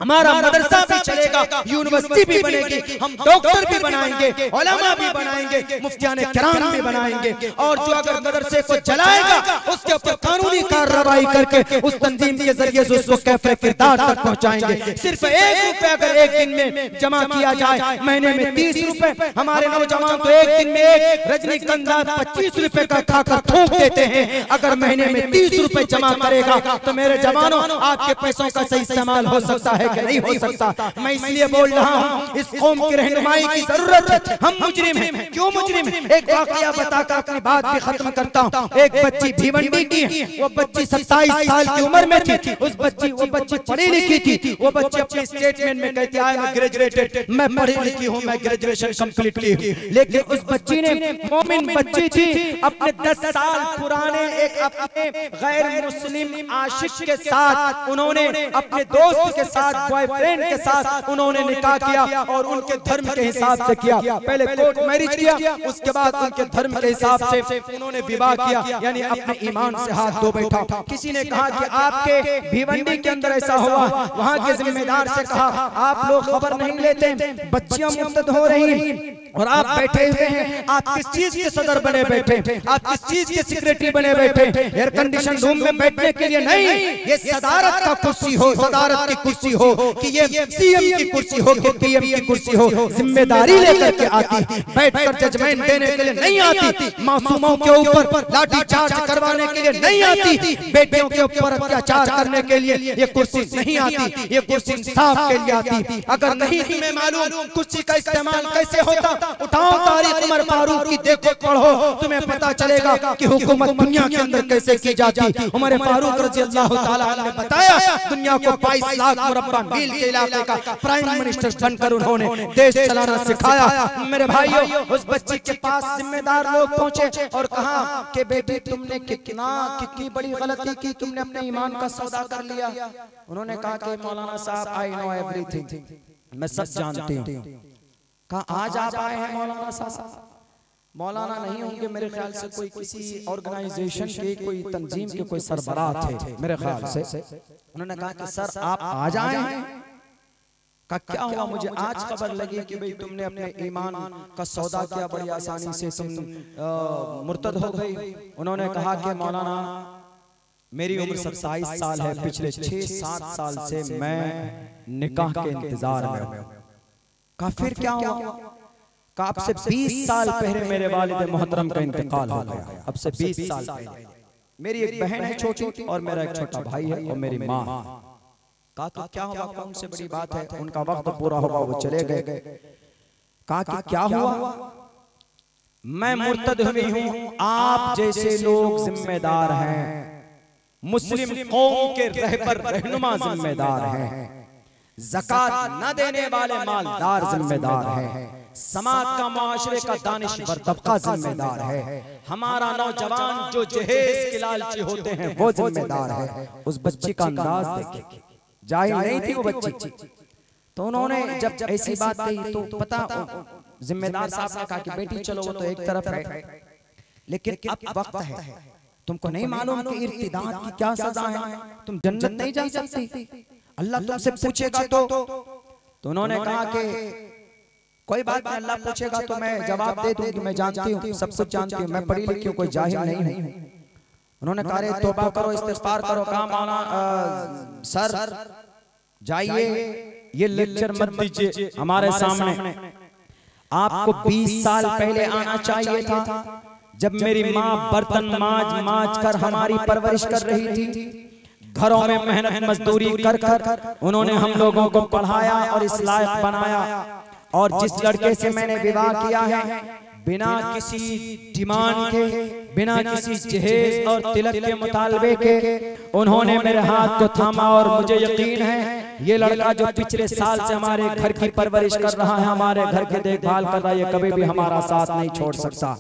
हमारा मदरसा भी चलेगा, यूनिवर्सिटी भी बनेगी, हम डॉक्टर भी बनाएंगे, उलमा भी बनाएंगे, मुफ्तियान किराम भी बनाएंगे। और जो अगर मदरसे को जलाएगा उसके ऊपर कानूनी कार्रवाई करके उस तंजीम के जरिए से उसको कैफे किरदार तक पहुंचाएंगे। सिर्फ 1 रुपए अगर एक दिन में जमा किया जाए, महीने में 30 रुपए, हमारे नौजवान तो एक दिन में एक रजनीगंधा 25 रुपए का खाकर थूक देते हैं। अगर महीने में 30 रुपए जमा करेगा तो मेरे जवानों आपके पैसों का सही इस्तेमाल हो सकता है कि नहीं हो सकता। मैं इसलिए बोल रहा हूँ इस कौम की रहनुमाई की जरूरत है। हम मुजरिम हैं, क्यों मुजरिम हैं? एक वाकया बताकर अपनी बात भी खत्म करता हूँ। एक बच्ची भिवंडी की, वो बच्ची 27 साल की उम्र में थी। वो बच्ची पढ़ी लिखी थी। वो बच्ची अपने स्टेटमेंट में कहती है मैं ग्रेजुएटेड, मैं पढ़ी लिखी हूँ, मैं ग्रेजुएशन कंप्लीट की हूँ। लेकिन उस बच्ची ने, मोमिन बच्ची थी, अपने 10 साल पुराने एक अपने गैर मुस्लिम आशिक के साथ, उन्होंने अपने दोस्त के साथ, बॉयफ्रेंड के साथ उन्होंने निकाह किया और उनके धर्म के हिसाब से किया। पहले कोर्ट मैरिज किया, उसके बाद उनके धर्म के हिसाब से उन्होंने विवाह किया, यानी अपने ईमान से हाथ धो बैठा। किसी ने कहा कि आपके भिवंडी के अंदर ऐसा हुआ, वहां के जिम्मेदार से कहा आप लोग खबर नहीं लेते, बच्चियां मुर्तद हो रही और आप बैठे हुए हैं, आप किस चीज के सदर बने बैठे, आप किस चीज के सेक्रेटरी बने बैठे? एयर कंडीशन रूम में बैठने के लिए नहीं, ये सदारत का कुर्सी हो, सदारत की कुर्सी हो, कि ये सीएम की कुर्सी हो, कि पीएम की कुर्सी हो, जिम्मेदारी लेकर के आती, बैठकर जजमेंट देने के लिए नहीं आती, मासूमों के ऊपर लाठी चार्ज करवाने के लिए नहीं आती, बेटियों के ऊपर अत्याचार करने के लिए ये कुर्सी नहीं आती, ये कुर्सी इंसाफ के लिए आती। अगर नहीं तुम्हें मालूम कुर्सी का इस्तेमाल कैसे होता, उठाओ तारीख उमर फारूक की, देखो पढ़ो, तुम्हें पता चलेगा कि हुकूमत दुनिया के अंदर कैसे की जाती। उमर फारूक रज़ी अल्लाह ताला अन्हु ने बताया, दुनिया को 22 लाख मुरब्बा मील के इलाके का प्राइम मिनिस्टर बनकर उन्होंने देश चलाना सिखाया। मेरे भाइयों, उस बच्ची के पास जिम्मेदार लोग पहुंचे और कहा कि बेटी तुमने कितनी बड़ी गलती की, तुमने अपने ईमान का सौदा कर लिया। उन्होंने कहा कि मौलाना साहब आई नो एवरीथिंग, मैं सब जानती हूँ। कहा आज आप आए हैं मौलाना साहब? मौलाना नहीं होंगे, मेरे ख्याल से कोई किसी ऑर्गेनाइजेशन के, कोई तंजीम के कोई सरबराह थे मेरे ख्याल से। उन्होंने कहा कि सर आप आज आए हैं? का क्या हुआ? मुझे आज खबर लगी कि भाई तुमने अपने ईमान का सौदा किया, बड़ी आसानी से तुम मुर्तद हो गई। उन्होंने कहा कि मौलाना मेरी उम्र 27 साल है, पिछले 6-7 साल से मैं निकाह के इंतजार में हूँ। कहा फिर क्या हुआ? कहा अब से 20 साल पहले मेरे वालिद मोहतरम का इंतकाल हो गया। अब से 20 साल पहले मेरी एक बहन है छोटी और मेरा एक छोटा भाई है और मेरी माँ। कहा तो क्या हुआ? कौन से बड़ी बात है? उनका वक्त पूरा हुआ, वो चले गए। कहा कि क्या हुआ? मैं मुर्तद हुई हूँ, आप जैसे लोग जिम्मेदार हैं, मुस्लिम कौम के रहबर रहनुमा जिम्मेदार हैं, ज़कात न देने वाले मालदार जिम्मेदार हैं, समाज का, माशरे का दानिशवर तबका जिम्मेदार है, हमारा नौजवान जो जहेज के लालची होते हैं वो जिम्मेदार है। उस बच्ची का अंदाज देखिए, जाहिल नहीं थी वो बच्ची। तो उन्होंने जब ऐसी बात कही तो पता जिम्मेदार साहब ने कहा कि बेटी चलो वो तो एक तरफ है, लेकिन अब वक्त है, तुमको नहीं मालूम कि इर्तिदाद की क्या सजा है, तुम जन्नत नहीं जा सकती, अल्लाह तुमसे पूछेगा। तो उन्होंने कहा कि कोई बात नहीं, अल्लाह पूछेगा तो मैं जवाब दे दूंगी, मैं जानती हूँ, सब कुछ जानती हूँ, मैं पढ़ी लिखी हूँ, कोई जाहिल नहीं हूँ। उन्होंने कहा तौबा करो, इस्तिग़फ़ार करो। कहा मौलाना सर जाइए, ये लेक्चर मत दीजिए हमारे सामने, आपको 20 साल पहले आना चाहिए था, जब मेरी माँ बर्तन मांज कर हमारी परवरिश कर रही थी, घरों में मेहनत मजदूरी कर कर उन्होंने हम लोगों को पढ़ाया और इस लायक बनाया। और जिस लड़के से मैंने विवाह किया है, बिना किसी डिमांड के, बिना किसी जहेज और तिलक के मुतालबे के उन्होंने मेरे हाथ को थामा और मुझे यकीन है ये लड़का जो पिछले साल से हमारे घर की परवरिश कर रहा है, हमारे घर की देखभाल कर रहा है, ये कभी भी हमारा साथ नहीं छोड़ सकता।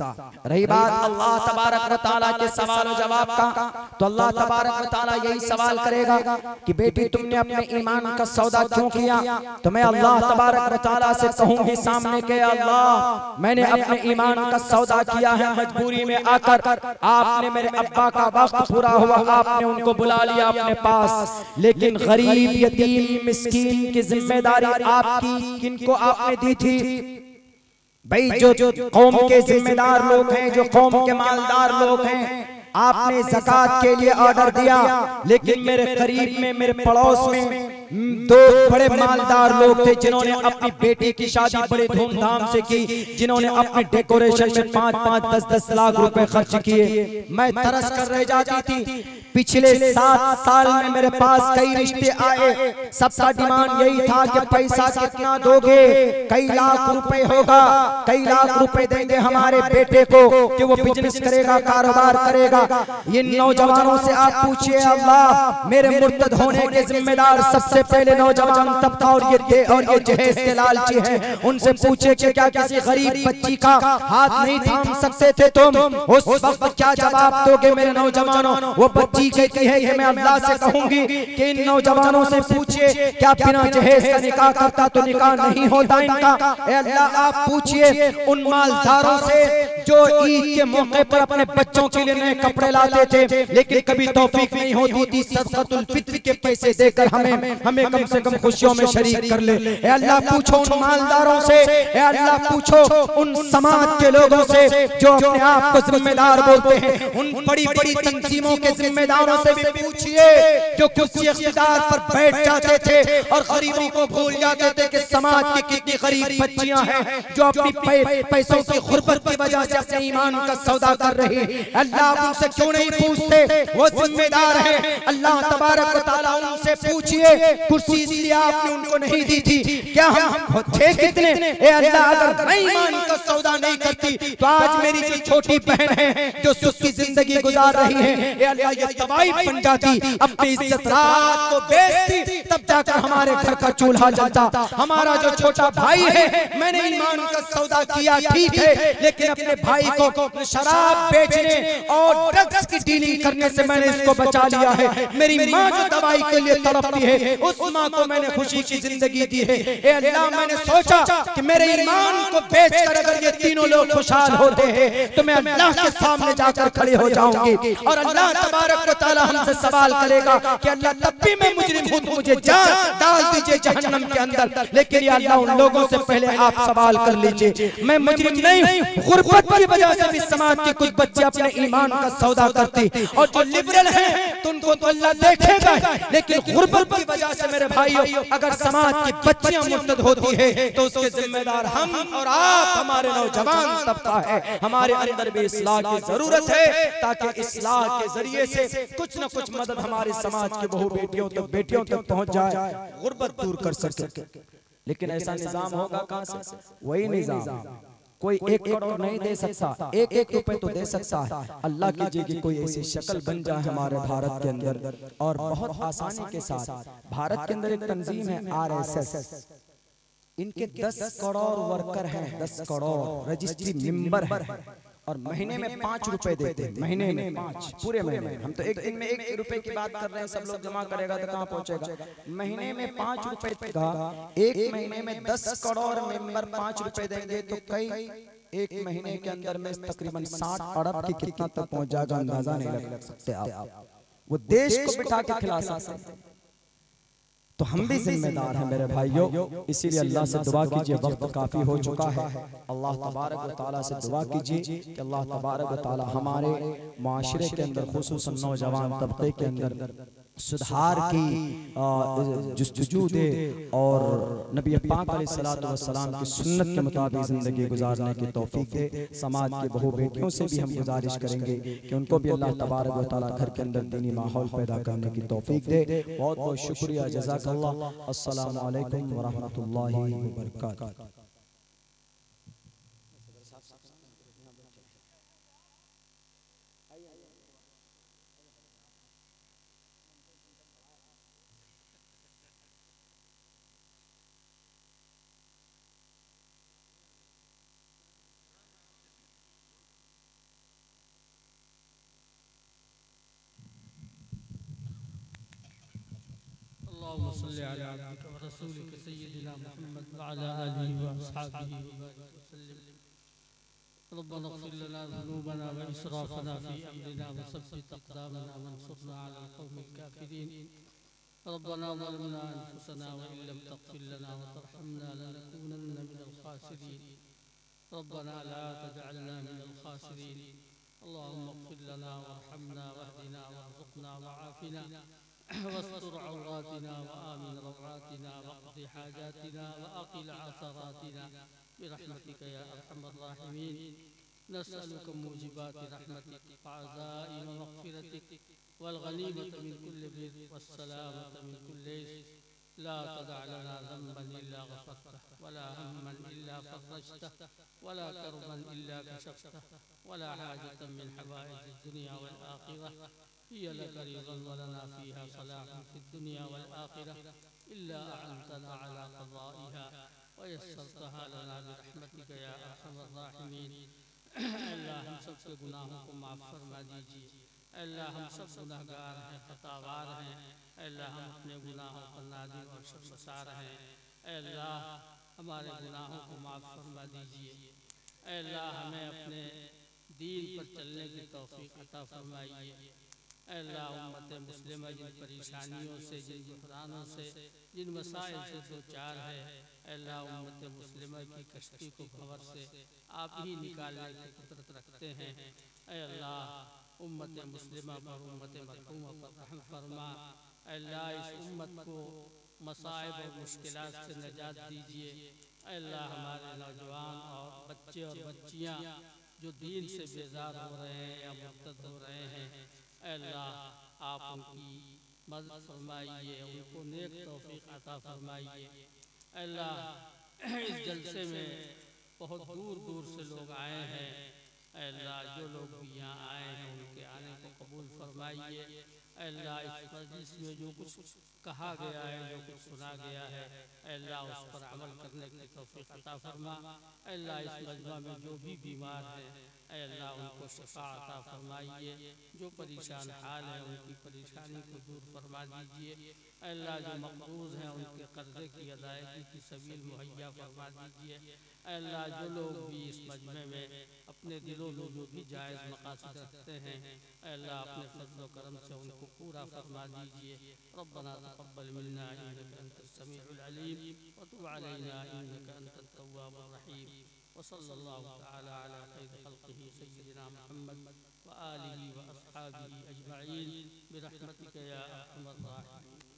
रही बात अल्लाह तबारक व तआला के सवाल और जवाब का, तो अल्लाह तबारक व तआला यही सवाल करेगा कि बेटी तुमने अपने ईमान का सौदा क्यों किया? तो मैं अल्लाह तबारक व तआला से कहूंगी सामने के अल्लाह मैंने अपने ईमान का सौदा किया है, मजबूरी में आकर आपने मेरे अब्बा का वक्त पूरा हुआ, आपने उनको बुला लिया अपने पास, लेकिन गरीब यतीम मिस्कीन की जिम्मेदारी आपकी किनको आपने दी थी? भाई जो कौम के जिम्मेदार लोग हैं, जो कौम के मालदार लोग हैं, आपने ज़कात के लिए ऑर्डर दिया, लेकिन मेरे करीब में मेरे पड़ोस में दो बड़े मालदार लोग थे जिन्होंने अपनी बेटी की शादी बड़े धूमधाम से की, जिन्होंने अपने डेकोरेशन में 5-5, 10-10 लाख रुपए खर्च किए। मैं तरस कर रह जाती थी। पिछले 7 साल में मेरे पास कई रिश्ते आए, सबका डिमांड यही था कि पैसा कितना दोगे? कई लाख रुपए होगा, कई लाख रुपए देंगे हमारे बेटे को कि वो बिजनेस करेगा, कारोबार करेगा। इन नौजवानों से आप पूछिए अल्लाह, मेरे मुर्तद होने के जिम्मेदार सबसे पहले नौजवान तबका और ये जहेज के लालची है। उनसे पूछे कि क्या किसी गरीब बच्ची का हाथ नहीं थाम सकते थे तुम? उस वक्त क्या जवाब दोगे मेरे नौजवानों? वो बच्ची कहती है कि मैं अल्लाह से कहूंगी कि इन नौजवानों से पूछिए क्या बिना जहेज का निकाह करता तो निकाह नहीं होता इनका? ए अल्लाह आप पूछिए उन मालदारों से जो ईद के मौके पर अपने बच्चों के लिए नए कपड़े लाते थे, लेकिन कभी तौफीक नहीं होती थी सदक़तुल फित्र के पैसे देकर हमें कम से कम खुशियों में शरीक कर ले। ए अल्लाह पूछो उन मालदारों से, ए अल्लाह पूछो उन समाज के लोगों से जो अपने आप को जिम्मेदार बोलते हैं, उन बड़ी बड़ी तंजीमों के जिम्मेदारों से भी पूछिए जो कुर्सी इख्तियार पर बैठ जाते थे और गरीबों को भूल जाते थे कि समाज की कितनी गरीब बच्चियां हैं जो अपनी पैसों की गुर्बत की वजह से अपने ईमान का सौदा कर रही। अल्लाह उनसे क्यों नहीं पूछते? वो जिम्मेदार है। अल्लाह तबारक व तआला उनसे पूछिए कुर्सी इसलिए आपने उनको नहीं दी थी, क्या हम थे कितने? ए अल्लाह अगर मैं ईमान का सौदा नहीं करती तो आज मेरी जो छोटी बहन है जो सुखी जिंदगी गुजार रही है, ए अल्लाह ये तबाही बन जाती, अपनी इज्जत रात को बेचती, तब जाकर हमारे घर का चूल्हा जलता। हमारा जो छोटा भाई है, मैंने ईमान का सौदा किया ठीक है, लेकिन अपने भाई को शराब बेचने और ड्रग्स की डीलिंग करने से मैंने इसको बचा लिया है। मेरी माँ जो दवाई के लिए तड़पती है, उस माँ को मैंने खुशी की जिंदगी दी है। ए अल्लाह मैंने सोचा कि मेरे ईमान को बेचकर अगर ये तीनों लोग खुशहाल होते हैं तो मैं अल्लाह के सामने जाकर खड़े हो जाऊंगी और अल्लाह तबारक व तआला हमसे सवाल करेगा कि अल्लाह तब भी मैं मुजरिम हूं, मुझे डाल दीजिए जहन्नम के अंदर। लेकिन या अल्लाह उन लोगों से पहले आप सवाल कर लीजिए, मैं मुजरिम नहीं हूं। गुर्बत की वजह से भी समाज के कुछ बच्चे अपने ईमान का सौदा करते और जो लिबरल हैं तो उनको तो अल्लाह देखेगा, लेकिन गुर्बत की वजह से मेरे भाइयों अगर समाज की बच्चियां मुर्तद होती है तो उसके जिम्मेदार हम और आप, हमारे नौजवान तबका है। हमारे अंदर भी इस्लाह की जरूरत है ताकि इस्लाह के जरिए से कुछ न कुछ मदद हमारे समाज की बहू बेटियों तक पहुंच जाए, गुर्बत दूर कर सके। लेकिन ऐसा निजाम होगा कहां से? वही निजाम कोई 1 करोड़ नहीं दे सकता, 1-1 रुपए तो दे सकता है। अल्लाह कीजिए कि कोई ऐसी शक्ल बन जाए हमारे भारत के अंदर और बहुत आसानी के साथ। भारत के अंदर एक तंजीम है RSS, इनके 10 करोड़ वर्कर हैं, 10 करोड़ रजिस्ट्री मेंबर हैं और महीने में 5 रुपए देते हैं। महीने में 5, पूरे महीने में। हम तो एक दिन में 1 रुपए की बात कर रहे हैं, सब लोग जमा करेगा तो कहाँ पहुंचेगा? महीने में 5 रुपए का, एक महीने में 10 करोड़ मेंबर 5 रुपए देंगे तो कई एक महीने के अंदर में तकरीबन 60 अरब की कितना तक पहुंच जाएगा अंदाजा नहीं लगा सकते आप। वो देश को बिठा के खिला सकते हैं। तो हम भी जिम्मेदार हैं मेरे भाइयों, इसीलिए अल्लाह से दुआ कीजिए, वक्त काफी हो चुका है। अल्लाह तबारक व तआला से दुआ कीजिए कि अल्लाह तबारक व तआला हमारे माशरे के अंदर खुसूसन नौजवान तबके के अंदर सुधार की जुस्तजू दे और नबी पाक अलैहिस्सलातु वस्सलाम की सुन्नत के मुताबिक ज़िंदगी गुजारने की तौफीक दे। समाज के बहू बेटियों से भी हम गुजारिश करेंगे कि उनको भी अल्लाह तबारक व तआला घर के अंदर दीनी माहौल पैदा करने की तौफीक दे। बहुत बहुत शुक्रिया, जज़ाकल्लाह। अस्सलामु अलैकुम व रहमतुल्लाहि व बरकातहू। अल्लाहुम्मा सल्लि अला अब्दिका व रसूलिका सय्यिदिना मुहम्मद व अला आलिहि व अस्हाबिहि व बारिक व सल्लिम। रब्बना इग़फिर लना ज़ुनूबना व इसराफ़ना फ़ी अम्रिना व सब्बित अक़दामना वंसुरना अलल क़ौमिल काफ़िरीन। रब्बना ज़लमना अनफुसना व इन लम तग़फिर लना व तरहमना लनकूनन्ना मिनल ख़ासिरीन। रब्बना ला तजअलना मिनल ख़ासिरीन। अल्लाहुम्मा इग़फिर लना वरहमना वहदिना वरज़ुक़ना वआफ़िना वस्तुर औरातिना व आमिन रौआतिना वक़्दि हाजातिना व अक़िल आसरातिना बिरहमतिका या अरहमर राहिमीन। नस्अलुका मूजिबाति रहमतिक व अज़ाइम मग़फ़िरतिक वल गनीमत मिन कुल्लि बिर वस्सलामत मिन कुल्लि इस्म। ला तदअ लना ज़ंबन इल्ला गफ़रतह वला हम्मन इल्ला फ़रजतह वला करबन इल्ला कशफ़तह वला हाजतन मिन हवाइजिद दुनिया वल आखिरह हिय लका रिज़न व लना फ़ीहा सलाहुन फ़िद दुनिया वल आखिरह इल्ला अअनतना अला क़ज़ाइहा व यस्सरतहा लना बिरहमतिका या अरहमर राहिमीन। अल्लाह हम सब के गुनाहों को माफ़ फरमा दीजिए। अल्लाह हम सब गुनाहगार हैं, खतावार हैं। अल्लाह हम अपने गुनाहों पर नादिम और शर्मसार हैं। अल्लाह हमारे गुनाहों को माफ़ फरमा दीजिए। अल्लाह हमें अपने दीन पर चलने की तौफ़ीक़ अता फरमाइए। अल्लाह उम्मत मुस्लिमा जिन परेशानियों से, जिन बहरानों से, जिन मसाइल से दो चार है, अल्लाह उम्मत मुस्लिमा की कश्ती को भंवर से आप ही निकालने की कुदरत रखते हैं। अल्लाह उम्मत मुस्लिमा पर, उम्मत मरहूमा पर रहम फरमा। अल्लाह इस उम्मत को मसाइब और मुश्किलात से निजात दीजिए। अल्लाह हमारे नौजवान और बच्चे और बच्चियाँ जो दीन से बेजार हो रहे हैं या मुर्तद हो रहे हैं, अल्लाह आप उनकी मदद फरमाइए, उनको नेक तौफ़ीक़ अता फरमाइए। अल्लाह इस जलसे में बहुत दूर दूर से लोग आए हैं। अल्लाह जो लोग भी यहाँ आए हैं उनके आने को कबूल फरमाइए। अल्लाह इस मजलिस में जो कुछ कहा गया है, जो कुछ सुना गया है, अल्लाह उस पर अमल करने की तौफ़ीक़ अता फरमा। अल्लाह इस मजमा में जो भी बीमार है, अल्लाह उनको शिफ़ा अता फरमाइए। जो परेशान हाल है उनकी परेशानी को दूर फरमा दीजिए। अल्लाह जो मक़रूज़ हैं उनके कर्ज़े की अदायगी की सबील मुहैया फरमा दीजिए। अल्लाह जो लोग भी इस मजमे में अपने दिलों में जो भी जायज़ मक़ासिद रखते हैं, अल्लाह अपने फ़ज़्ल व करम से उनको पूरा फरमा दीजिए। रब्बना तक़ब्बल मिन्ना इन्नका अंतस समीउल अलीम व तुब अलैना इन्नका अंतत तव्वाबुर रहीम। व सल्लल्लाहु तआला अला खैरि ख़ल्क़िही सय्यिदिना मुहम्मद व आलिहि व अस्हाबिही अजमईन बिरहमतिका या अरहमर राहिमीन।